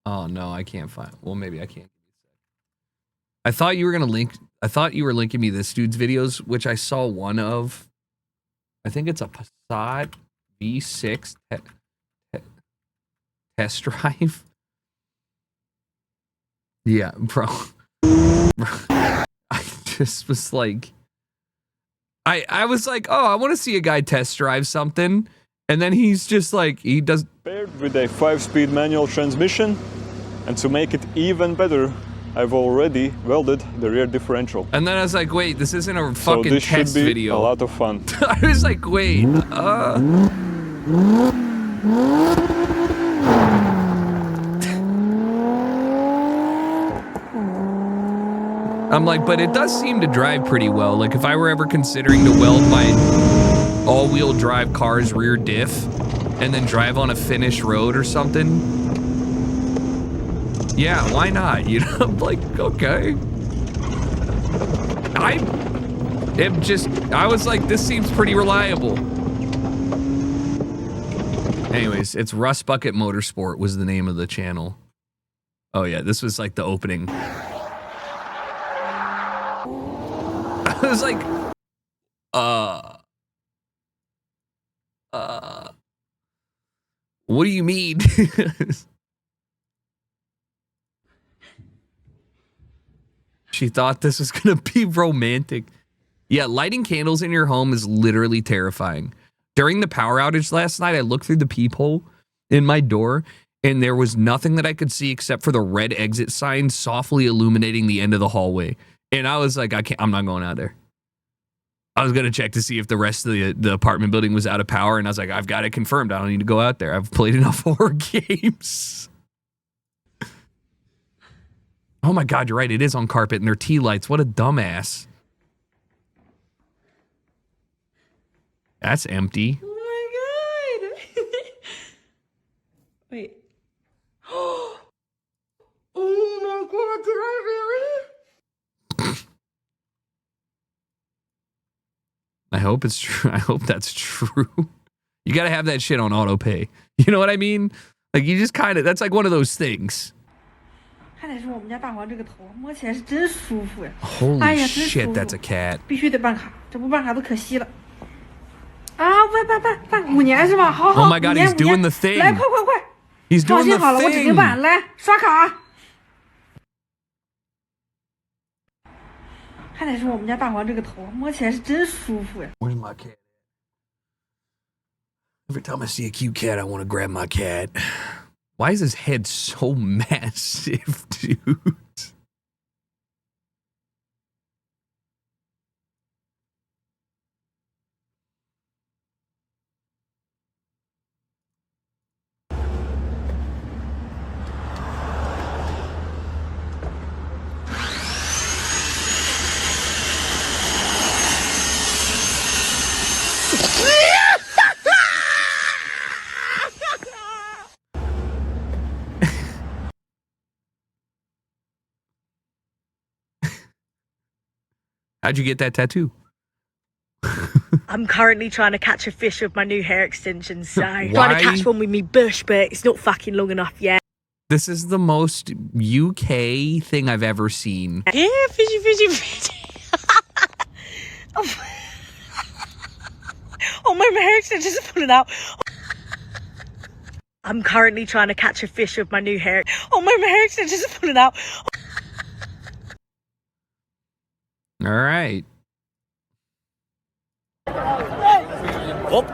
Oh no, I can't find. Well, maybe I can't. I thought you were gonna link. I thought you were linking me this dude's videos, which I saw one of. I think it's a Passat V6 test drive. Yeah, bro. I just was like, I was like, oh, I want to see a guy test drive something, and then he's just like, he does. Paired with a 5-speed manual transmission, and to make it even better, I've already welded the rear differential. And then I was like, wait, this isn't a fucking this test should be video. A lot of fun. I was like, wait, I'm like, but it does seem to drive pretty well. Like, if I were ever considering to weld my all-wheel drive car's rear diff and then drive on a finished road or something, yeah, why not? You know, I'm like, okay. I was like, this seems pretty reliable. Anyways, it's Rust Bucket Motorsport was the name of the channel. Oh yeah, this was like the opening. I was like, what do you mean? She thought this was gonna be romantic. Yeah, lighting candles in your home is literally terrifying. During the power outage last night, I looked through the peephole in my door, and there was nothing that I could see except for the red exit sign softly illuminating the end of the hallway. And I was like, I'm not going out there. I was going to check to see if the rest of the apartment building was out of power, and I was like, I've got it confirmed. I don't need to go out there. I've played enough horror games. Oh my God, you're right. It is on carpet, and they're tea lights. What a dumbass. That's empty. Oh my god. Wait. Oh my god, did I really? I hope it's true. I hope that's true. You got to have that shit on auto pay. You know what I mean? Like, you just kind of, that's like one of those things. Holy shit, that's a cat. Oh my god, he's doing the thing. He's doing the thing. Where's my cat? Every time I see a cute cat, I want to grab my cat. Why is his head so massive, dude? How'd you get that tattoo? I'm currently trying to catch a fish with my new hair extensions, so trying to catch one with me bush, but it's not fucking long enough yet. This is the most UK thing I've ever seen. Yeah, fishy, fishy, fishy. Oh my hair extensions are pulling out. I'm currently trying to catch a fish with my new hair. Oh my hair extensions are pulling out. All right. Oh.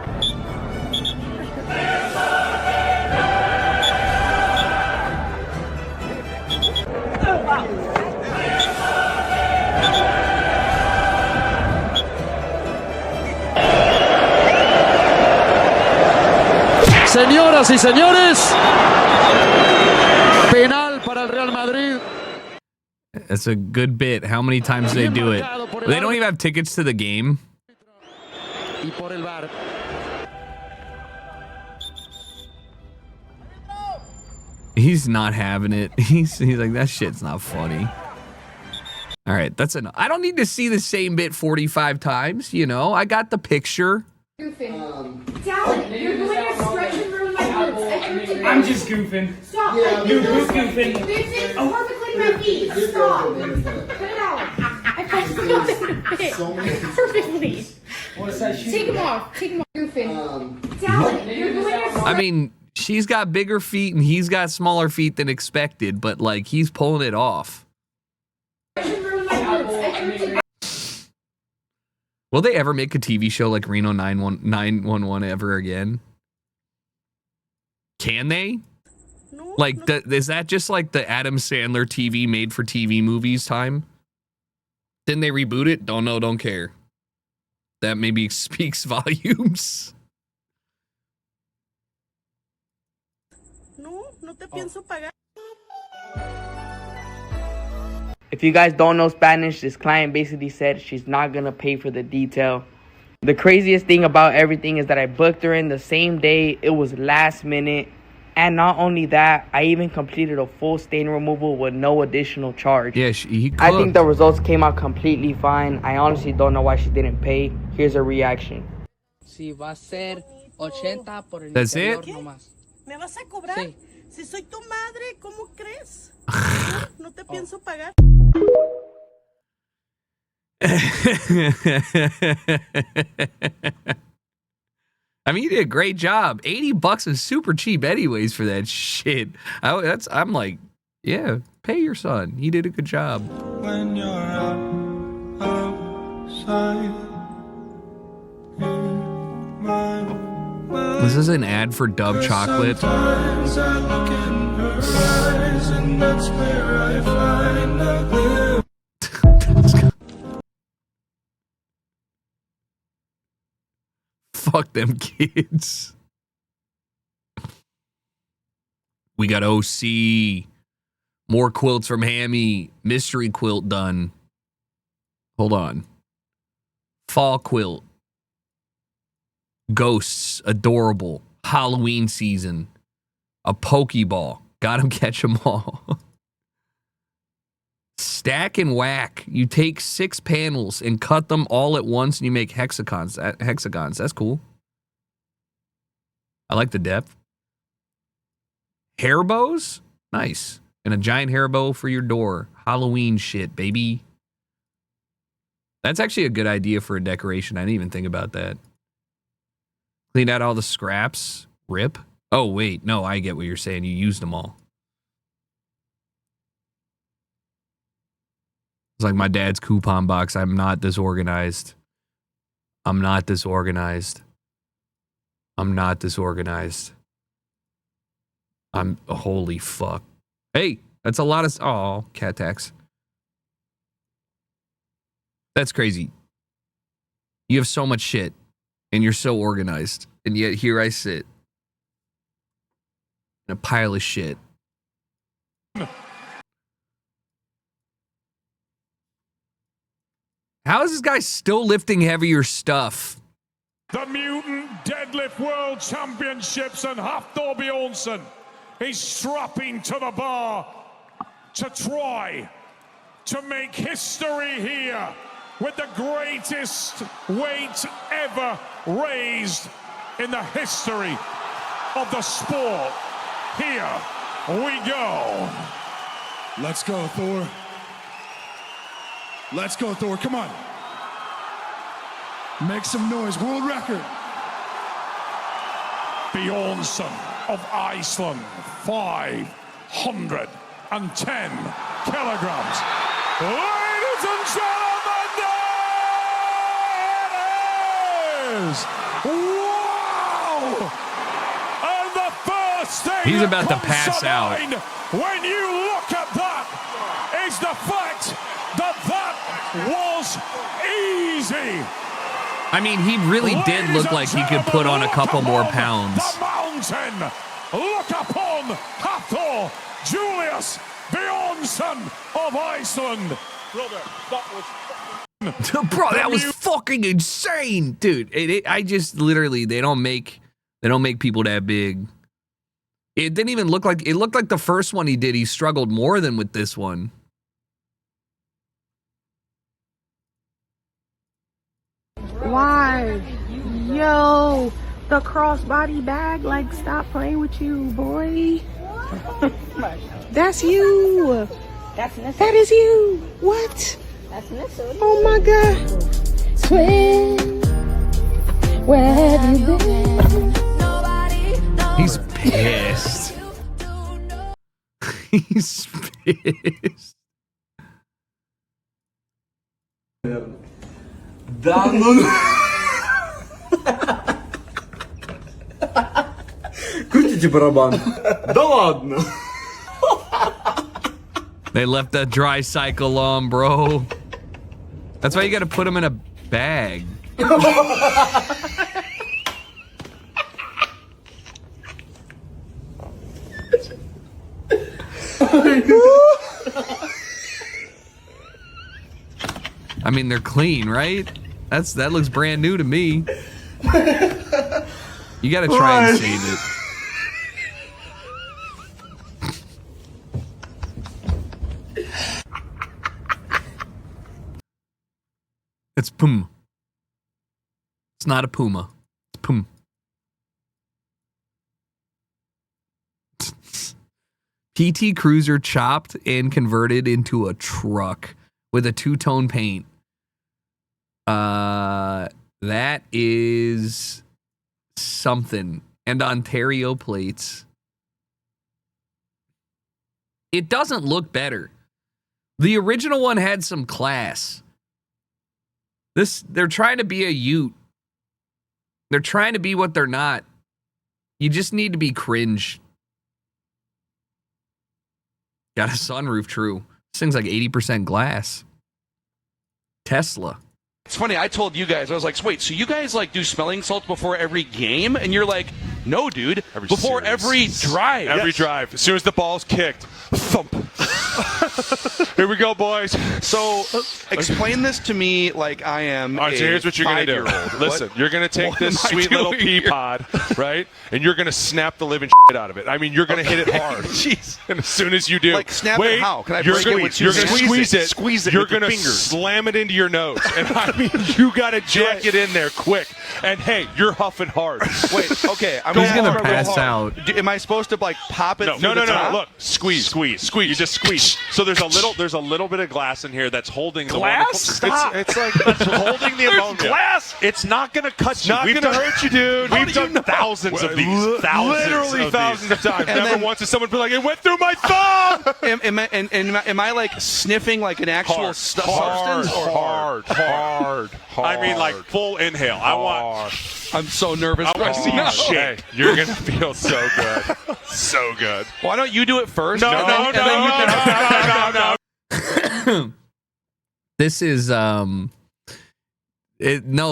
Señoras y señores, penal para el Real Madrid. That's a good bit. How many times do they do it? They don't even have tickets to the game. Y por el VAR. He's not having it. He's like, that shit's not funny. All right, that's enough. I don't need to see the same bit 45 times, you know? I got the picture. Dallin, you're going to stretch and ruin my boots. I'm just goofing. Stop. You're goofing. This is perfectly my feet. Stop. Put it out. I perfectly perfectly. Take them off. Take them off. Goofing. Dallin, you're going to I mean, she's got bigger feet and he's got smaller feet than expected, but like he's pulling it off. Will they ever make a TV show like Reno 911 ever again? Can they? Like, is that just like the Adam Sandler TV made for TV movies time? Didn't they reboot it? Don't know, don't care. That maybe speaks volumes. No te pienso pagar. If you guys don't know Spanish, this client basically said she's not gonna pay for the detail. The craziest thing about everything is that I booked her in the same day. It was last minute. And not only that, I even completed a full stain removal with no additional charge. Yeah, I think the results came out completely fine. I honestly don't know why she didn't pay. Here's her reaction. Si va a ser 80 por el That's interior it? nomás. ¿Me vas a cobrar? Sí. Si soy tu madre, ¿cómo crees? No te pienso pagar. I mean, you did a great job. $80 is super cheap anyways for that shit. I'm like, yeah, pay your son. He did a good job. When you're outside in my mind. This is an ad for Dove Chocolate. Sometimes I look in her eyes and that's where I find a glimpse. Fuck them kids. We got OC. More quilts from Hammy. Mystery quilt done. Hold on. Fall quilt. Ghosts. Adorable. Halloween season. A Pokeball. Got him, catch 'em all. Stack and whack. You take 6 panels and cut them all at once and you make hexagons. That's cool. I like the depth. Hair bows? Nice. And a giant hair bow for your door. Halloween shit, baby. That's actually a good idea for a decoration. I didn't even think about that. Clean out all the scraps. Rip. Oh, wait. No, I get what you're saying. You used them all. It's like my dad's coupon box. I'm not disorganized. I'm not disorganized. I'm not disorganized. Holy fuck. Hey, that's a lot of, oh, cat tax. That's crazy. You have so much shit and you're so organized. And yet here I sit in a pile of shit. How is this guy still lifting heavier stuff? The Mutant Deadlift World Championships and Hafthor Bjornsson is strapping to the bar to try to make history here with the greatest weight ever raised in the history of the sport. Here we go. Let's go, Thor. Let's go, Thor. Come on. Make some noise. World record. Bjornsson of Iceland, 510 kilograms. Ladies and gentlemen, there it is! Wow! And the first thing He's about to that pass comes out. mind when you look at that is the fact that that was easy. I mean, he really did look like he could put on a couple more pounds. The mountain, look upon Hafthor Julius Bjornsson of Iceland. Brother, that was Bro, that was fucking insane, dude. I just literally they don't make people that big. It didn't even look like it looked like the first one he did. He struggled more than with this one. Why? Yo, the crossbody bag, like, stop playing with you, boy. That's you. That is you. What? Oh my God. Twin, where have you been? He's pissed. He's pissed. Крутите барабан. Да ладно. They left that dry cycle on, bro. That's why you gotta put him in a bag. I mean, they're clean, right? That looks brand new to me. You gotta try and save it. It's pum. It's not a puma. It's pum. PT Cruiser chopped and converted into a truck with a two-tone paint. That is something. And Ontario plates. It doesn't look better. The original one had some class. They're trying to be a Ute. They're trying to be what they're not. You just need to be cringe. Got a sunroof, true. This thing's like 80% glass. Tesla. It's funny, I told you guys, I was like, wait, so you guys like do smelling salts before every game? And you're like, no, dude, before every drive. Every drive. As soon as the ball's kicked, thump. Here we go, boys. So explain this to me like I am All right, so here's what you're going to do. Listen, you're going to take this sweet little pea pod, right? And you're going to snap the living shit out of it. I mean, you're going to hit it hard. Jeez. And as soon as you do, like snap it how? Can I break it with you're going to squeeze it. Squeeze it You're with your going to fingers. slam it into your nose. And I mean, you got to jack it in there quick. And hey, you're huffing hard. Wait, okay. I'm He's gonna hammer pass real hard. out. Am I supposed to like pop it No, through no, the no, top? no. Look, squeeze. You just squeeze. So there's a little bit of glass in here that's holding the Glass? wonderful. Stop. It's like it's holding the ammonia. glass. It's not going to cut you. Not We've gonna hurt you, dude. We've done thousands of these. Literally Thousands of times. And Never then- once has someone been like, it went through my thumb. Am I like sniffing like an actual substance? Or hard. I mean, like full inhale. I want. I'm so nervous I want right to see now. you shake. You're gonna feel so good, so good. Why don't you do it first? No. This is no,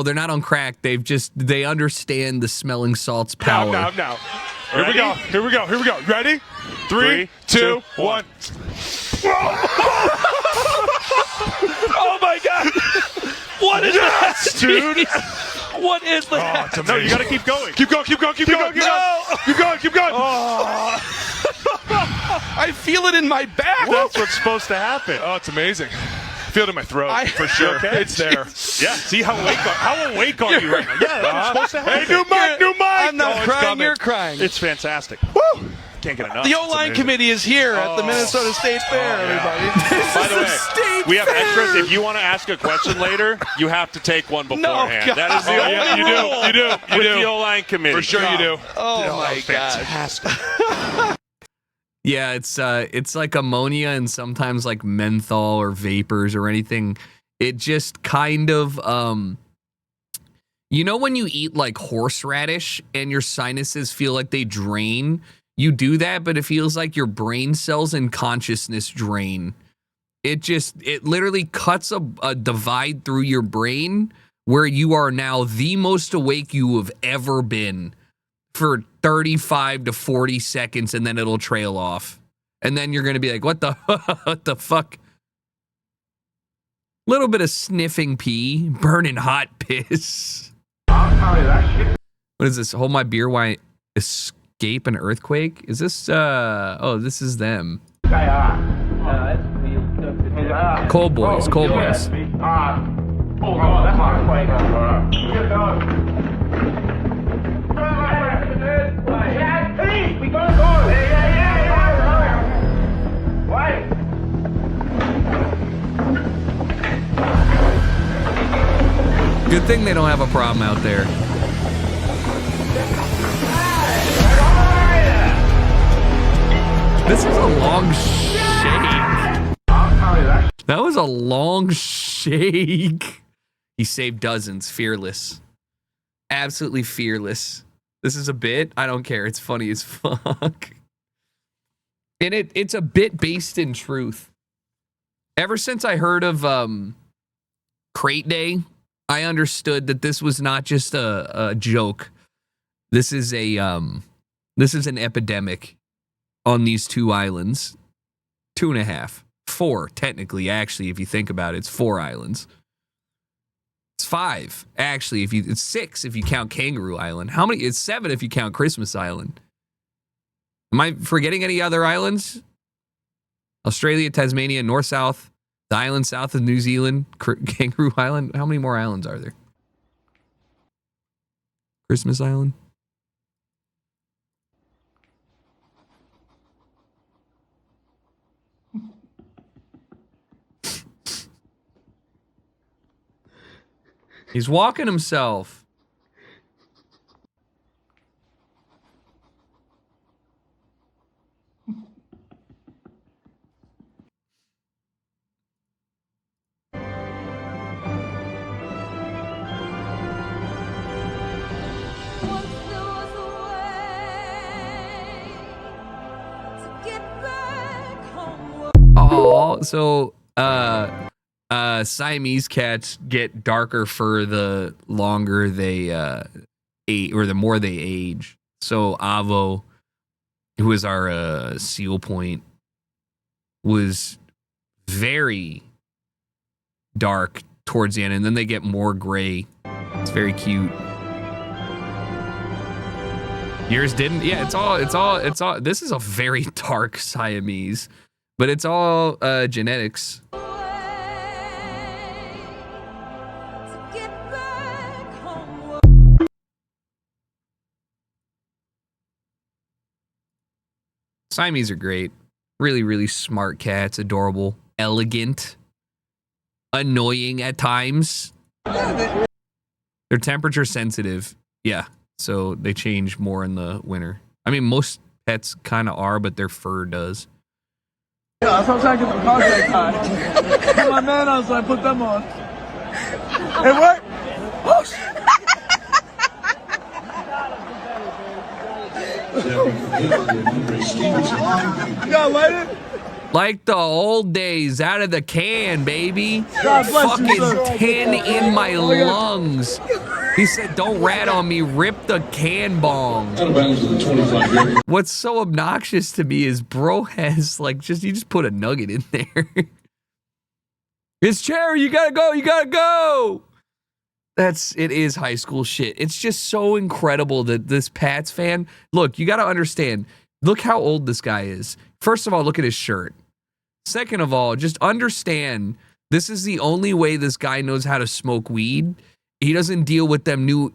they're not on crack. They understand the smelling salts power. Now. Here we go. Ready? 3, 2, 1. Oh my God! What is that, dude? What is that? No, you gotta keep going. Keep going. No! Keep going. Oh. I feel it in my back. That's what's supposed to happen. Oh, it's amazing. Feel it in my throat for sure. Okay? It's there. Yeah. See how awake are you right now? Yeah, that's what's supposed to happen. Hey, new mic. I'm not crying. Coming. You're crying. It's fantastic. Woo! Can't get enough. The It's O-line amazing. committee is here at the Minnesota State Fair, everybody. By the way, we have extras. If you want to ask a question later, you have to take one beforehand. God. That is the only rule. You do. With the O-line committee. For sure you do. Oh, my God. Fantastic. Yeah, it's like ammonia and sometimes like menthol or vapors or anything. It just kind of you know when you eat like horseradish and your sinuses feel like they drain? You do that, but it feels like your brain cells and consciousness drain. It literally cuts a divide through your brain where you are now the most awake you have ever been for 35 to 40 seconds, and then it'll trail off. And then you're going to be like, what the, what the fuck? Little bit of sniffing pee, burning hot piss. What is this? Hold my beer while I escape an earthquake? Is this, oh, this is them. Cold boys, cold boys. Oh, God, that's not quite. Please, we gotta go. Why? Good thing they don't have a problem out there. This is a long shake. That was a long shake. He saved dozens. Fearless. Absolutely fearless. This is a bit. I don't care. It's funny as fuck. And it's a bit based in truth. Ever since I heard of Crate Day, I understood that this was not just a joke. This is an epidemic on these 2 islands. 2.5. 4, technically, actually, if you think about it. It's 4 islands. It's 5, actually. It's 6 if you count Kangaroo Island. How many? It's 7 if you count Christmas Island. Am I forgetting any other islands? Australia, Tasmania, North, South, the island south of New Zealand, Kangaroo Island. How many more islands are there? Christmas Island. He's walking himself. Oh, so Siamese cats get darker fur the longer they age, or the more they age. So Avo, who is our seal point, was very dark towards the end, and then they get more gray. It's very cute. Yours didn't? Yeah, it's all. This is a very dark Siamese, but it's all genetics. Siamese are great. Really, really smart cats. Adorable. Elegant. Annoying at times. They're temperature sensitive. Yeah. So they change more in the winter. I mean, most pets kind of are, but their fur does. Yeah, that's what I'm trying to get the contract on. Put my man on, so I put them on. It worked. Oh, shit. You gotta light it? Like the old days, out of the can, baby. God bless you, fucking sir. 10 in my lungs. He said, don't rat on me, rip the can bong. What's so obnoxious to me is bro has like, you just put a nugget in there. It's Cherry, you gotta go, you gotta go. It is high school shit. It's just so incredible that this Pats fan, look, you gotta understand, look how old this guy is. First of all, look at his shirt. Second of all, just understand, this is the only way this guy knows how to smoke weed. He doesn't deal with them new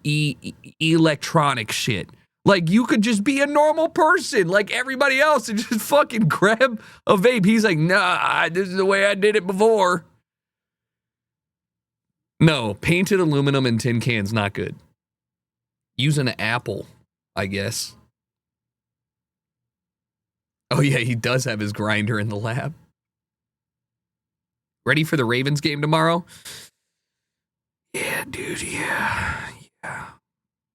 electronic shit. Like, you could just be a normal person like everybody else and just fucking grab a vape. He's like, nah, this is the way I did it before. No, painted aluminum and tin cans, not good. Use an apple, I guess. Oh yeah, he does have his grinder in the lab. Ready for the Ravens game tomorrow? Yeah, dude, yeah.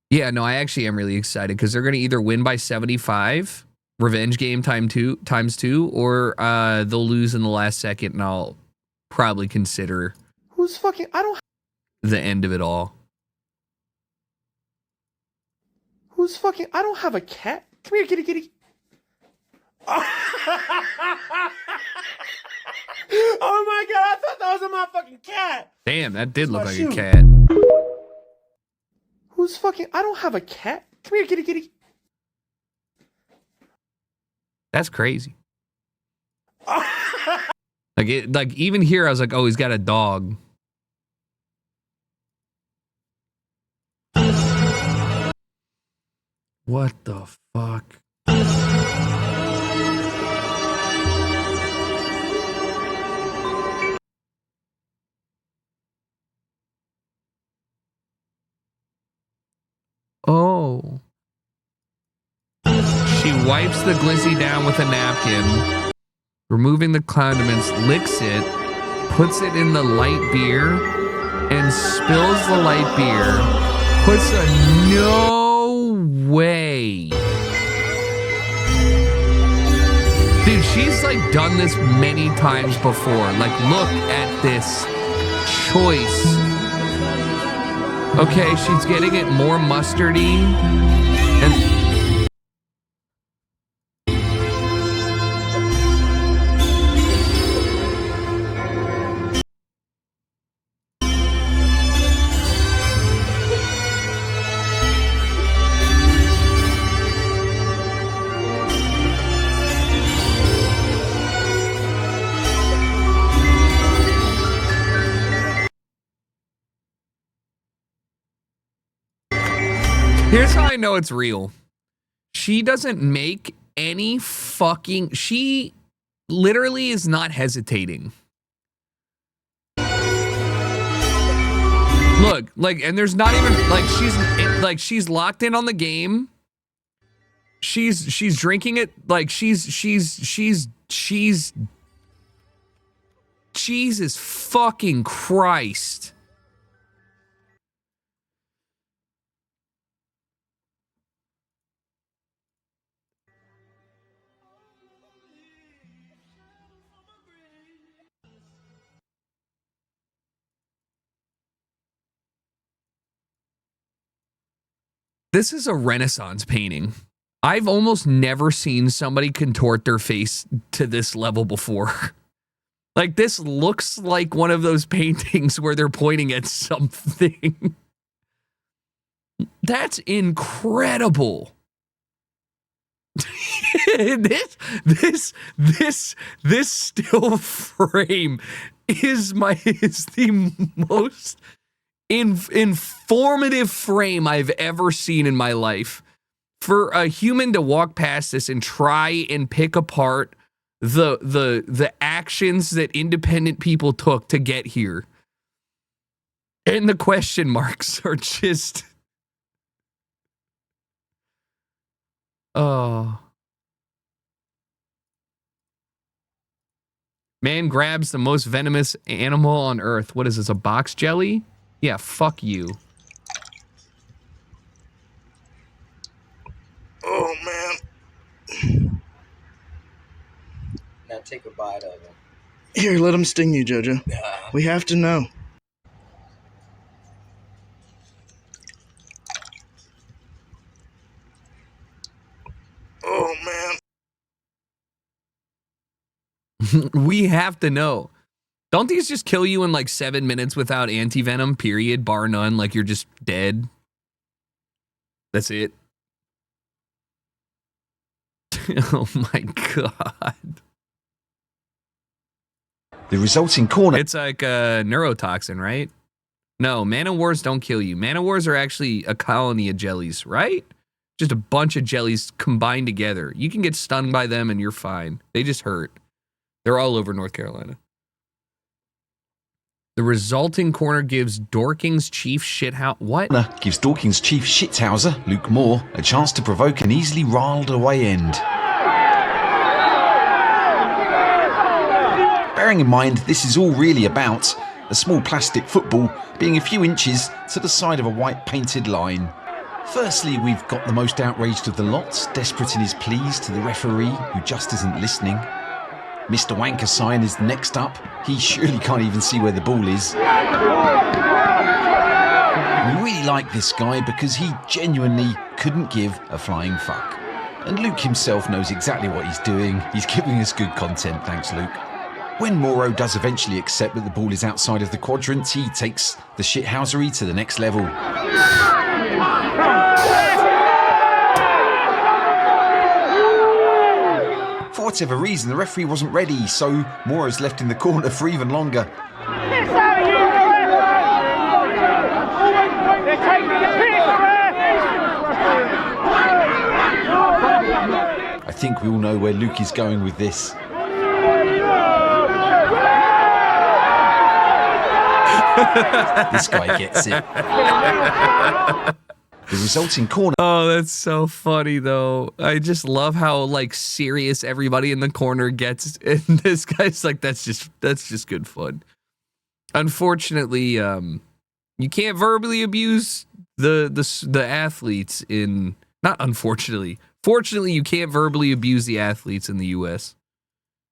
Yeah, no, I actually am really excited because they're going to either win by 75, revenge game times two, or they'll lose in the last second, and I'll probably consider. Who's fucking? I don't. the end of it all. Who's fucking? I don't have a cat. Come here, kitty, kitty. Oh, oh my god! I thought that was a motherfucking cat. Damn, that did look my like shoe. a cat. Who's fucking? I don't have a cat. Come here, kitty, kitty. That's crazy. Like even here, I was like, oh, he's got a dog. What the fuck? Oh. She wipes the glizzy down with a napkin, removing the condiments, licks it, puts it in the light beer, and spills the light beer. Puts a no way. Dude, she's like done this many times before. Like, look at this choice. Okay, she's getting it more mustardy. And here's how I know it's real. She doesn't make any fucking... She literally is not hesitating. Look, like, and there's not even... Like, she's locked in on the game. She's drinking it. Like, she's... Jesus fucking Christ. This is a Renaissance painting. I've almost never seen somebody contort their face to this level before. Like, this looks like one of those paintings where they're pointing at something. That's incredible. this still frame is the most informative frame I've ever seen in my life. For a human to walk past this and try and pick apart the actions that independent people took to get here, and the question marks are just oh. Man grabs the most venomous animal on earth. What is this, a box jelly? Yeah, fuck you. Oh man. Now take a bite of it. Here, let him sting you, Jojo. We have to know. Oh man. We have to know. Don't these just kill you in like 7 minutes without anti-venom, period, bar none, like you're just dead? That's it. Oh my god. The resulting corner... It's like a neurotoxin, right? No, man-o'-wars don't kill you. Man-o'-wars are actually a colony of jellies, right? Just a bunch of jellies combined together. You can get stung by them and you're fine. They just hurt. They're all over North Carolina. The resulting corner gives Dorking's chief shithouser... What? Gives Dorking's chief shithouser, Luke Moore, a chance to provoke an easily riled away end. Bearing in mind this is all really about a small plastic football being a few inches to the side of a white painted line. Firstly, we've got the most outraged of the lot, desperate in his pleas to the referee who just isn't listening. Mr. Wanker Sign is next up. He surely can't even see where the ball is. We really like this guy because he genuinely couldn't give a flying fuck. And Luke himself knows exactly what he's doing. He's giving us good content, thanks Luke. When Mauro does eventually accept that the ball is outside of the quadrant, he takes the shithousery to the next level. For whatever reason, the referee wasn't ready, so Mauro's left in the corner for even longer. I think we all know where Luke is going with this. This guy gets it. The resulting corner. Oh, that's so funny though. I just love how like serious everybody in the corner gets, and this guy's like, that's just good fun. Unfortunately, you can't verbally abuse the athletes in. Not unfortunately. Fortunately, you can't verbally abuse the athletes in the U.S.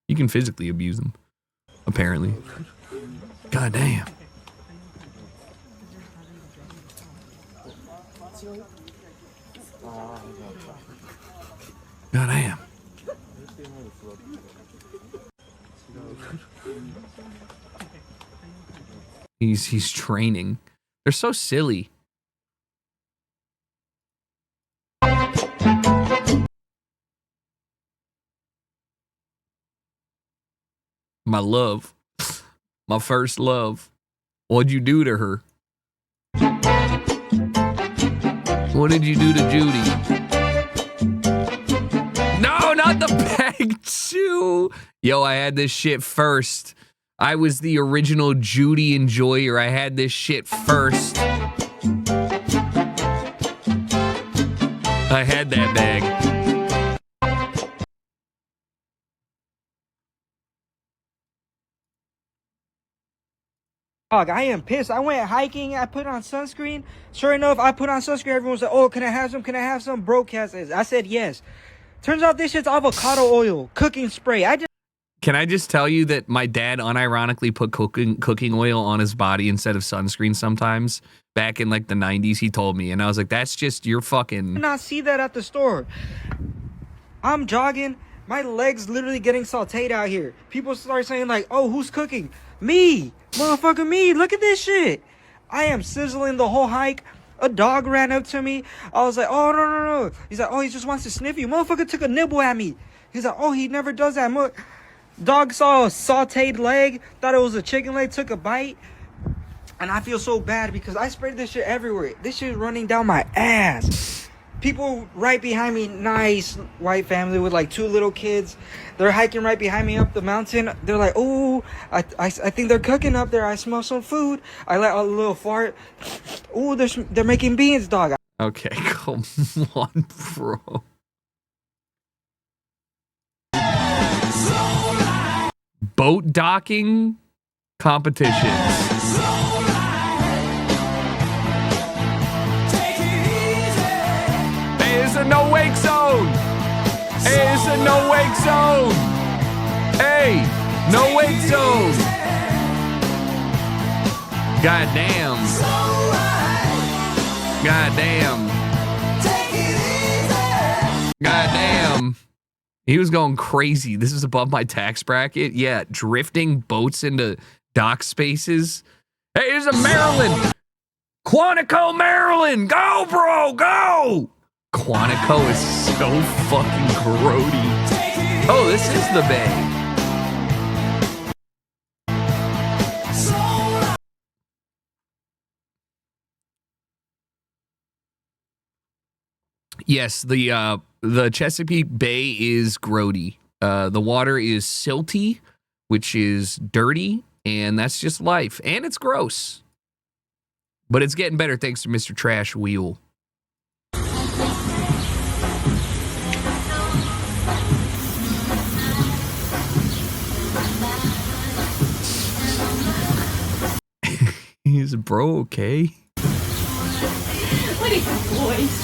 You can physically abuse them, apparently. God damn. God damn. He's training. They're so silly. My love. My first love. What'd you do to her? What did you do to Judy? No, not the bag too. Yo, I had this shit first. I was the original Judy enjoyer. I had this shit first. I had that bag. Dog, I am pissed. I went hiking. I put on sunscreen. Sure enough, I put on sunscreen. Everyone's like, oh, can I have some? Can I have some? Broadcast is. I said yes. Turns out this shit's avocado oil, cooking spray. Can I just tell you that my dad unironically put cooking oil on his body instead of sunscreen sometimes? Back in like the 90s, he told me. And I was like, that's just your fucking... I did not see that at the store. I'm jogging. My legs literally getting sauteed out here. People start saying like, oh, who's cooking? Me. Motherfucker me. Look at this shit. I am sizzling the whole hike. A dog ran up to me. I was like, oh, no. He's like, oh, he just wants to sniff you. Motherfucker took a nibble at me. He's like, oh, he never does that. Dog saw a sauteed leg, thought it was a chicken leg, took a bite. And I feel so bad because I sprayed this shit everywhere. This shit is running down my ass. People right behind me, nice white family with like 2 little kids. They're hiking right behind me up the mountain. They're like, oh, I think they're cooking up there. I smell some food. I let a little fart. Oh, they're making beans, dog. Okay, come on, bro. Boat docking competitions. Hey, it's a no wake zone. Hey, it's a no wake zone. Hey, no wake zone. God damn. God damn. God damn. He was going crazy. This is above my tax bracket. Yeah, drifting boats into dock spaces. Hey, here's a Maryland. Quantico, Maryland. Go, bro, go. Quantico is so fucking grody. Oh, this is the bay. Yes, the Chesapeake Bay is grody. The water is silty, which is dirty, and that's just life. And it's gross. But it's getting better thanks to Mr. Trash Wheel. Is bro okay? What is your voice?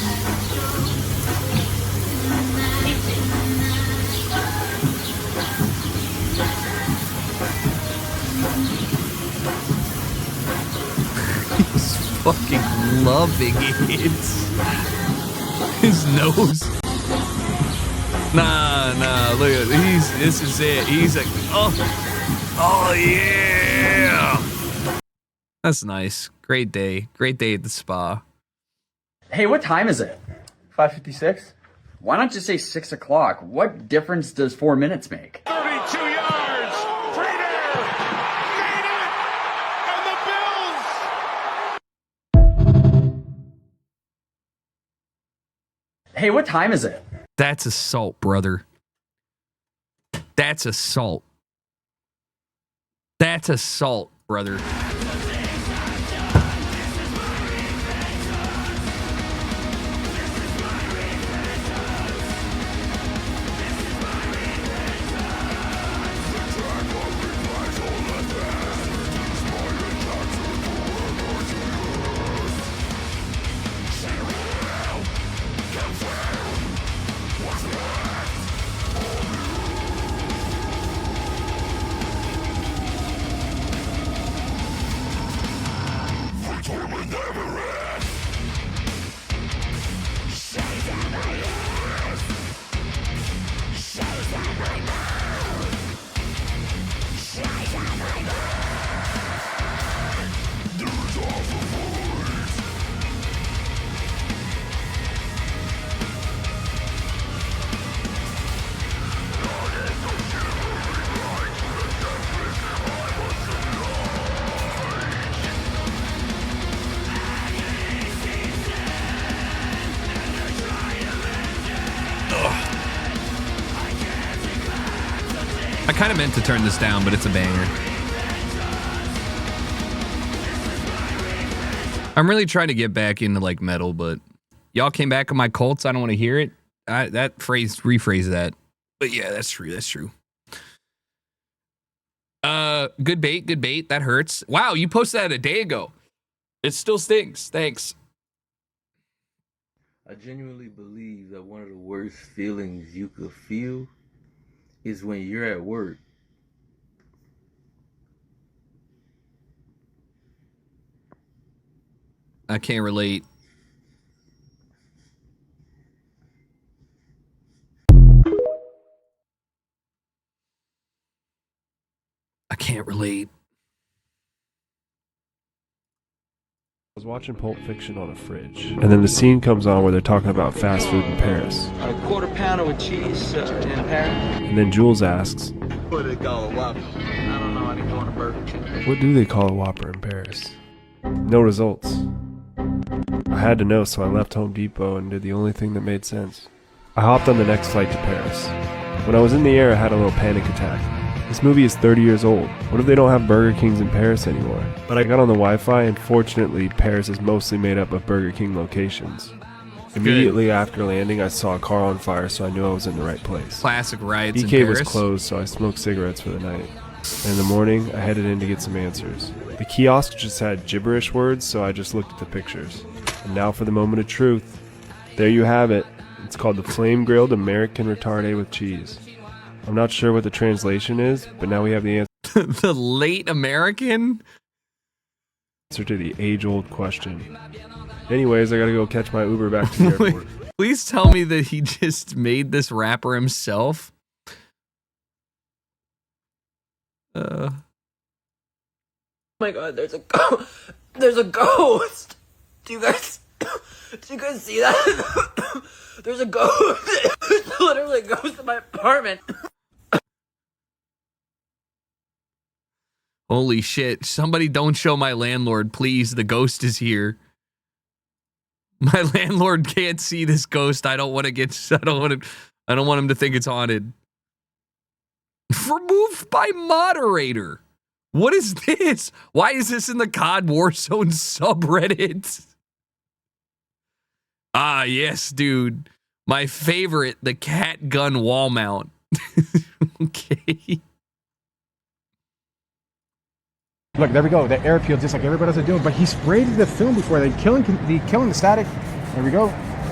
He's fucking loving it. His nose. Nah, look at this is it. He's like, oh yeah. That's nice. Great day at the spa. Hey, what time is it? 5:56. Why not just say 6 o'clock? What difference does 4 minutes make? 32 yards. Prater made it. And the Bills. Hey, what time is it? That's assault, brother. That's assault. That's assault, brother. I kind of meant to turn this down, but it's a banger. I'm really trying to get back into like metal, but y'all came back on my Colts. I don't want to hear it. Rephrase that. But yeah, that's true. That's true. Good bait. That hurts. Wow, you posted that a day ago. It still stinks. Thanks. I genuinely believe that one of the worst feelings you could feel is when you're at work I can't relate. I can't relate. I was watching Pulp Fiction on a fridge, and then the scene comes on where they're talking about fast food in Paris. A quarter pounder with cheese in Paris. And then Jules asks, What do they call a Whopper? I don't know how they call it a Burger King. what do they call a Whopper in Paris? No results. I had to know, so I left Home Depot and did the only thing that made sense. I hopped on the next flight to Paris. When I was in the air, I had a little panic attack. This movie is 30 years old. What if they don't have Burger Kings in Paris anymore? But I got on the Wi-Fi, and fortunately, Paris is mostly made up of Burger King locations. Immediately after landing, I saw a car on fire, so I knew I was in the right place. Classic rides in BK Paris. was closed, so I smoked cigarettes for the night. And in the morning, I headed in to get some answers. The kiosk just had gibberish words, so I just looked at the pictures. And now for the moment of truth. There you have it. It's called the Flame Grilled American Retardé with Cheese. I'm not sure what the translation is, but now we have the answer. The late American? Answer to the age-old question. Anyways, I gotta go catch my Uber back to the airport. Please tell me that he just made this rapper himself. Oh my god, there's a ghost. Do you guys see that? There's a ghost. There's literally a ghost in my apartment. Holy shit. Somebody don't show my landlord, please. The ghost is here. My landlord can't see this ghost. I don't want him to think it's haunted. Removed by moderator. What is this? Why is this in the COD Warzone subreddit? Ah, yes, dude. My favorite, the cat gun wall mount. Okay. Look, there we go. The airfield, just like everybody else is doing. But he sprayed the film before they killing the static. There we go.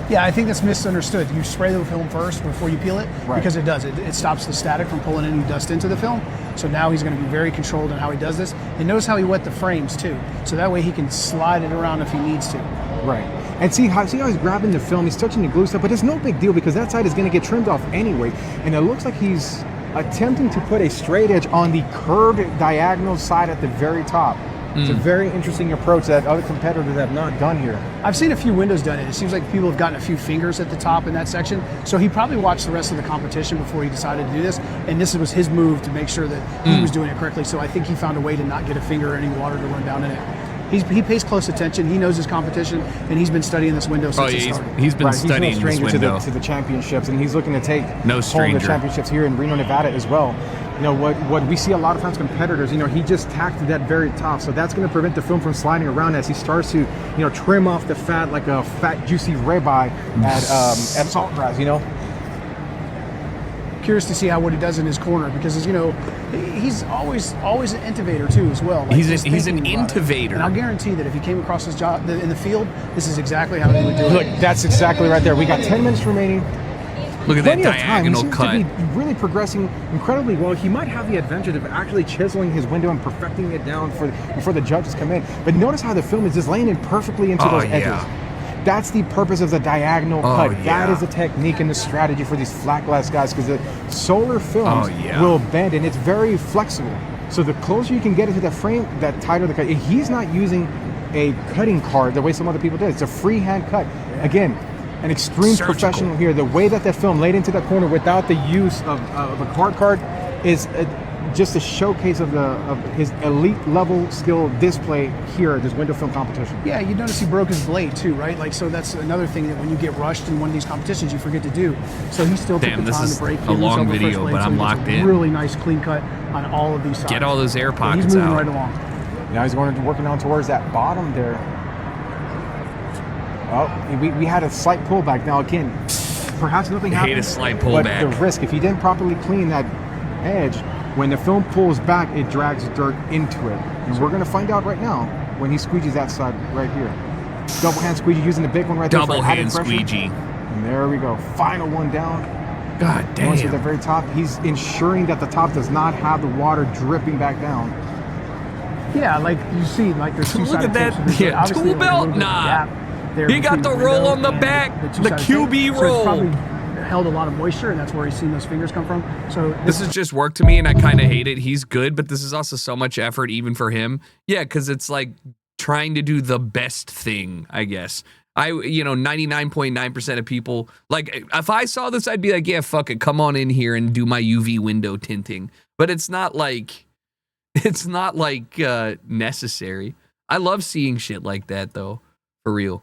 Yeah, I think that's misunderstood. You spray the film first before you peel it, Right. because it does. It stops the static from pulling any dust into the film. So now he's going to be very controlled in how he does this. And notice how he wet the frames too. So that way he can slide it around if he needs to. Right. And see how he's grabbing the film, he's touching the glue stuff, but it's no big deal because that side is going to get trimmed off anyway. And it looks like he's attempting to put a straight edge on the curved diagonal side at the very top. It's a very interesting approach that other competitors have not done here. I've seen a few windows done it. It seems like people have gotten a few fingers at the top in that section. So he probably watched the rest of the competition before he decided to do this. And this was his move to make sure that he was doing it correctly. So I think he found a way to not get a finger or any water to run down in it. He pays close attention. He knows his competition, and he's been studying this window since it started. He's been studying he's no stranger this window to the championships, and he's looking to take no stranger home the championships here in Reno, Nevada as well. You know what we see a lot of times competitors. You know, he just tacked to that very top, so that's going to prevent the film from sliding around as he starts to trim off the fat like a fat juicy ribeye at Saltgrass. You know. Curious to see what he does in his corner because he's always an innovator too as well. Like, he's an innovator, and I guarantee that if he came across his job in the field, this is exactly how he would do it. Look, that's exactly right there. We got 10 minutes remaining. Look at that diagonal cut. He seems to be really progressing incredibly well. He might have the advantage of actually chiseling his window and perfecting it down before the judges come in. But notice how the film is just laying in perfectly into those edges. That's the purpose of the diagonal cut. That is the technique and the strategy for these flat glass guys because the solar films will bend and it's very flexible. So the closer you can get into the frame, that tighter the cut. He's not using a cutting card the way some other people do. It's a freehand cut. Again, an extreme professional here. The way that film laid into that corner without the use of a card is just a showcase of his elite level skill display here at this window film competition. Yeah, you notice he broke his blade too, right? Like, so that's another thing that when you get rushed in one of these competitions, you forget to do. So he still took the time to break. A long video, but I'm locked in. Really nice clean cut on all of these sides. Get all those air pockets he's moving out. right along. Now he's working on towards that bottom there. Oh, we had a slight pullback. Now again, perhaps nothing happened. I hate a slight pullback. But the risk, if he didn't properly clean that edge, when the film pulls back, it drags dirt into it. And we're going to find out right now when he squeegees that side right here. Double hand squeegee using the big one right there. Double hand squeegee. And there we go. Final one down. God damn. Once at the very top, he's ensuring that the top does not have the water dripping back down. Yeah, like you see, like there's two Look at that. Yeah, tool belt. Nah. He got the roll on the back. The QB roll. So it's probably held a lot of moisture, and that's where he's seen those fingers come from. So this is just work to me, and I kind of hate it. He's good, but this is also so much effort, even for him. Yeah, because it's like trying to do the best thing, I guess. 99.9% of people, like, if I saw this, I'd be like, yeah, fuck it, come on in here and do my UV window tinting. But it's not like necessary. I love seeing shit like that, though, for real.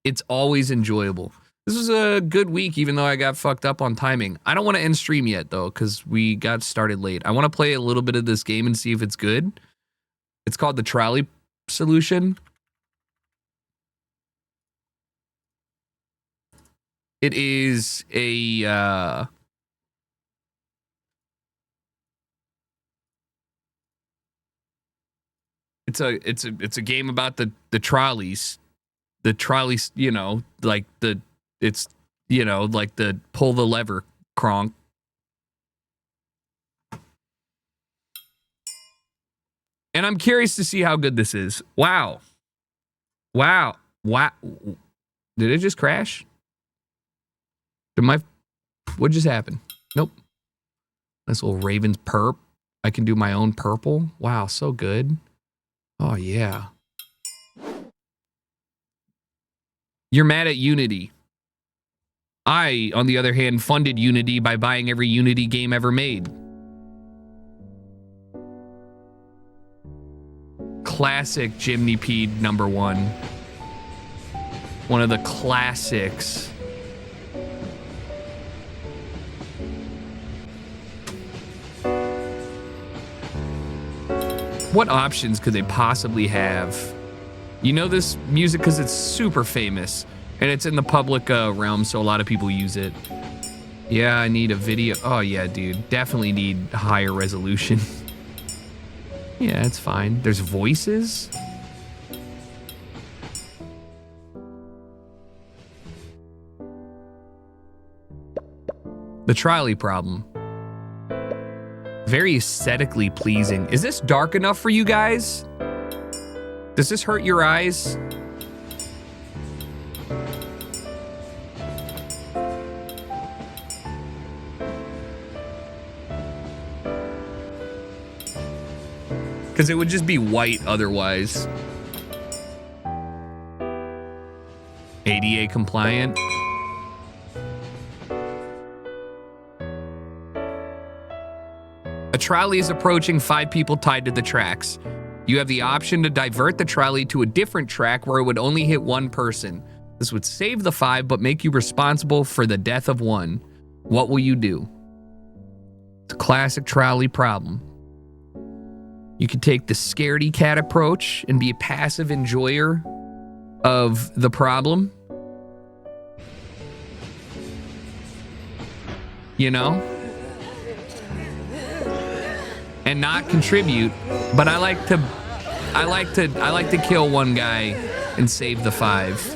It's always enjoyable. This was a good week, even though I got fucked up on timing. I don't want to end stream yet, though, because we got started late. I want to play a little bit of this game and see if it's good. It's called the Trolley Solution. It is a it's a game about the trolleys. The trolleys, like the pull the lever cronk. And I'm curious to see how good this is. Wow. Did it just crash? What just happened? Nope. This little Ravens perp. I can do my own purple. Wow, so good. Oh, yeah. You're mad at Unity. I, on the other hand, funded Unity by buying every Unity game ever made. Classic Jimny Pede #1. One of the classics. What options could they possibly have? You know this music because it's super famous and it's in the public realm, so a lot of people use it. Yeah, I need a video. Oh yeah, dude, definitely need higher resolution. Yeah, it's fine. There's voices. The trolley problem. Very aesthetically pleasing. Is this dark enough for you guys? Does this hurt your eyes? Because it would just be white otherwise. ADA compliant. A trolley is approaching 5 people tied to the tracks. You have the option to divert the trolley to a different track where it would only hit one person. This would save the 5 but make you responsible for the death of 1. What will you do? It's a classic trolley problem. You could take the scaredy cat approach and be a passive enjoyer of the problem. You know? And not contribute, but I like to kill one guy and save the 5.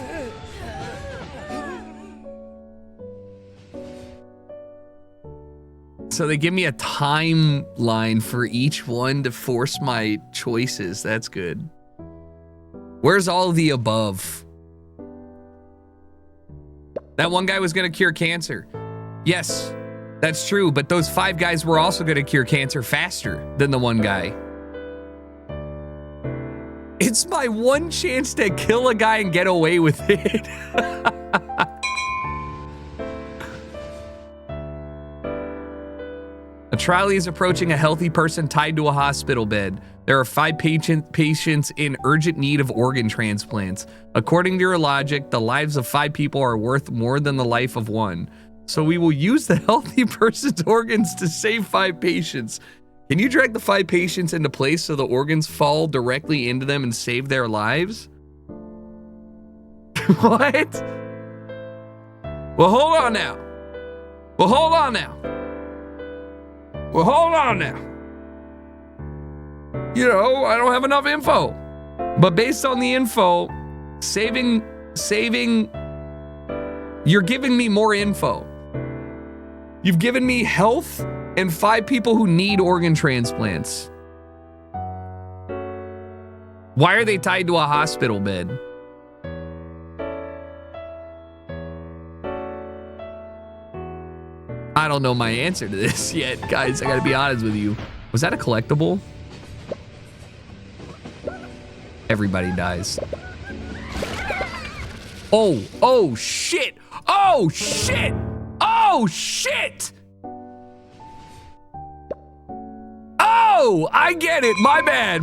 So they give me a timeline for each one to force my choices. That's good. Where's all of the above? That one guy was gonna cure cancer. Yes, that's true, but those 5 guys were also gonna cure cancer faster than the one guy. It's my one chance to kill a guy and get away with it. A trolley is approaching a healthy person tied to a hospital bed. There are 5 patients in urgent need of organ transplants. According to your logic, the lives of 5 people are worth more than the life of 1. So we will use the healthy person's organs to save 5 patients. Can you drag the 5 patients into place so the organs fall directly into them and save their lives? What? Well, hold on now. Well, hold on now. Well, hold on now. You know, I don't have enough info. But based on the info, saving, you're giving me more info. You've given me health and 5 people who need organ transplants. Why are they tied to a hospital bed? I don't know my answer to this yet, guys. I gotta be honest with you. Was that a collectible? Everybody dies. Oh shit! Oh shit! Oh shit! Oh, I get it. My bad.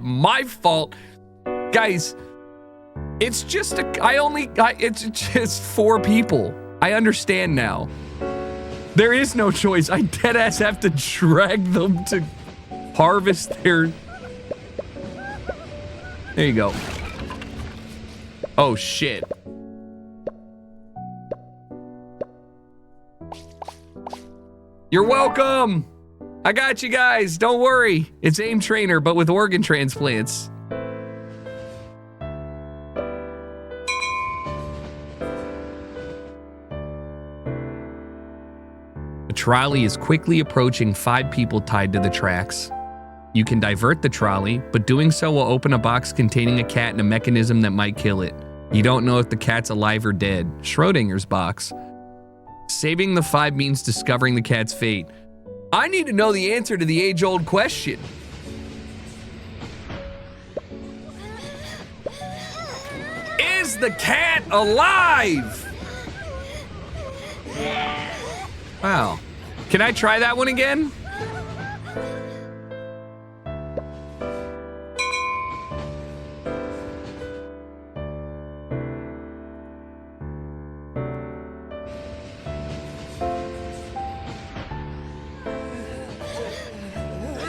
My fault. Guys, it's just it's just 4 people. I understand now. There is no choice. I deadass have to drag them to harvest their... There you go. Oh, shit. You're welcome. I got you guys. Don't worry. It's Aim Trainer, but with organ transplants. The trolley is quickly approaching 5 people tied to the tracks. You can divert the trolley, but doing so will open a box containing a cat and a mechanism that might kill it. You don't know if the cat's alive or dead. Schrodinger's box. Saving the 5 means discovering the cat's fate. I need to know the answer to the age-old question. Is the cat alive? Wow. Can I try that one again?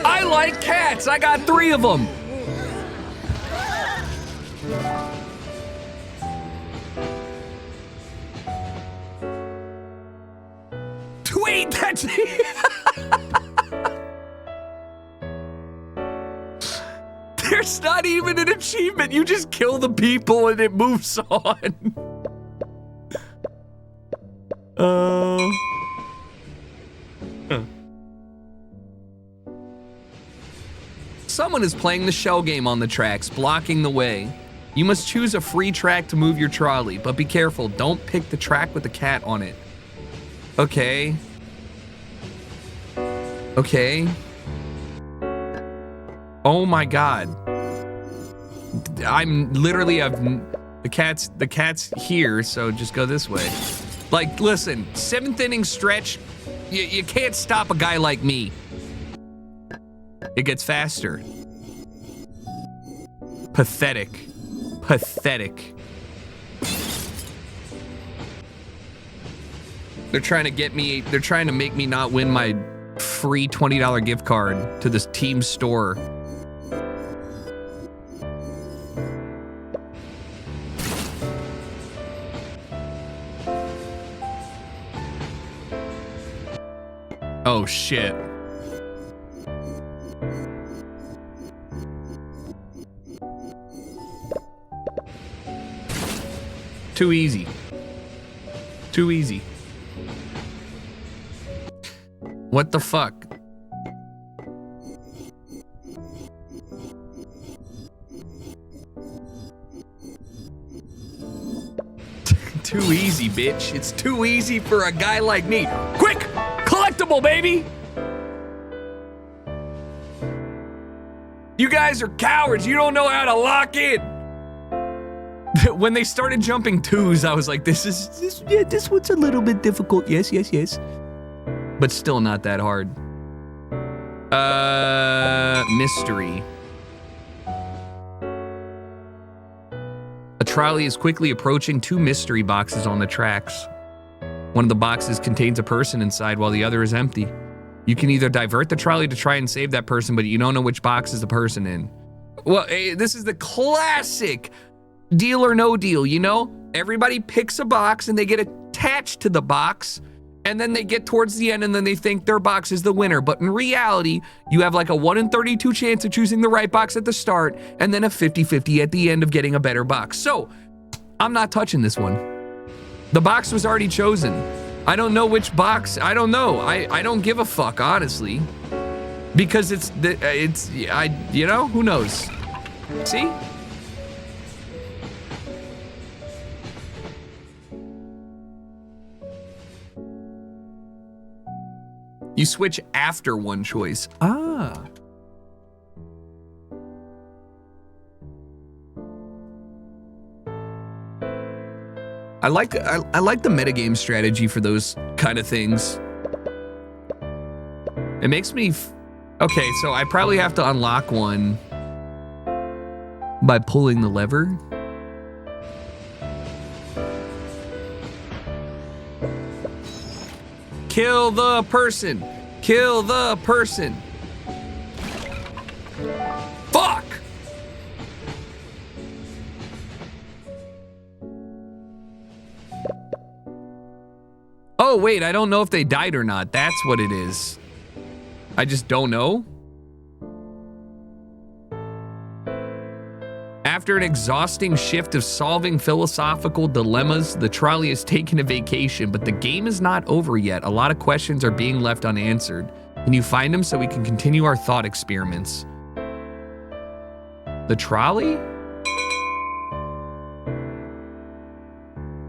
I like cats. I got 3 of them. Wait, that's... There's not even an achievement. You just kill the people and it moves on. Someone is playing the shell game on the tracks, blocking the way. You must choose a free track to move your trolley, but be careful. Don't pick the track with the cat on it. Okay. Okay. Oh my God. I'm literally, the cat's here, so just go this way. Like, listen, 7th inning stretch, you can't stop a guy like me. It gets faster. Pathetic. Pathetic. They're trying to make me not win my free $20 gift card to this team store. Oh shit. Too easy. Too easy. What the fuck? Too easy, bitch. It's too easy for a guy like me. Quick! Collectible, baby! You guys are cowards. You don't know how to lock in. When they started jumping 2s, I was like, this one's a little bit difficult. Yes. But still not that hard. Mystery. A trolley is quickly approaching 2 mystery boxes on the tracks. One of the boxes contains a person inside while the other is empty. You can either divert the trolley to try and save that person, but you don't know which box is the person in. Well, this is the classic deal or no deal, you know? Everybody picks a box and they get attached to the box, and then they get towards the end and then they think their box is the winner. But in reality, you have like a 1 in 32 chance of choosing the right box at the start and then a 50-50 at the end of getting a better box. So, I'm not touching this one. The box was already chosen. I don't know which box. I don't know. I don't give a fuck, honestly. Because you know, who knows? See? You switch after one choice. Ah. I like the metagame strategy for those kind of things. It makes me... Okay, so I probably have to unlock one by pulling the lever. Kill the person! Kill the person! Fuck! Oh, wait, I don't know if they died or not. That's what it is. I just don't know. After an exhausting shift of solving philosophical dilemmas, the trolley has taken a vacation, but the game is not over yet. A lot of questions are being left unanswered. Can you find them so we can continue our thought experiments? The trolley?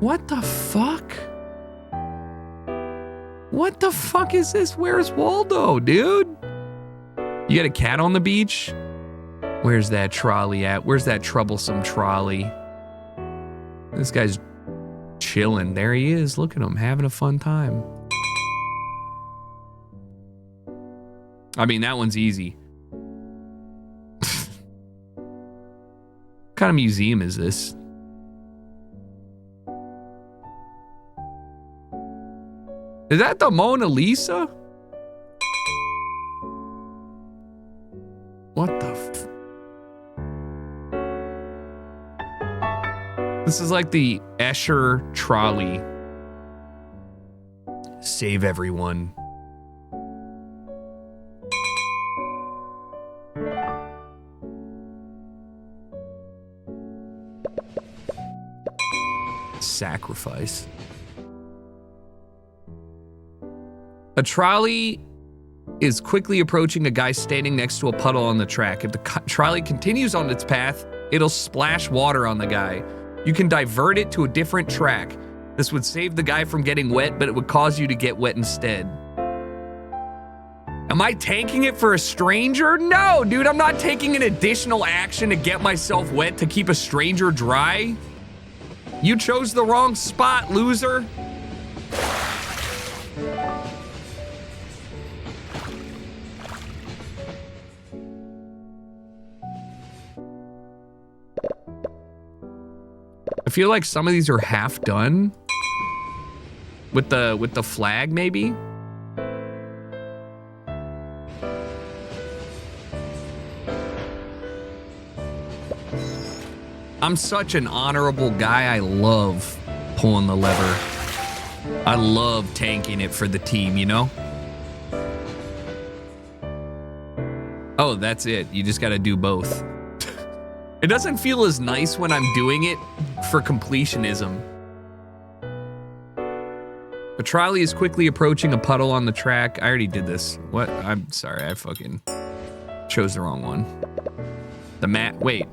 What the fuck? What the fuck is this? Where's Waldo, dude? You got a cat on the beach? Where's that trolley at? Where's that troublesome trolley? This guy's chilling. There he is. Look at him, having a fun time. I mean, that one's easy. What kind of museum is this? Is that the Mona Lisa? What the f... This is like the Escher trolley. Save everyone. Sacrifice. A trolley is quickly approaching a guy standing next to a puddle on the track. If the trolley continues on its path, it'll splash water on the guy. You can divert it to a different track. This would save the guy from getting wet, but it would cause you to get wet instead. Am I tanking it for a stranger? No, dude, I'm not taking an additional action to get myself wet to keep a stranger dry. You chose the wrong spot, loser. I feel like some of these are half done. With the flag, maybe? I'm such an honorable guy. I love pulling the lever. I love tanking it for the team, you know? Oh, that's it. You just gotta do both. It doesn't feel as nice when I'm doing it for completionism. A trolley is quickly approaching a puddle on the track. I already did this. What? I'm sorry. I fucking chose the wrong one. The mat. Wait.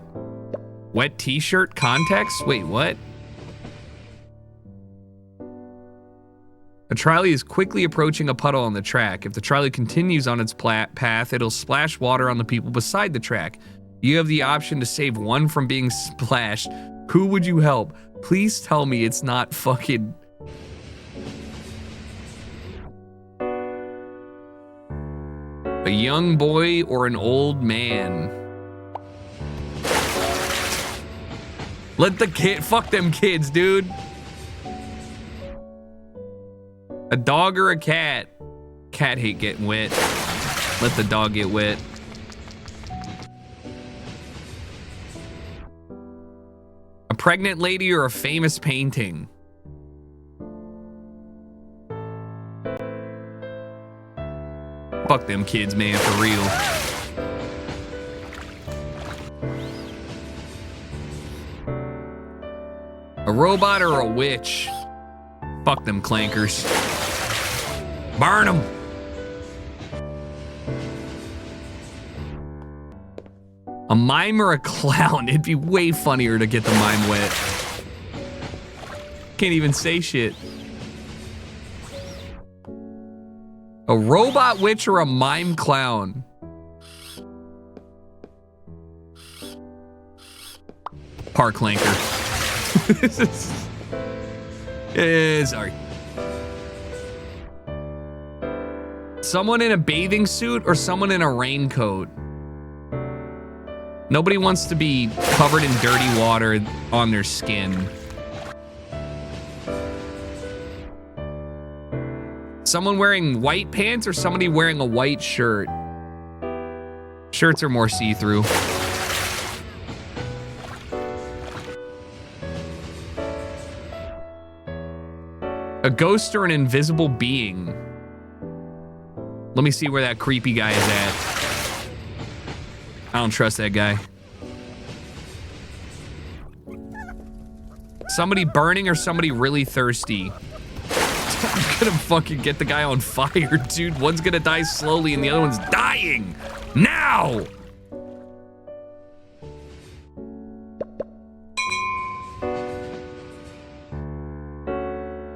Wet t-shirt context? Wait, what? A trolley is quickly approaching a puddle on the track. If the trolley continues on its path, it'll splash water on the people beside the track. You have the option to save one from being splashed. Who would you help? Please tell me it's not fucking... a young boy or an old man. Let the kid, fuck them kids, dude. A dog or a cat? Cat hate getting wet. Let the dog get wet. A pregnant lady or a famous painting? Fuck them kids, man, for real. A robot or a witch? Fuck them clankers. Burn them. A mime or a clown? It'd be way funnier to get the mime wet. Can't even say shit. A robot witch or a mime clown? Park clanker. Sorry. Someone in a bathing suit or someone in a raincoat? Nobody wants to be covered in dirty water on their skin. Someone wearing white pants or somebody wearing a white shirt? Shirts are more see-through. A ghost or an invisible being? Let me see where that creepy guy is at. I don't trust that guy. Somebody burning or somebody really thirsty? I'm gonna fucking get the guy on fire, dude. One's gonna die slowly and the other one's dying. Now!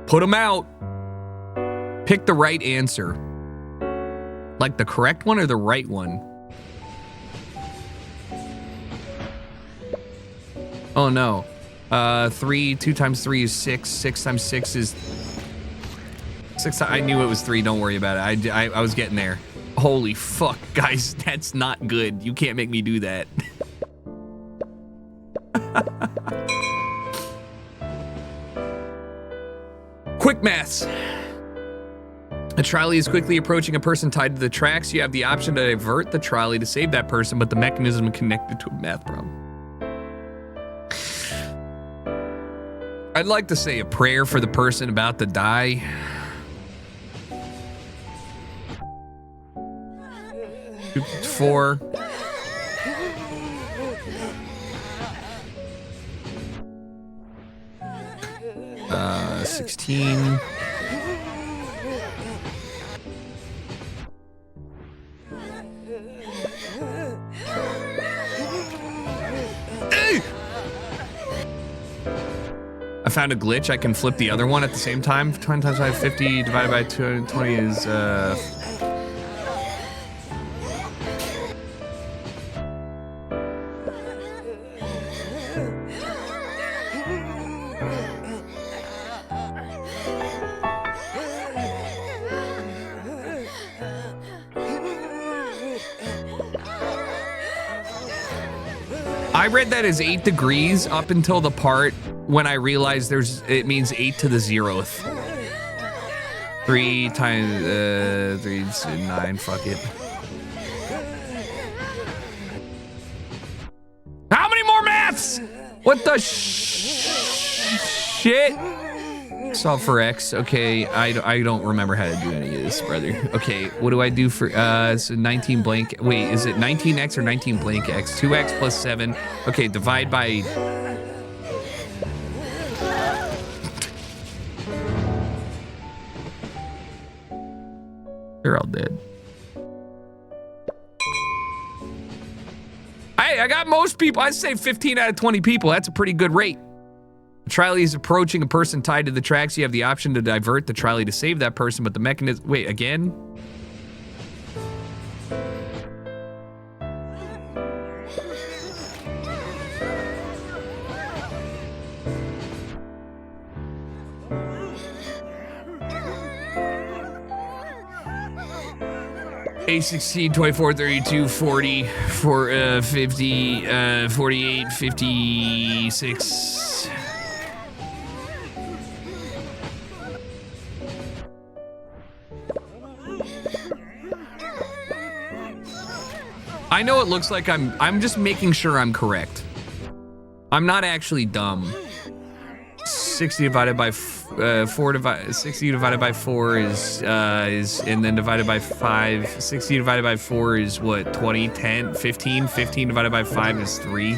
Put him out. Pick the right answer. Like the correct one or the right one? Oh no. 3, 2 times 3 is 6. 6 times 6 is 6. I knew it was 3. Don't worry about it. I was getting there. Holy fuck, guys. That's not good. You can't make me do that. Quick maths. A trolley is quickly approaching a person tied to the tracks. You have the option to divert the trolley to save that person, but the mechanism is connected to a math problem. I'd like to say a prayer for the person about to die. Four. 16. found a glitch. I can flip the other one at the same time. 20 times 550 divided by 220 is I read that as 8 degrees up until the part when I realized it means 8 to the 0th. 3 times 3 is 9. Fuck it. How many more maths? What the shit? Solve for X. Okay, I don't remember how to do any of this, brother. Okay, what do I do for it's 19 blank? Wait, is it 19x or 19 blank x? 2x plus 7. Okay, divide by. They're all dead. Hey, I got most people. I'd say 15 out of 20 people. That's a pretty good rate. The trolley is approaching a person tied to the tracks. You have the option to divert the trolley to save that person, but the mechanism... Wait, again? A 16, 24, 32, 40, 50, 48, 56... I know it looks like I'm just making sure I'm correct. I'm not actually dumb. 60 divided by 60 divided by 4 is and then divided by 5. 60 divided by 4 is what? 20, 10, 15. 15 divided by 5 is 3.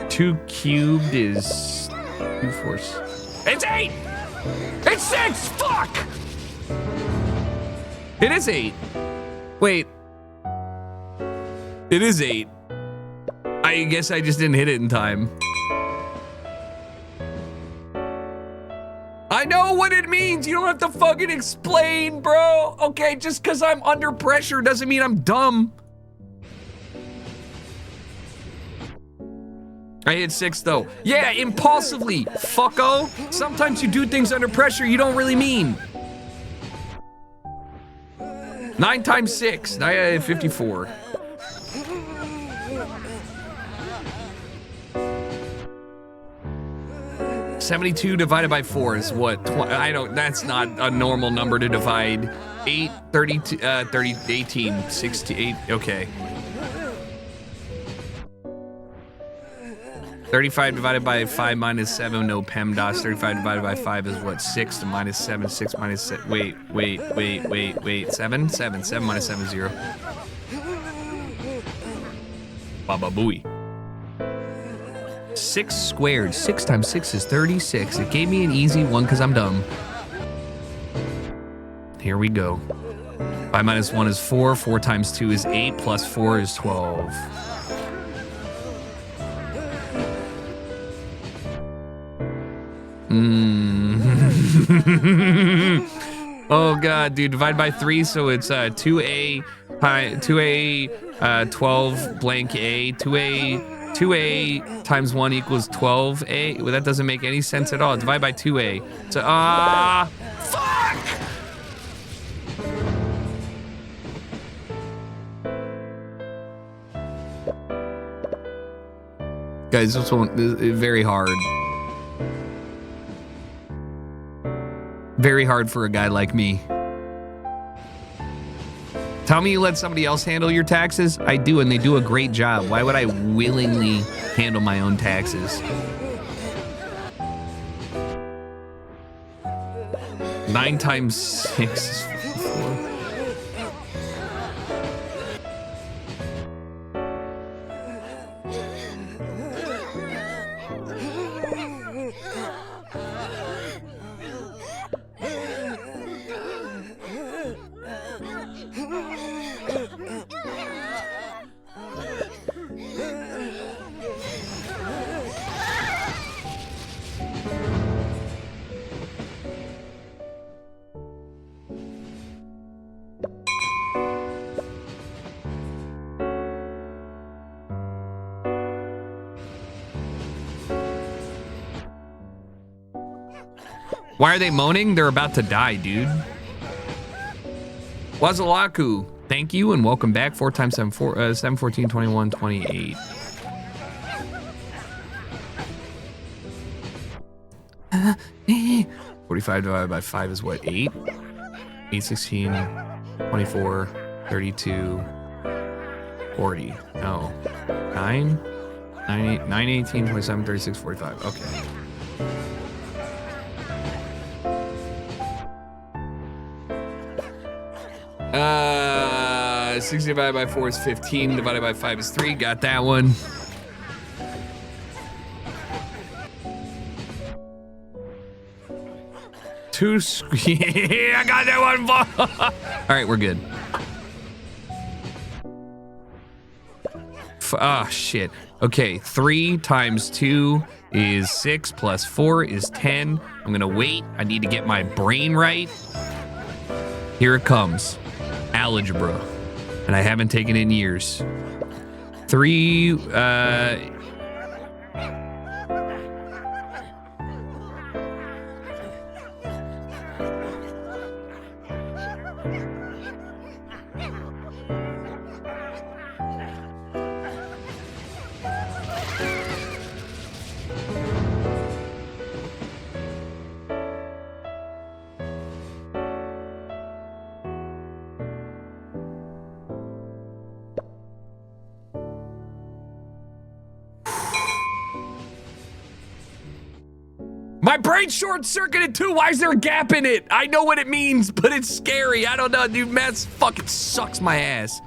Two cubed is 2 fourths. It's 8! It's 6! Fuck! It is 8. Wait. It is 8. I guess I just didn't hit it in time. I know what it means. You don't have to fucking explain, bro. Okay, just because I'm under pressure doesn't mean I'm dumb. I hit 6 though. Yeah, impulsively, fucko. Sometimes you do things under pressure you don't really mean. 9 times 6, 54. $72 divided by 4 is what? I don't. That's not a normal number to divide. 8, 32, 30, 18, 68. Okay. 35 divided by 5 minus 7, no PEMDAS. 35 divided by 5 is what? 6 to minus 7. 6 minus 7. Wait. 7? 7. 7 minus 7 is 0. Baba booey. 6 squared. 6 times 6 is 36. It gave me an easy one because I'm dumb. Here we go. 5 minus 1 is 4. 4 times 2 is 8. Plus 4 is 12. Oh god, dude, divide by 3, so it's 2a 12 blank a. 2a times 1 equals 12a. Well, that doesn't make any sense at all. Divide by 2a. So fuck. Guys, this one is very hard. Very hard for a guy like me. Tell me you let somebody else handle your taxes? I do, and they do a great job. Why would I willingly handle my own taxes? 9 times 6 is 54. Why are they moaning? They're about to die, dude. Wazalaku, thank you and welcome back. 4 times 7, 7, 14, 21, 28. Uh, 45 divided by 5 is what? 8? 8, 16, 24, 32, 40. No. 9? 9, 9, 18, 27, 36, 45. Okay. 60 divided by 4 is 15. Divided by 5 is 3. Got that one. Yeah, I got that one. All right, we're good. Ah, shit. Okay, 3 times 2 is 6 plus 4 is 10. I'm gonna wait. I need to get my brain right. Here it comes. Algebra. And I haven't taken it in years. 3, my brain short-circuited too. Why is there a gap in it? I know what it means, but it's scary. I don't know, dude. Math fucking sucks my ass.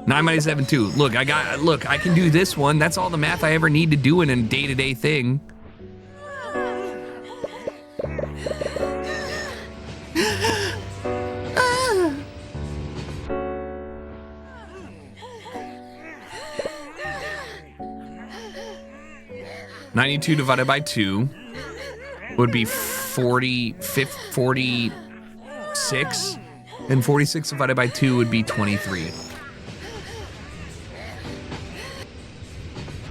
9 minus 7, 2. Look, I can do this one. That's all the math I ever need to do in a day-to-day thing. $92 divided by 2 would be 46, and 46 divided by 2 would be 23.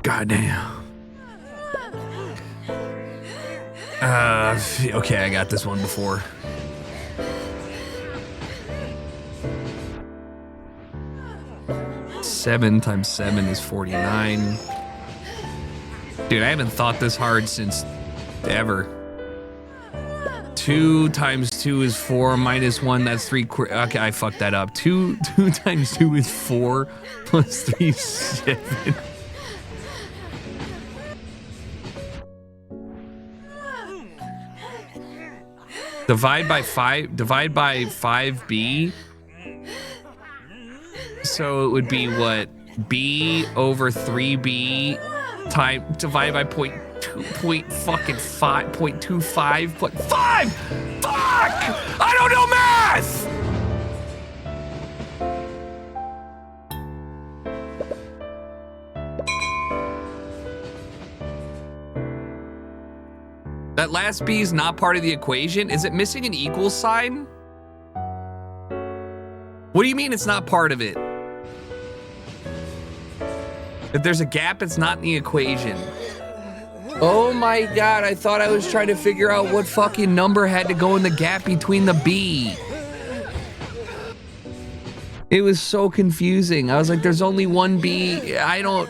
Goddamn. Okay, I got this one before. Seven times 7 is 49. Dude, I haven't thought this hard since ever. 2 times 2 is 4 minus 1, that's 3 quarters. Okay, I fucked that up. 2 times 2 is 4 plus 3 is 7. Divide by 5b. So it would be what? B over 3b time divided by 0.25. Fuck! I don't know math! That last B is not part of the equation. Is it missing an equal sign? What do you mean it's not part of it? If there's a gap, it's not in the equation. Oh my God, I thought I was trying to figure out what fucking number had to go in the gap between the B. It was so confusing. I was like, there's only one B. I don't...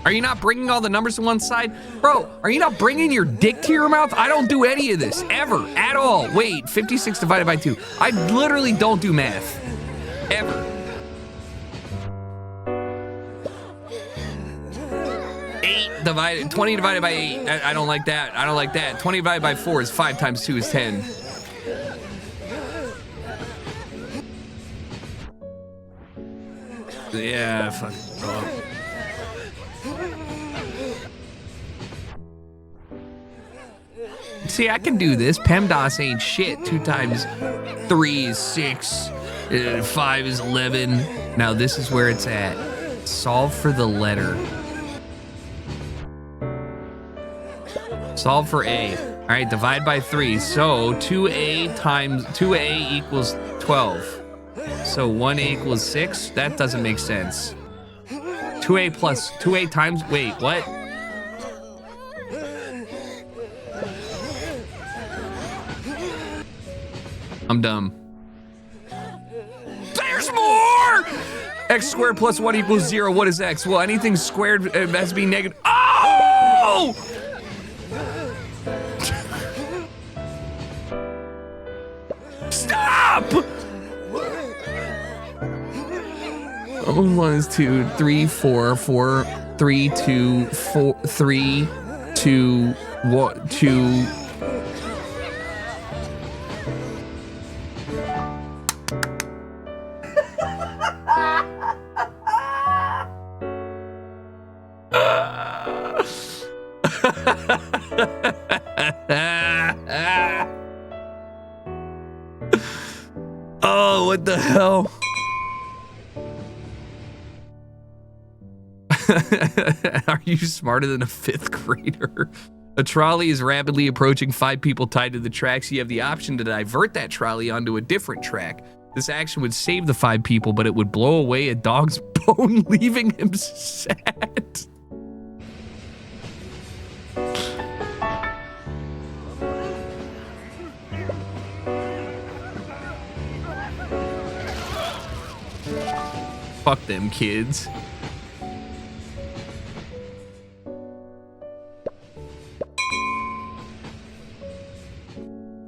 Are you not bringing all the numbers to one side? Bro, are you not bringing your dick to your mouth? I don't do any of this, ever, at all. Wait, 56 divided by 2. I literally don't do math, ever. Divided, 20 divided by 8. I don't like that. I don't like that. 20 divided by 4 is 5 times 2 is 10. Yeah, fuck. Oh. See, I can do this. PEMDAS ain't shit. 2 times 3 is 6. 5 is 11. Now this is where it's at. Solve for the letter. Solve for A. All right, divide by 3. So 2A equals 12. So 1A equals 6. That doesn't make sense. 2A plus 2A times. Wait, what? I'm dumb. There's more! X squared plus 1 equals 0. What is X? Well, anything squared has to be negative. Oh! Stop! Oh, 1 is 2, 3, 4, 4, 3, 2, 4, 3, 2, 1, 2. Oh, what the hell? Are you smarter than a 5th grader? A trolley is rapidly approaching 5 people tied to the tracks. You have the option to divert that trolley onto a different track. This action would save the 5 people, but it would blow away a dog's bone, leaving him sad. Fuck them kids.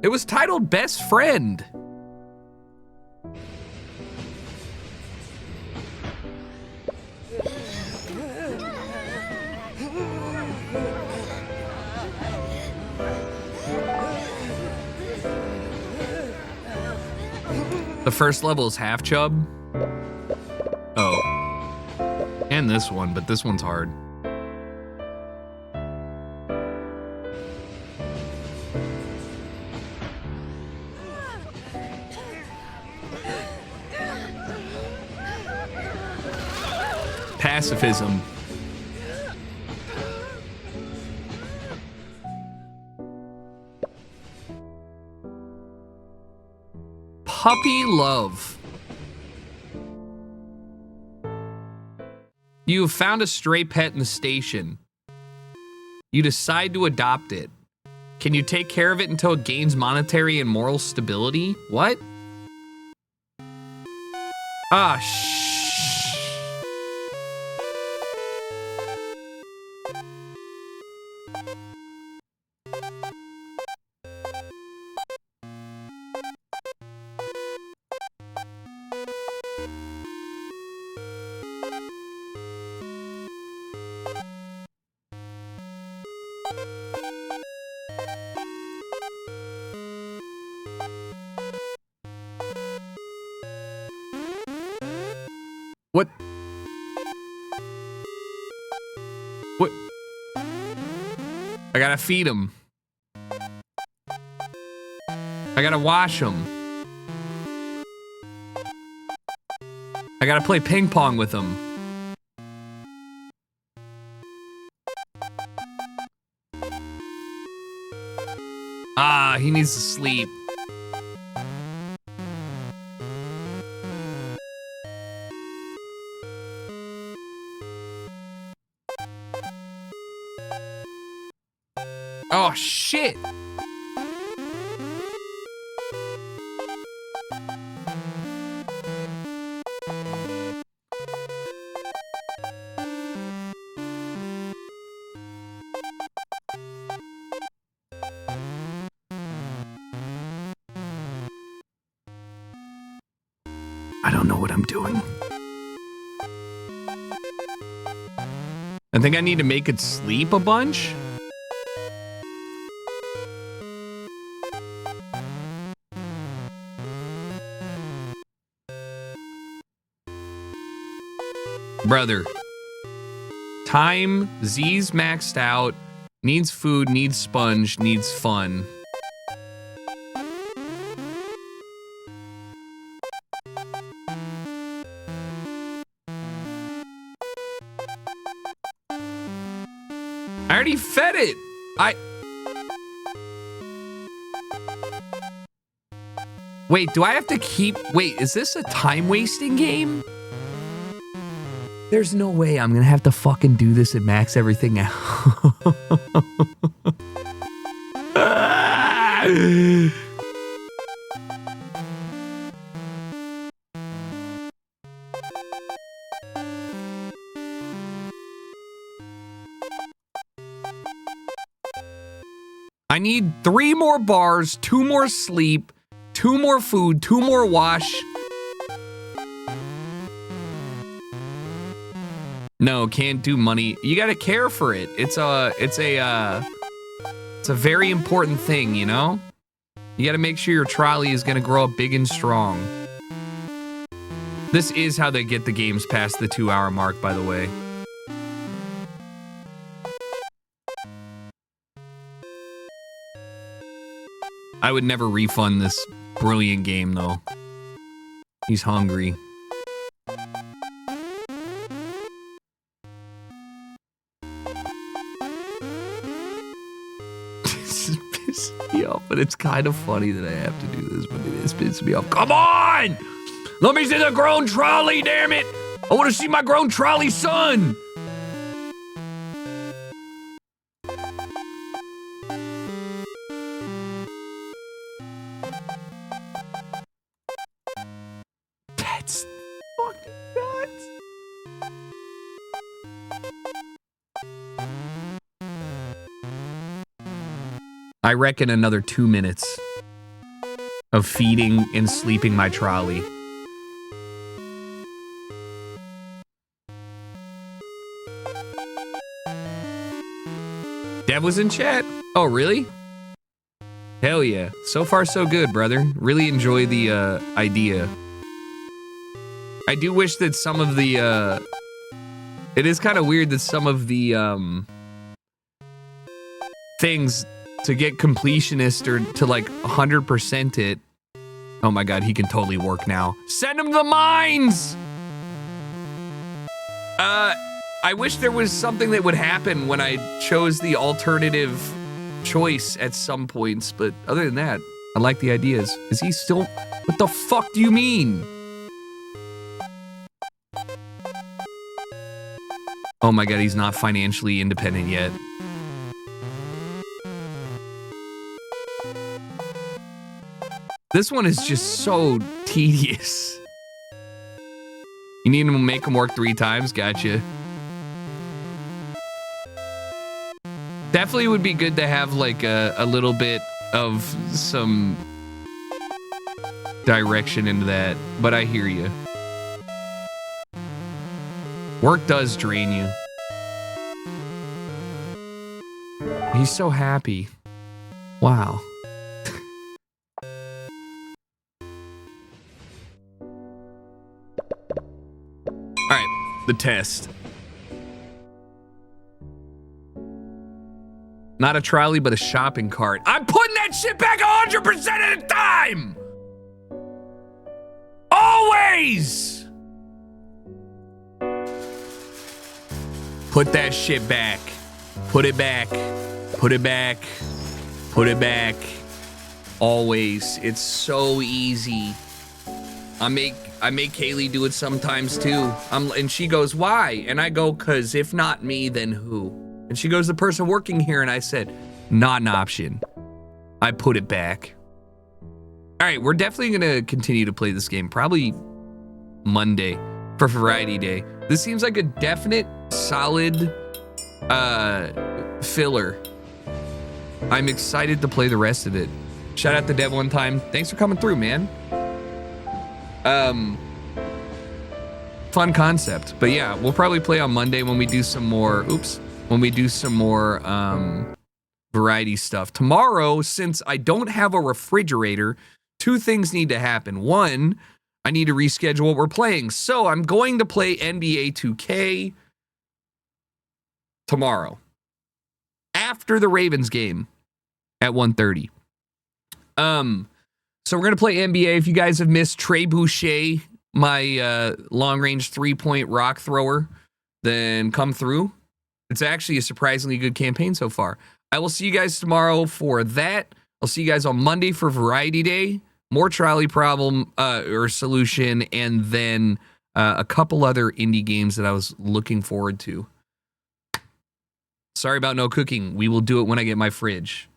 It was titled Best Friend. The first level is half chub. Oh. And this one, but this one's hard. Pacifism. Puppy love. You have found a stray pet in the station. You decide to adopt it. Can you take care of it until it gains monetary and moral stability? What? Ah, What? What? I gotta feed him. I gotta wash him. I gotta play ping pong with him. Ah, he needs to sleep. Oh, shit. I don't know what I'm doing. I think I need to make it sleep a bunch. Brother. Time, Z's maxed out, needs food, needs sponge, needs fun. I already fed it. Wait, do I have to keep... Wait, is this a time-wasting game? There's no way I'm gonna have to fucking do this and max everything out. I need 3 more bars, 2 more sleep, 2 more food, 2 more wash. No, can't do money. You gotta care for it. It's a very important thing, you know? You gotta make sure your trolley is gonna grow up big and strong. This is how they get the games past the 2-hour mark, by the way. I would never refund this brilliant game, though. He's hungry. This is pissing me off, but it's kind of funny that I have to do this, but it is pissing me off. Come on! Let me see the grown trolley, damn it! I want to see my grown trolley son! That's fucking nuts. I reckon another 2 minutes of feeding and sleeping my trolley. Dev was in chat. Oh, really? Hell yeah. So far, so good, brother. Really enjoy the idea. I do wish that some of the... it is kind of weird that some of the things to get completionist or to like 100% it. Oh my god, he can totally work now. Send him the mines! I wish there was something that would happen when I chose the alternative choice at some points, but other than that, I like the ideas. Is he still... What the fuck do you mean? Oh my god, he's not financially independent yet. This one is just so tedious. You need to make him work 3 times? Gotcha. Definitely would be good to have like a little bit of some direction into that, but I hear you. Work does drain you. He's so happy. Wow. Alright, the test. Not a trolley, but a shopping cart. I'm putting that shit back 100% at a time! Always! Put that shit back. Put it back. Put it back. Put it back. Always. It's so easy. I make Kaylee do it sometimes too. And she goes, why? And I go, cause if not me, then who? And she goes, the person working here. And I said, not an option. I put it back. All right, we're definitely gonna continue to play this game. Probably Monday for Variety Day. This seems like a definite, solid filler. I'm excited to play the rest of it. Shout out to Dev one time. Thanks for coming through, man. Fun concept. But yeah, we'll probably play on Monday when we do some more, when we do some more variety stuff. Tomorrow, since I don't have a refrigerator, 2 things need to happen. 1, I need to reschedule what we're playing. So I'm going to play NBA 2K tomorrow after the Ravens game at 1:30. So we're going to play NBA. If you guys have missed Trey Boucher, my long-range 3-point rock thrower, then come through. It's actually a surprisingly good campaign so far. I will see you guys tomorrow for that. I'll see you guys on Monday for Variety Day, more trolley problem or solution, and then A couple other indie games that I was looking forward to. Sorry about no cooking. We will do it when I get my fridge.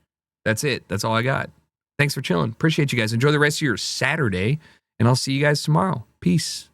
That's it. That's all I got. Thanks for chilling. Appreciate you guys. Enjoy the rest of your Saturday, and I'll see you guys tomorrow. Peace.